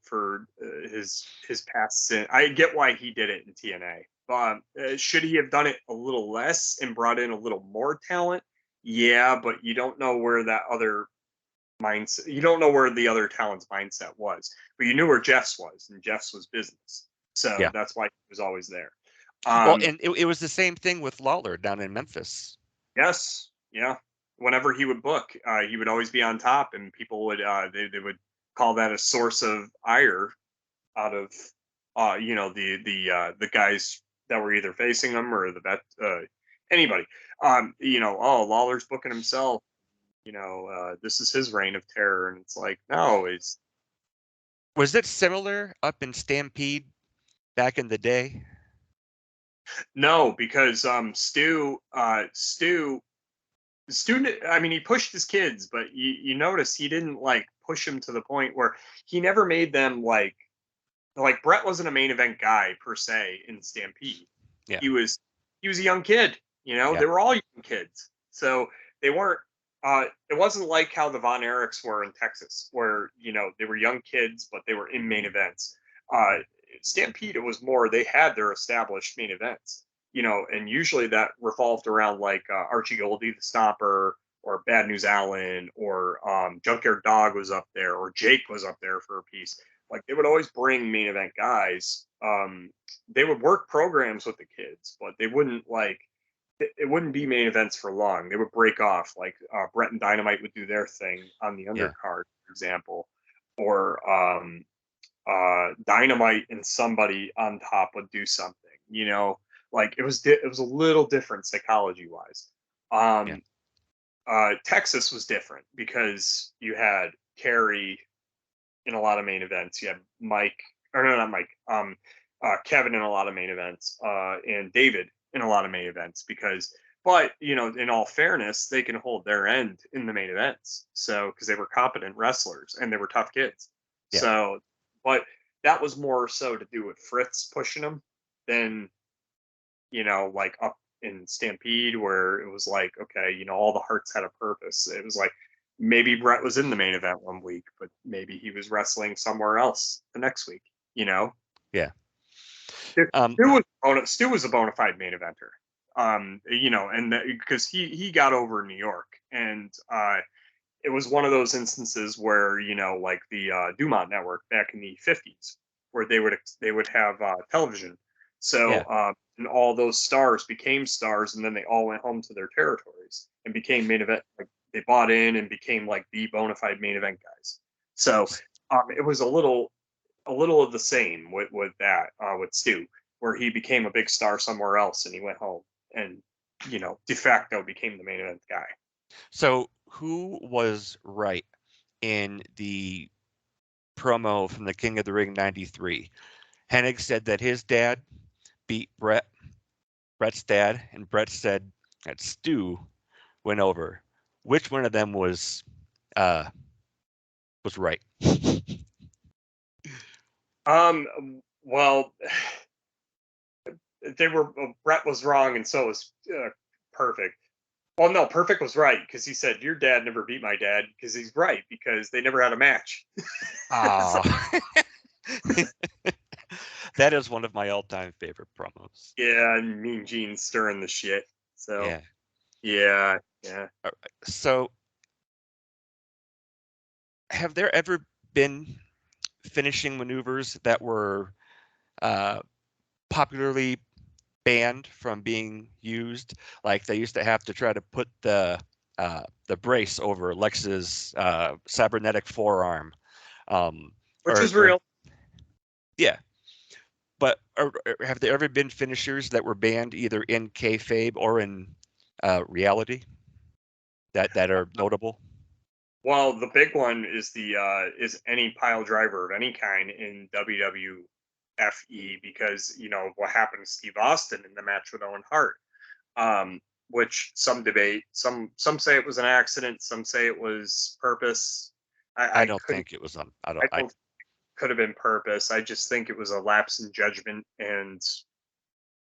for his past sin. I get why he did it in TNA. Should he have done it a little less and brought in a little more talent? Yeah, but you don't know where that other mindset. You don't know where the other talent's mindset was, but you knew where Jeff's was, and Jeff's was business. So Yeah. that's why he was always there. Well, Um, and it was the same thing with Lawler down in Memphis. Yes, yeah. Whenever he would book, he would always be on top, and people would they would call that a source of ire out of the guys that were either facing him or the vet anybody. Oh, Lawler's booking himself. this is his reign of terror. And it's like, no, it's Was it similar up in Stampede back in the day? no, because Stu, I mean, he pushed his kids, but you notice he didn't like push them to the point where he never made them like Brett wasn't a main event guy per se in Stampede. Yeah, He was a young kid. yeah, They were all young kids, so they weren't. It wasn't like how the Von Erichs were in Texas, where they were young kids, but they were in main events. Uh, Stampede, it was more they had their established main events, and usually that revolved around like Archie Goldie, the Stomper, or Bad News Allen, or Junkyard Dog was up there, or Jake was up there for a piece. Like they would always bring main event guys. They would work programs with the kids, but they wouldn't like it wouldn't be main events for long. They would break off. Like Brett and Dynamite would do their thing on the yeah, undercard, for example, or Dynamite and somebody on top would do something. Like it was a little different psychology wise. yeah, Um, Texas was different because you had Kerry in a lot of main events. You had Mike, or no, not Mike, Kevin in a lot of main events, and David in a lot of main events but in all fairness, they can hold their end in the main events. So, because they were competent wrestlers and they were tough kids. yeah. So, but that was more so to do with Fritz pushing them than, like up in Stampede where it was like, okay, all the hearts had a purpose. It was like maybe Brett was in the main event one week, but maybe he was wrestling somewhere else the next week. You know, Yeah. Stu Um, Stu was a bona fide main eventer. And because he got over in New York, and it was one of those instances where like the Dumont Network back in the '50s, where they would have television. So yeah. and all those stars became stars, and then they all went home to their territories and became main event. Like they bought in and became like the bona fide main event guys. So it was a little of the same with that with Stu, where he became a big star somewhere else and he went home and de facto became the main event guy. So who was right in the promo from the King of the Ring '93? Hennig said that his dad beat Brett's dad, and Brett said that Stu went over. Which one of them uh right? Well, Brett was wrong and so was Perfect. Well, no, Perfect was right because he said your dad never beat my dad because he's right because they never had a match. So, Ah, that is one of my all-time favorite promos. yeah, and Mean Gene stirring the shit. So Yeah. yeah, yeah. All right. So, have there ever been finishing maneuvers that were uh, popularly banned from being used? Like they used to have to try to put the brace over Lex's cybernetic forearm, um, Which is or real. yeah. But have there ever been finishers that were banned either in kayfabe or in reality that are notable? Well, the big one is any pile driver of any kind in WWFE because what happened to Steve Austin in the match with Owen Hart, um, which some debate, some say it was an accident, some say it was purpose. I I don't couldn't. think it was on. I don't. I don't could have been purpose. I just think it was a lapse in judgment and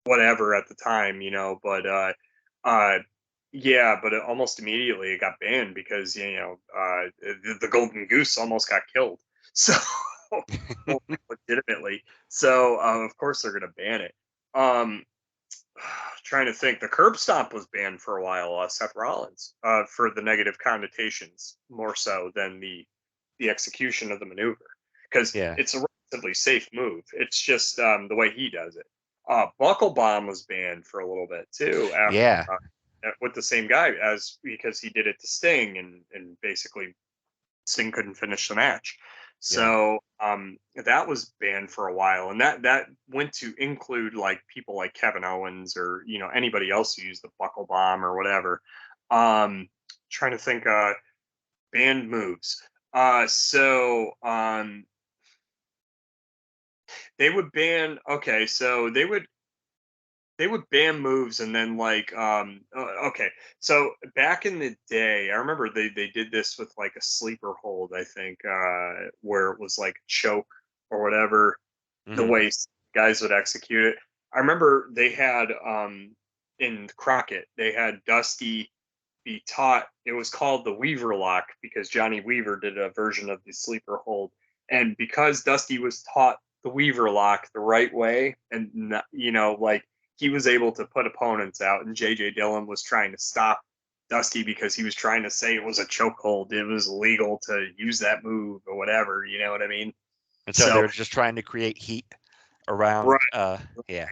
whatever at the time, But uh, yeah, but almost immediately it got banned because the golden goose almost got killed. So legitimately, so of course they're gonna ban it. Um, trying to think, the curb stomp was banned for a while. Seth Rollins for the negative connotations more so than the execution of the maneuver because Yeah. it's a relatively safe move. It's just the way he does it. Buckle bomb was banned for a little bit too after Yeah. with the same guy as because he did it to Sting and basically Sting couldn't finish the match. Yeah. So that was banned for a while, and that went to include like people like Kevin Owens or anybody else who used the buckle bomb or whatever. Trying to think. banned moves. They would ban. Okay, so they would ban moves and then okay, so back in the day I remember they did this with like a sleeper hold, I think, where it was like choke or whatever, the Hmm. way guys would execute it. I remember they had in Crockett they had Dusty be taught. It was called the Weaver lock because Johnny Weaver did a version of the sleeper hold, and because Dusty was taught the Weaver lock the right way, and like he was able to put opponents out, and JJ Dillon was trying to stop Dusty because he was trying to say it was a chokehold. It was illegal to use that move or whatever. You know what I mean? And so So they're just trying to create heat around. right, Yeah.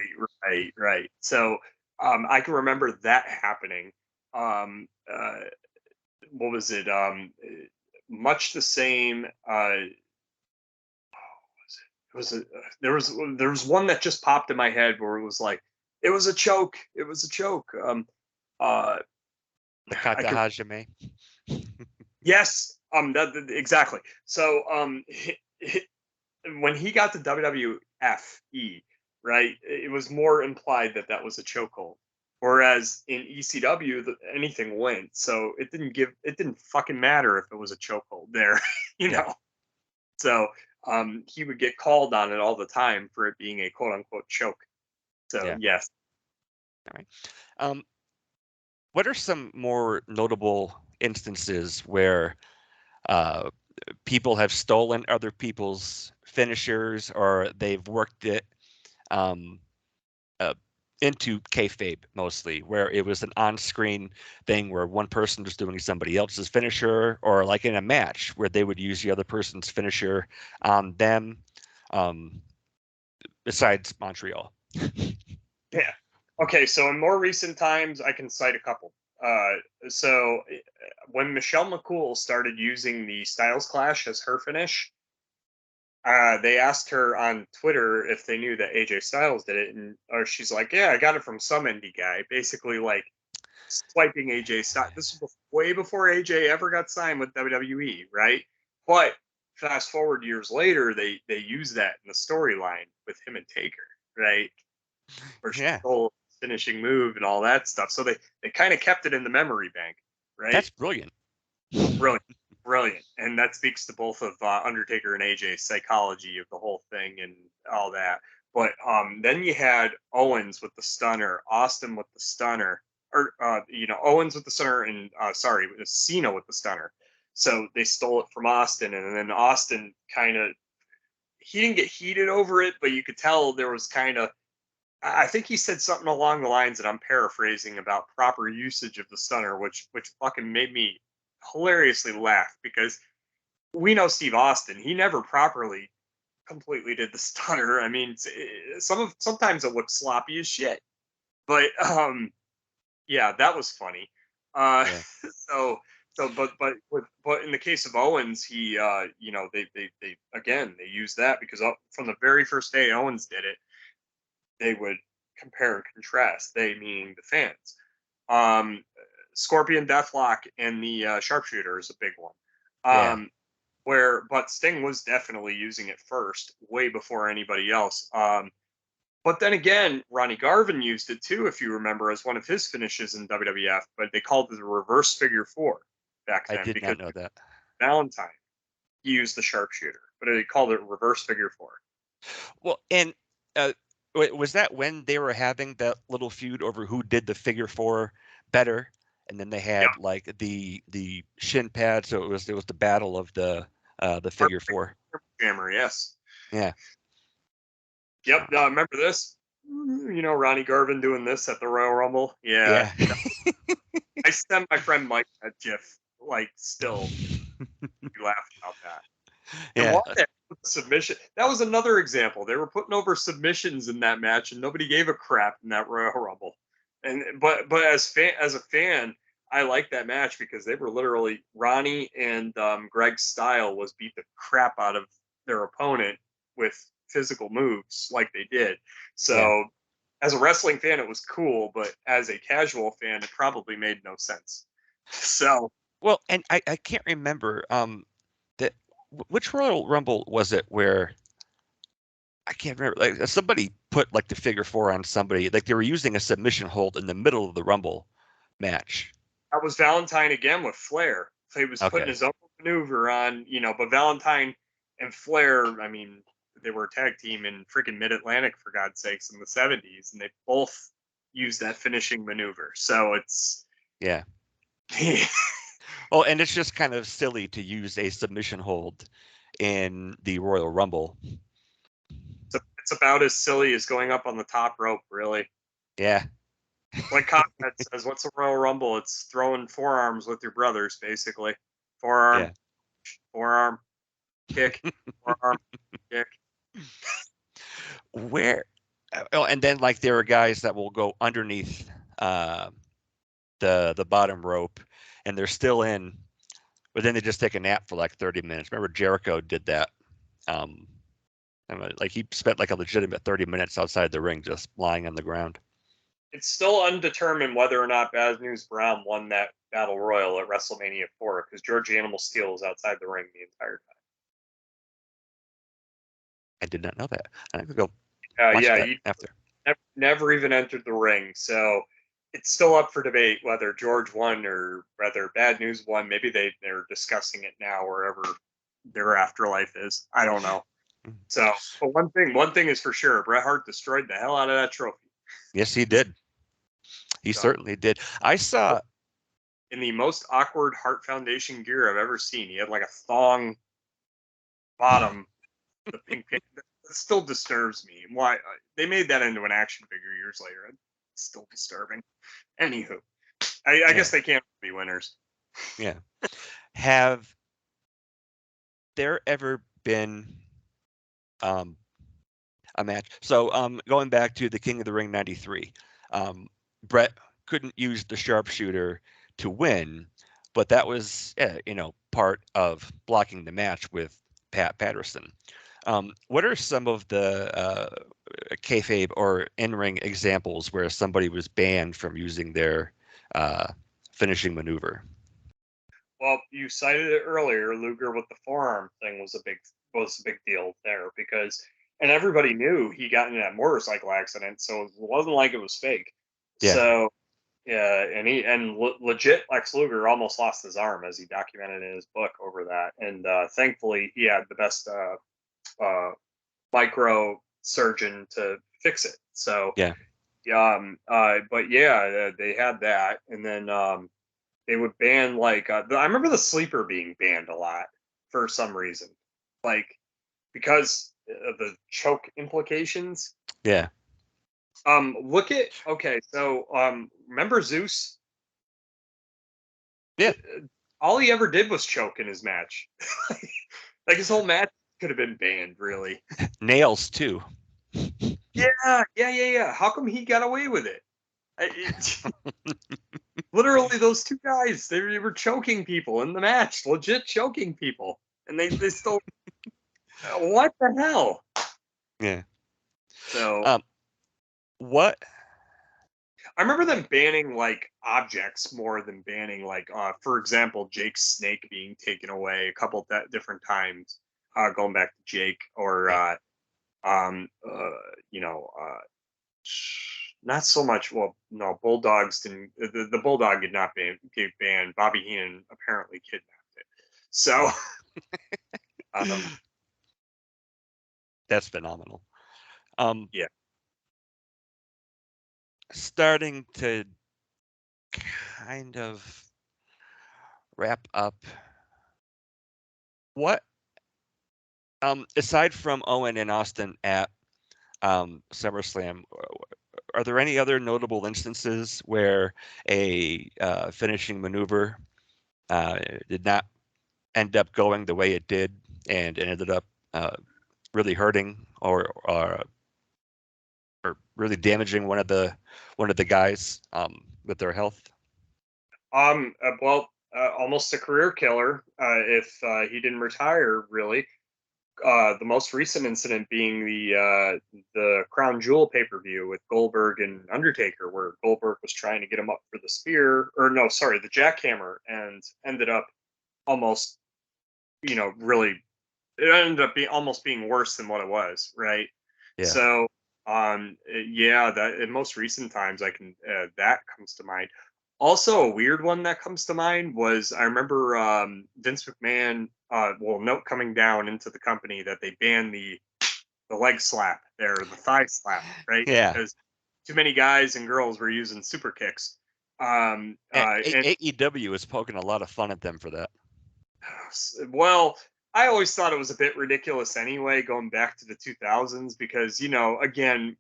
right. So I can remember that happening. Um, what was it? Much the same. It was a, there was one that just popped in my head where it was like it was a choke. It was a choke. Uh, The I kata could hajime. yes. Exactly. So when he got to WWFE, right, it was more implied that that was a chokehold. Whereas in ECW, anything went, so it didn't fucking matter if it was a chokehold there, you Yeah. know. So he would get called on it all the time for it being a quote unquote choke. So Yeah. yes, All right. Um, what are some more notable instances where uh, people have stolen other people's finishers or they've worked it um, uh, into kayfabe mostly, where it was an on-screen thing where one person was doing somebody else's finisher, or like in a match where they would use the other person's finisher on them. Um, besides Montreal. yeah. Okay, so in more recent times, I can cite a couple. When Michelle McCool started using the Styles Clash as her finish, they asked her on Twitter if they knew that AJ Styles did it, and or she's like, "Yeah, I got it from some indie guy." Basically, like swiping AJ Styles. This was way before AJ ever got signed with WWE, right? But fast forward years later, they use that in the storyline with him and Taker, right? Where she Yeah, stole finishing move and all that stuff. So they kind of kept it in the memory bank, right? that's brilliant. Brilliant, brilliant, and that speaks to both of Undertaker and AJ's psychology of the whole thing and all that. But then you had Owens with the stunner, Austin with the stunner, or Owens with the stunner, and sorry, it was Cena with the stunner. So they stole it from Austin, and then Austin kind of he didn't get heated over it, but you could tell there was kind of I think he said something along the lines that I'm paraphrasing about proper usage of the stunner, which fucking made me hilariously laugh because we know Steve Austin. He never properly completely did the stunner. I mean, sometimes it looks sloppy as shit. But yeah, that was funny. Uh, Yeah, so but in the case of Owens, he they again they used that because from the very first day Owens did it, they would compare and contrast. They meaning the fans. Um, Scorpion Deathlock and the Sharpshooter is a big one. yeah. Um, but Sting was definitely using it first, way before anybody else. But then again, Ronnie Garvin used it too, if you remember, as one of his finishes in WWF. But they called it the reverse figure four back I then did because not know that. Valentine he used the sharpshooter, but they called it reverse figure four. Well, and uh, was that when they were having that little feud over who did the figure four better? And then they Yeah, had like the shin pad, so it was the battle of the figure four. Jammer, yes. Yeah. Yep. Um, Remember this? Ronnie Garvin doing this at the Royal Rumble. Yeah. yeah. I sent my friend Mike that GIF. Like, still, we laugh about that. And Yeah. what the submission? That was another example. They were putting over submissions in that match, and nobody gave a crap in that Royal Rumble. And but as a fan, I like that match because they were literally Ronnie and Greg Style was beat the crap out of their opponent with physical moves like they did. Yeah. So as a wrestling fan, it was cool, but as a casual fan, it probably made no sense. So Well, and I can't remember that which Royal Rumble was it where I can't remember. Like somebody put like the figure four on somebody, like they were using a submission hold in the middle of the Rumble match. That was Valentine again with Flair. He was putting Okay. his own maneuver on, but Valentine and Flair, I mean, they were a tag team in freaking Mid Atlantic for God's sakes in the '70s, and they both used that finishing maneuver. So it's Yeah. Well, and it's just kind of silly to use a submission hold in the Royal Rumble. it's about as silly as going up on the top rope, really. Yeah. Like Conrad says, what's a Royal Rumble? It's throwing forearms with your brothers, basically. Forearm, Yeah. forearm, kick, forearm, kick. Where oh, and then like there are guys that will go underneath uh the bottom rope and they're still in, but then they just take a nap for like 30 minutes. Remember Jericho did that. Um like he spent like a legitimate 30 minutes outside the ring just lying on the ground. It's still undetermined whether or not Bad News Brown won that Battle Royal at WrestleMania 4 because George Animal Steel was outside the ring the entire I did not know that. I could go time. watch Yeah, that he after. never even entered the ring. So it's still up for debate whether George won or whether Bad News won. Maybe they're discussing it now wherever their afterlife is. I don't know. So, but one thing is for sure, Bret Hart destroyed the hell out of that trophy. Yes, he did. He So, certainly did. I saw in the most awkward Hart Foundation gear I've ever seen. He had like a thong bottom, the pink pink. That still disturbs me. Why they made that into an action figure years later? It's still disturbing. Anywho, I yeah, guess they can't be winners. yeah. Have there ever been um a match? So going back to the King of the Ring 93, Brett couldn't use the sharpshooter to win, but that was part of blocking the match with Pat Patterson. What are some of the kayfabe or in-ring examples where somebody was banned from using their uh, finishing maneuver? Well, you cited it earlier. Luger with the forearm thing was a big deal there because, and everybody knew he got in that motorcycle accident, so it wasn't like it was fake. Yeah, So yeah, and legit Lex Luger almost lost his arm as he documented in his book over that, and thankfully he had the best uh, micro surgeon to fix it. So yeah. but yeah, they had that, and then they would ban like I remember the sleeper being banned a lot for some reason, like because of the choke implications. Yeah. Look at okay, so remember Zeus? Yeah. All he ever did was choke in his match. Like his whole match could have been banned, really. Nails too. Yeah. How come he got away with it? Literally, those two guys, they were choking people in the match, legit choking people. And they still, what the hell? Yeah. So Um, what? I remember them banning like objects more than banning like, for example, Jake's snake being taken away a couple different times, going back to Jake or, Yeah. um, uh, you know, not so much. Well, no, bulldogs didn't. The bulldog did not get banned. Bobby Heenan apparently kidnapped it. So, um, That's phenomenal. Um, yeah. Starting to kind of wrap up. What aside from Owen and Austin at SummerSlam, are there any other notable instances where a finishing maneuver uh, did not end up going the way it did, and it ended up really hurting or really damaging one of the guys with their health? Well, almost a career killer if he didn't retire. Really, The most recent incident being the Crown Jewel pay-per-view with Goldberg and Undertaker, where Goldberg was trying to get him up for the spear, or no, sorry, the jackhammer, and ended up almost, really, it ended up being almost being worse than what it was, right? Yeah. So, yeah, that in most recent times, I can that comes to mind. Also, a weird one that comes to mind was I remember Vince McMahon, note coming down into the company that they banned the leg slap there, the thigh slap, right? Yeah. Because too many guys and girls were using super kicks. And AEW is poking a lot of fun at them for that. well, I always thought it was a bit ridiculous anyway, going back to the 2000s, because again,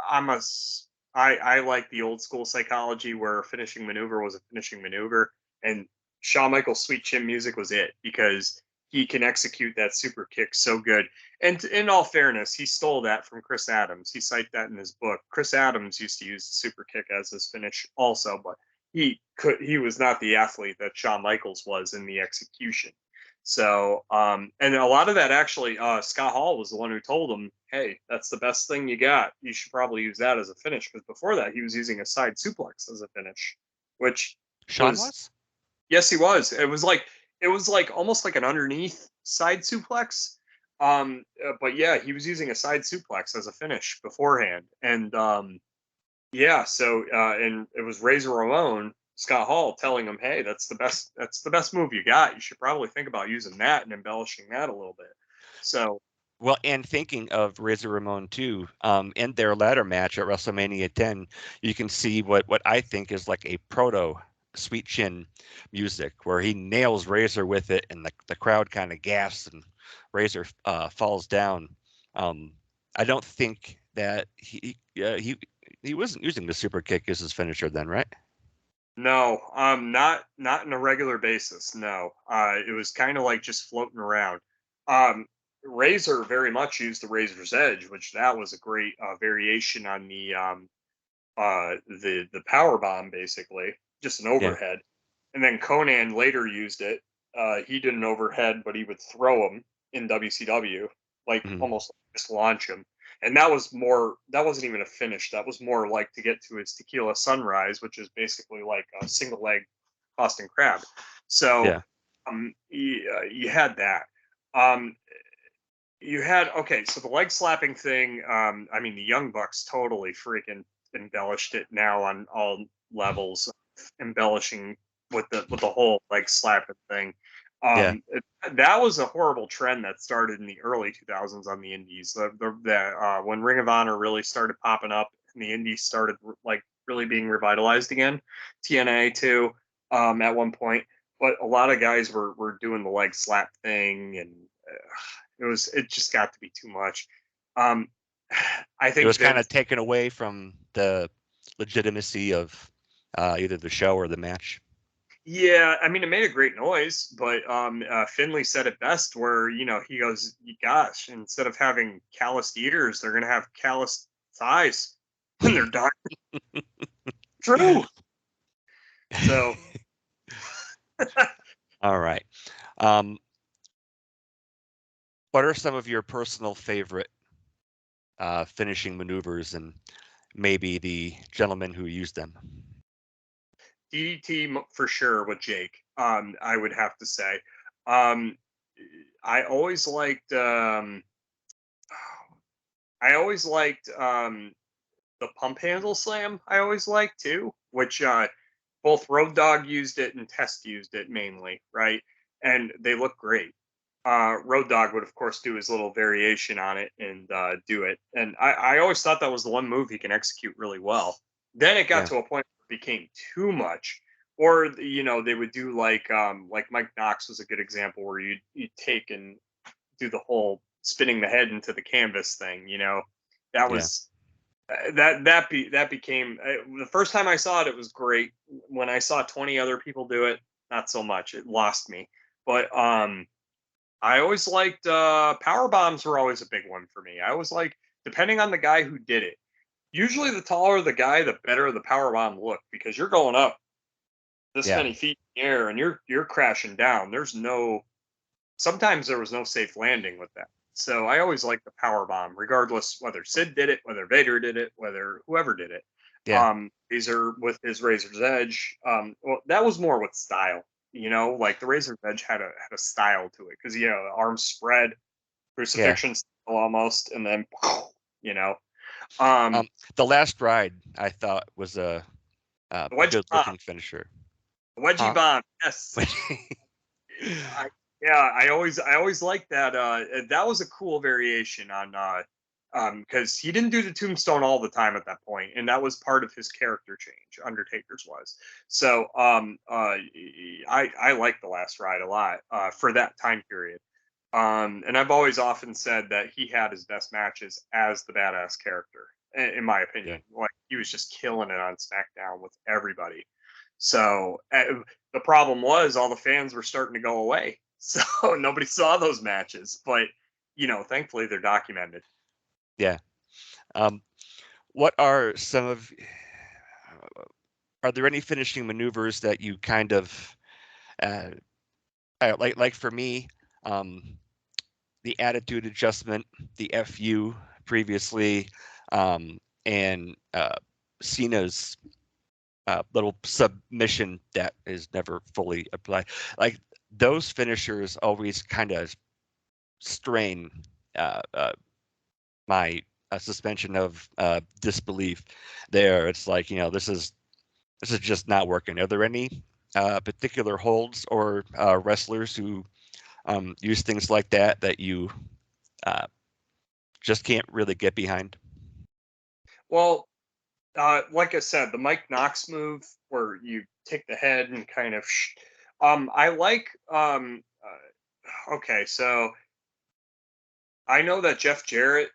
I'm a s- I like the old school psychology where a finishing maneuver was a finishing maneuver, and Shawn Michaels' sweet chin music was it because he can execute that super kick so good. And in all fairness, he stole that from Chris Adams. He cited that in his book. Chris Adams used to use the super kick as his finish also, but he was not the athlete that Shawn Michaels was in the execution. So, and a lot of that actually, Scott Hall was the one who told him, "Hey, that's the best thing you got. You should probably use that as a finish." Because before that, he was using a side suplex as a finish, which Sean was, was? yes, he was. It was like almost like an underneath side suplex. But yeah, he was using a side suplex as a finish beforehand, and yeah, so and it was Razor Ramon, Scott Hall telling him, "Hey, that's the best move you got. You should probably think about using that and embellishing that a little bit." So, Well, and thinking of Razor Ramon too, in their ladder match at WrestleMania 10, you can see what I think is like a proto Sweet Chin music, where he nails Razor with it, and the crowd kind of gasps, and Razor falls down. Um, I don't think that he wasn't using the super kick as his finisher then, right? no, not on a regular basis. No, it was kind of like just floating around. Um, Razor very much used the Razor's Edge, which that was a great variation on the power bomb, basically just an Yeah. overhead. And then Conan later used it. He did an overhead, but he would throw him in WCW, like Mhm. almost just launch him. And that was more. That wasn't even a finish. That was more like to get to his Tequila Sunrise, which is basically like a single leg Boston Crab. So Yeah. you had that. Um, you had okay. So the leg slapping thing. I mean, the Young Bucks totally freaking embellished it now on all levels, embellishing with the whole leg slapping thing. Yeah. That was a horrible trend that started in the early 2000s on the indies. When Ring of Honor really started popping up and the indies started like really being revitalized again. TNA too, at one point, but a lot of guys were doing the leg slap thing, and it just got to be too much. Um, I It think was kind Vince. of taken away from the legitimacy of either the show or the match. Yeah, I mean, it made a great noise, but Finley said it best, where he goes, "Gosh, instead of having calloused ears, they're gonna have calloused thighs when they're done." True. So, All right. Um, what are some of your personal favorite finishing maneuvers and maybe the gentleman who used them? DDT for sure with Jake. I would have to say. Um, I always liked. I always liked the pump handle slam. I always liked too, which both Road Dogg used it and Test used it mainly, right? And they look great. Road Dogg would, of course, do his little variation on it and do it. And I always thought that was the one move he can execute really well. Then it got Yeah. to a point where it became too much. Or they would do like Mike Knox was a good example where you take and do the whole spinning the head into the canvas thing. That Yeah. was that became the first time I saw it. It was great. When I saw 20 other people do it, not so much. It lost me. But I always liked power bombs were always a big one for me. I was like, depending on the guy who did it. Usually, the taller the guy, the better the power bomb looked because you're going up this Yeah. many feet in the air and you're crashing down. Sometimes there was no safe landing with that. So I always like the power bomb, regardless whether Sid did it, whether Vader did it, whether whoever did it. Yeah. Razor with his Razor's Edge. Well, that was more with style. Like the Razor's Edge had a style to it because arms spread, Yeah. crucifixion style almost, and then you know. Um, The last ride I thought was a the wedgie good bomb, looking finisher. the wedgie Huh? bomb. Yes, I, yeah, I always liked that. That was a cool variation on because he didn't do the tombstone all the time at that point, and that was part of his character change. Undertaker's was. So I like the last ride a lot for that time period. And I've always often said that he had his best matches as the badass character, in my Yeah. opinion. Like he was just killing it on SmackDown with everybody. So the problem was all the fans were starting to go away, so nobody saw those matches. But thankfully they're documented. Yeah. Um, what are some of are there any finishing maneuvers that you kind of uh, like for me, um, the attitude adjustment, the FU previously, and Cena's little submission that is never fully applied. Like those finishers always kind of strain uh, uh, my suspension of disbelief. There, it's like this is just not working. Are there any particular holds or wrestlers who use things like that you uh, just can't really get behind? Well, like I said, the Mike Knox move where you take the head and kind of. I like. Okay, so I know that Jeff Jarrett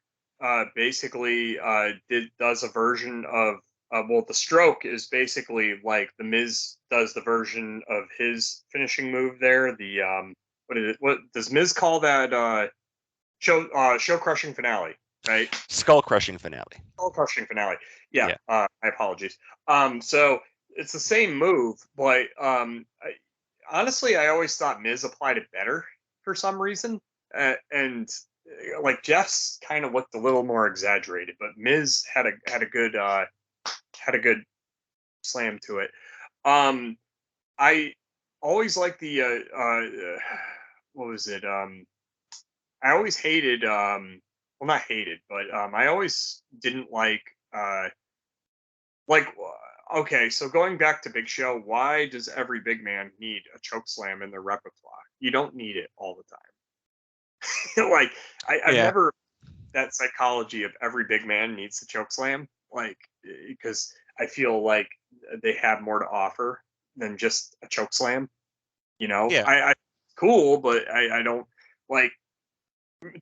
basically does a version of well, the stroke is basically like the Miz does the version of his finishing move there. The what is it? What does Miz call that show crushing finale? Right, Skull crushing finale. show crushing finale. Yeah, Yeah. my apologies. So it's the same move, but honestly, I always thought Miz applied it better for some reason, and like Jeff's kind of looked a little more exaggerated, but Miz had a good slam to it. Um, I always like the what was it? I always hated well, not hated, but I always didn't like okay, so going back to Big Show, why does every big man need a choke slam in their repertoire? You don't need it all the time. Like I've Yeah. never that psychology of every big man needs to choke slam, like because I feel like they have more to offer than just a choke slam. Yeah. I cool, but I don't like.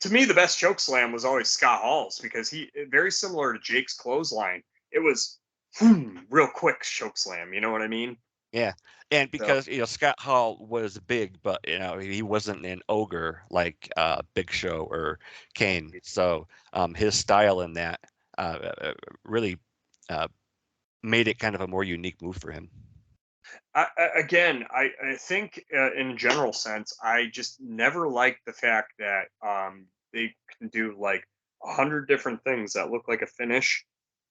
To me, the best choke slam was always Scott Hall's because he very similar to Jake's clothesline. It was real quick choke slam. You know what I mean? Yeah. And So because Scott Hall was big, but he wasn't an ogre like Big Show or Kane. So his style in that really uh, made it kind of a more unique move for him. again, I think in a general sense, I just never liked the fact that they can do like 100 different things that look like a finish,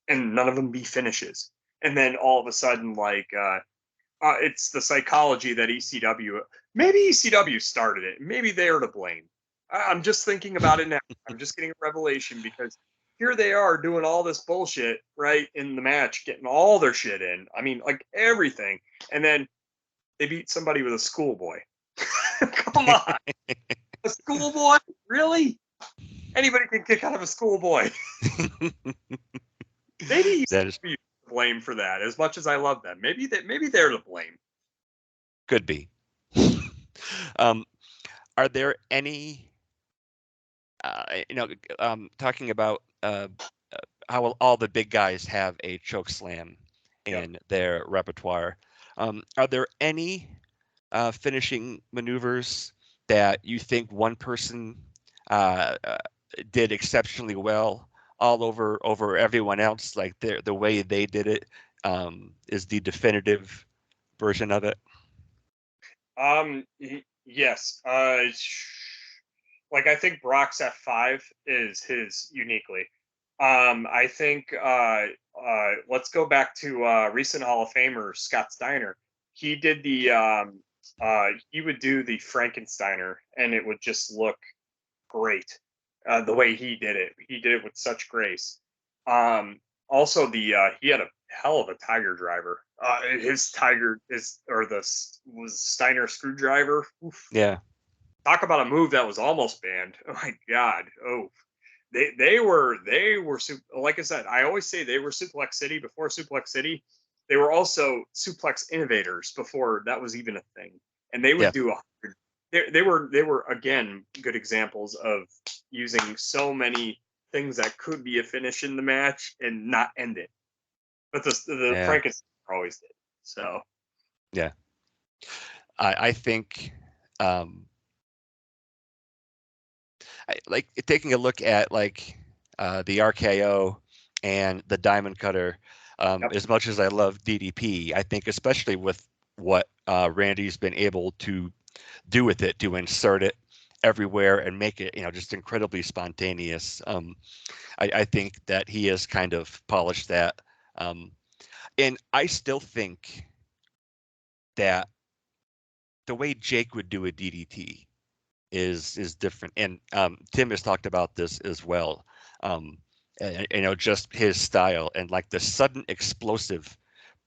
and none of them be finishes. And then all of a sudden, like it's the psychology that ECW, maybe ECW started it. Maybe they're to blame. I'm just thinking about it now. I'm just getting a revelation because here they are doing all this bullshit right in the match, getting all their shit in. I mean, like everything. And then they beat somebody with a schoolboy. Come on. A schoolboy? Really? Anybody can kick out of a schoolboy. Maybe That is ECW is to blame for that. As much as I love them, maybe they're to blame. could be. um, are there any talking about how all the big guys have a choke slam Yep. in their repertoire? Are there any finishing maneuvers that you think one person uh, uh, did exceptionally well all over everyone else? Like the way they did it is the definitive version of it. Yes. like I think Brock's F5 is his uniquely. I think let's go back to recent Hall of Famer Scott Steiner. He did the he would do the Frankensteiner, and it would just look great. The way he did it with such grace. Also, the he had a hell of a Tiger driver. His Tiger is or the was Steiner screwdriver. Oof. Yeah. Talk about a move that was almost banned. Oh my god. Oh, they were like I said. I always say they were Suplex City before Suplex City. They were also Suplex Innovators before that was even a thing, and they would Yeah. do a hundred. They were again good examples of using so many things that could be a finish in the match and not end it. But the Yeah. Frankenstein always did. So Yeah. I think um like taking a look at like the RKO and the Diamond Cutter. yep. As much as I love DDP, I think especially with what Randy's been able to do with it, to insert it everywhere and make it, just incredibly spontaneous. I think that he has kind of polished that, and I still think that the way Jake would do a DDT is different. And Tim has talked about this as well. Um, just his style and like the sudden explosive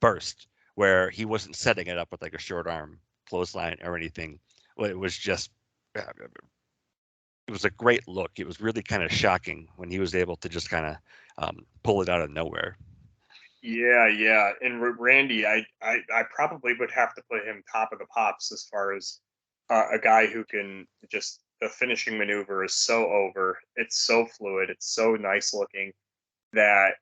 burst where he wasn't setting it up with like a short arm clothesline or anything. Well, it was just it was a great look. It was really kind of shocking when he was able to just kind of pull it out of nowhere. Yeah, yeah. And Randy, I probably would have to put him top of the pops as far as a guy who can just the finishing maneuver is so over. It's so fluid. It's so nice looking that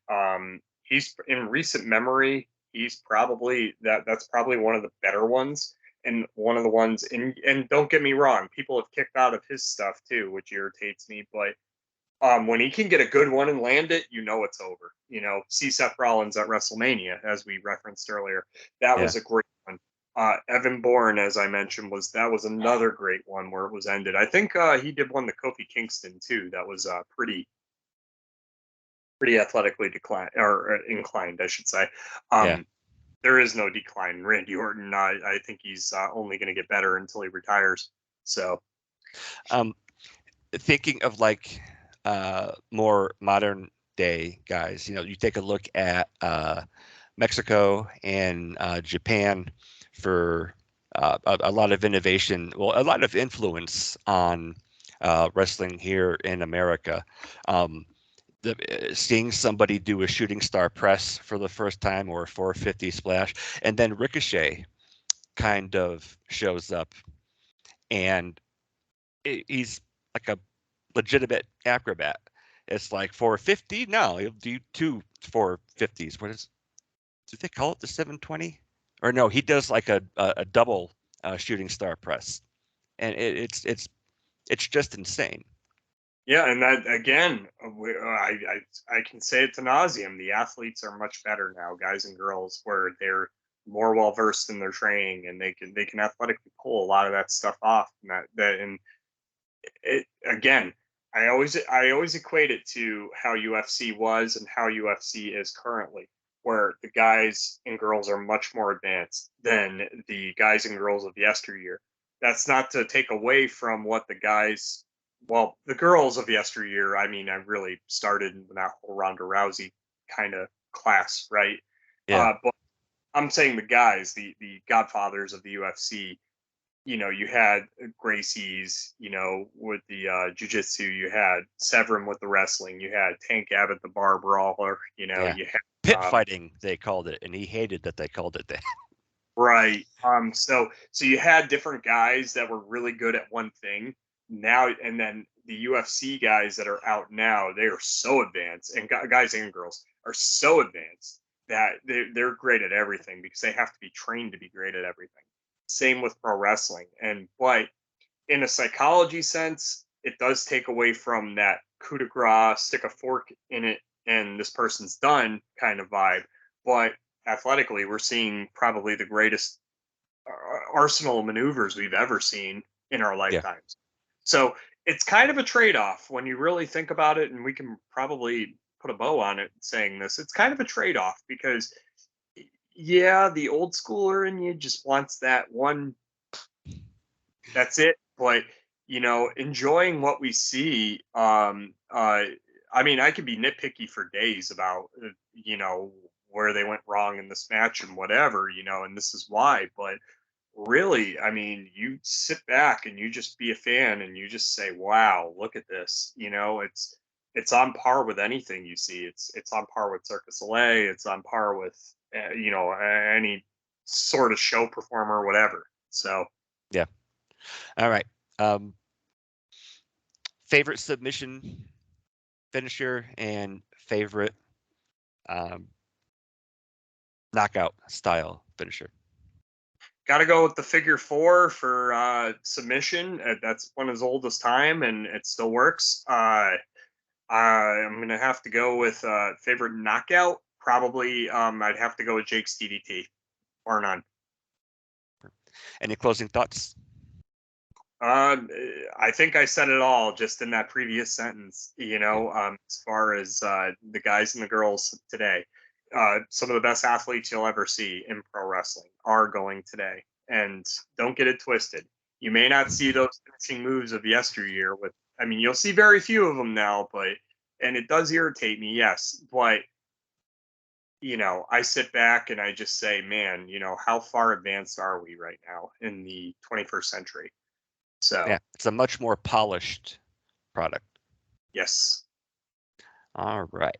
he's in recent memory. He's probably that's probably one of the better ones and one of the ones. And don't get me wrong, people have kicked out of his stuff too, which irritates me. But when he can get a good one and land it, you know it's over. See Seth Rollins at WrestleMania, as we referenced earlier. That Yeah, was a great one. Evan Bourne, as I mentioned, was another great one where it was ended. I think he did one to Kofi Kingston too. That was pretty athletically declined or inclined, I should say. yeah. Um, there is no decline in Randy Orton. I think he's only going to get better until he retires. So Um, Thinking of like more modern day guys, you take a look at Mexico and Japan for a lot of innovation, well, a lot of influence on wrestling here in America. Um, Seeing somebody do a shooting star press for the first time or a 450 splash, and then Ricochet kind of shows up, and he's like a legitimate acrobat. It's like 450. No, he'll do two 450s. What is? Do they call it the 720? Or no, he does like a double shooting star press, and it's just insane. yeah, and that again, I can say it to nauseum. The athletes are much better now, guys and girls, where they're more well versed in their training and they can athletically pull a lot of that stuff off. And it again, I always equate it to how UFC was and how UFC is currently, where the guys and girls are much more advanced than the guys and girls of yesteryear. That's not to take away from what the guys, well, the girls of yesteryear. I mean, I really started in that whole Ronda Rousey kind of class, right? Yeah, But I'm saying the guys, the godfathers of the UFC, you had Gracie's, with the jujitsu, you had Severin with the wrestling, you had Tank Abbott, the bar brawler, yeah. you Pit had, fighting, they called it, and he hated that they called it that. right. So you had different guys that were really good at one thing now, and then the UFC guys that are out now, they are so advanced, and guys and girls are so advanced that they're great at everything because they have to be trained to be great at everything. Same with pro wrestling, but in a psychology sense, it does take away from that coup de grace, stick a fork in it, and this person's done kind of vibe. But athletically, we're seeing probably the greatest arsenal of maneuvers we've ever seen in our Yeah, lifetimes. So it's kind of a trade-off when you really think about it, and we can probably put a bow on it saying this. It's kind of a trade-off because yeah, the old schooler in you just wants that one, that's it. But enjoying what we see, I mean, I could be nitpicky for days about where they went wrong in this match and whatever, and this is why. But really, I mean, you sit back and you just be a fan and you just say, "Wow, look at this." It's on par with anything you see. It's on par with Circus Soleil. It's on par with any sort of show performer, whatever. So Yeah. All right. Favorite submission finisher and favorite um, knockout style finisher. got to go with the figure four for submission. That's one as old as time, and it still works. I'm gonna have to go with favorite knockout. Probably, I'd have to go with Jake's DDT, or none. Any closing thoughts? I think I said it all just in that previous sentence. Yeah. As far as the guys and the girls today, some of the best athletes you'll ever see in pro wrestling are going today. And don't get it twisted. You may not see those finishing moves of yesteryear. I mean, you'll see very few of them now, and it does irritate me, yes. But I sit back and I just say, man, how far advanced are we right now in the 21st century? So, Yeah. It's a much more polished product. yes. All right.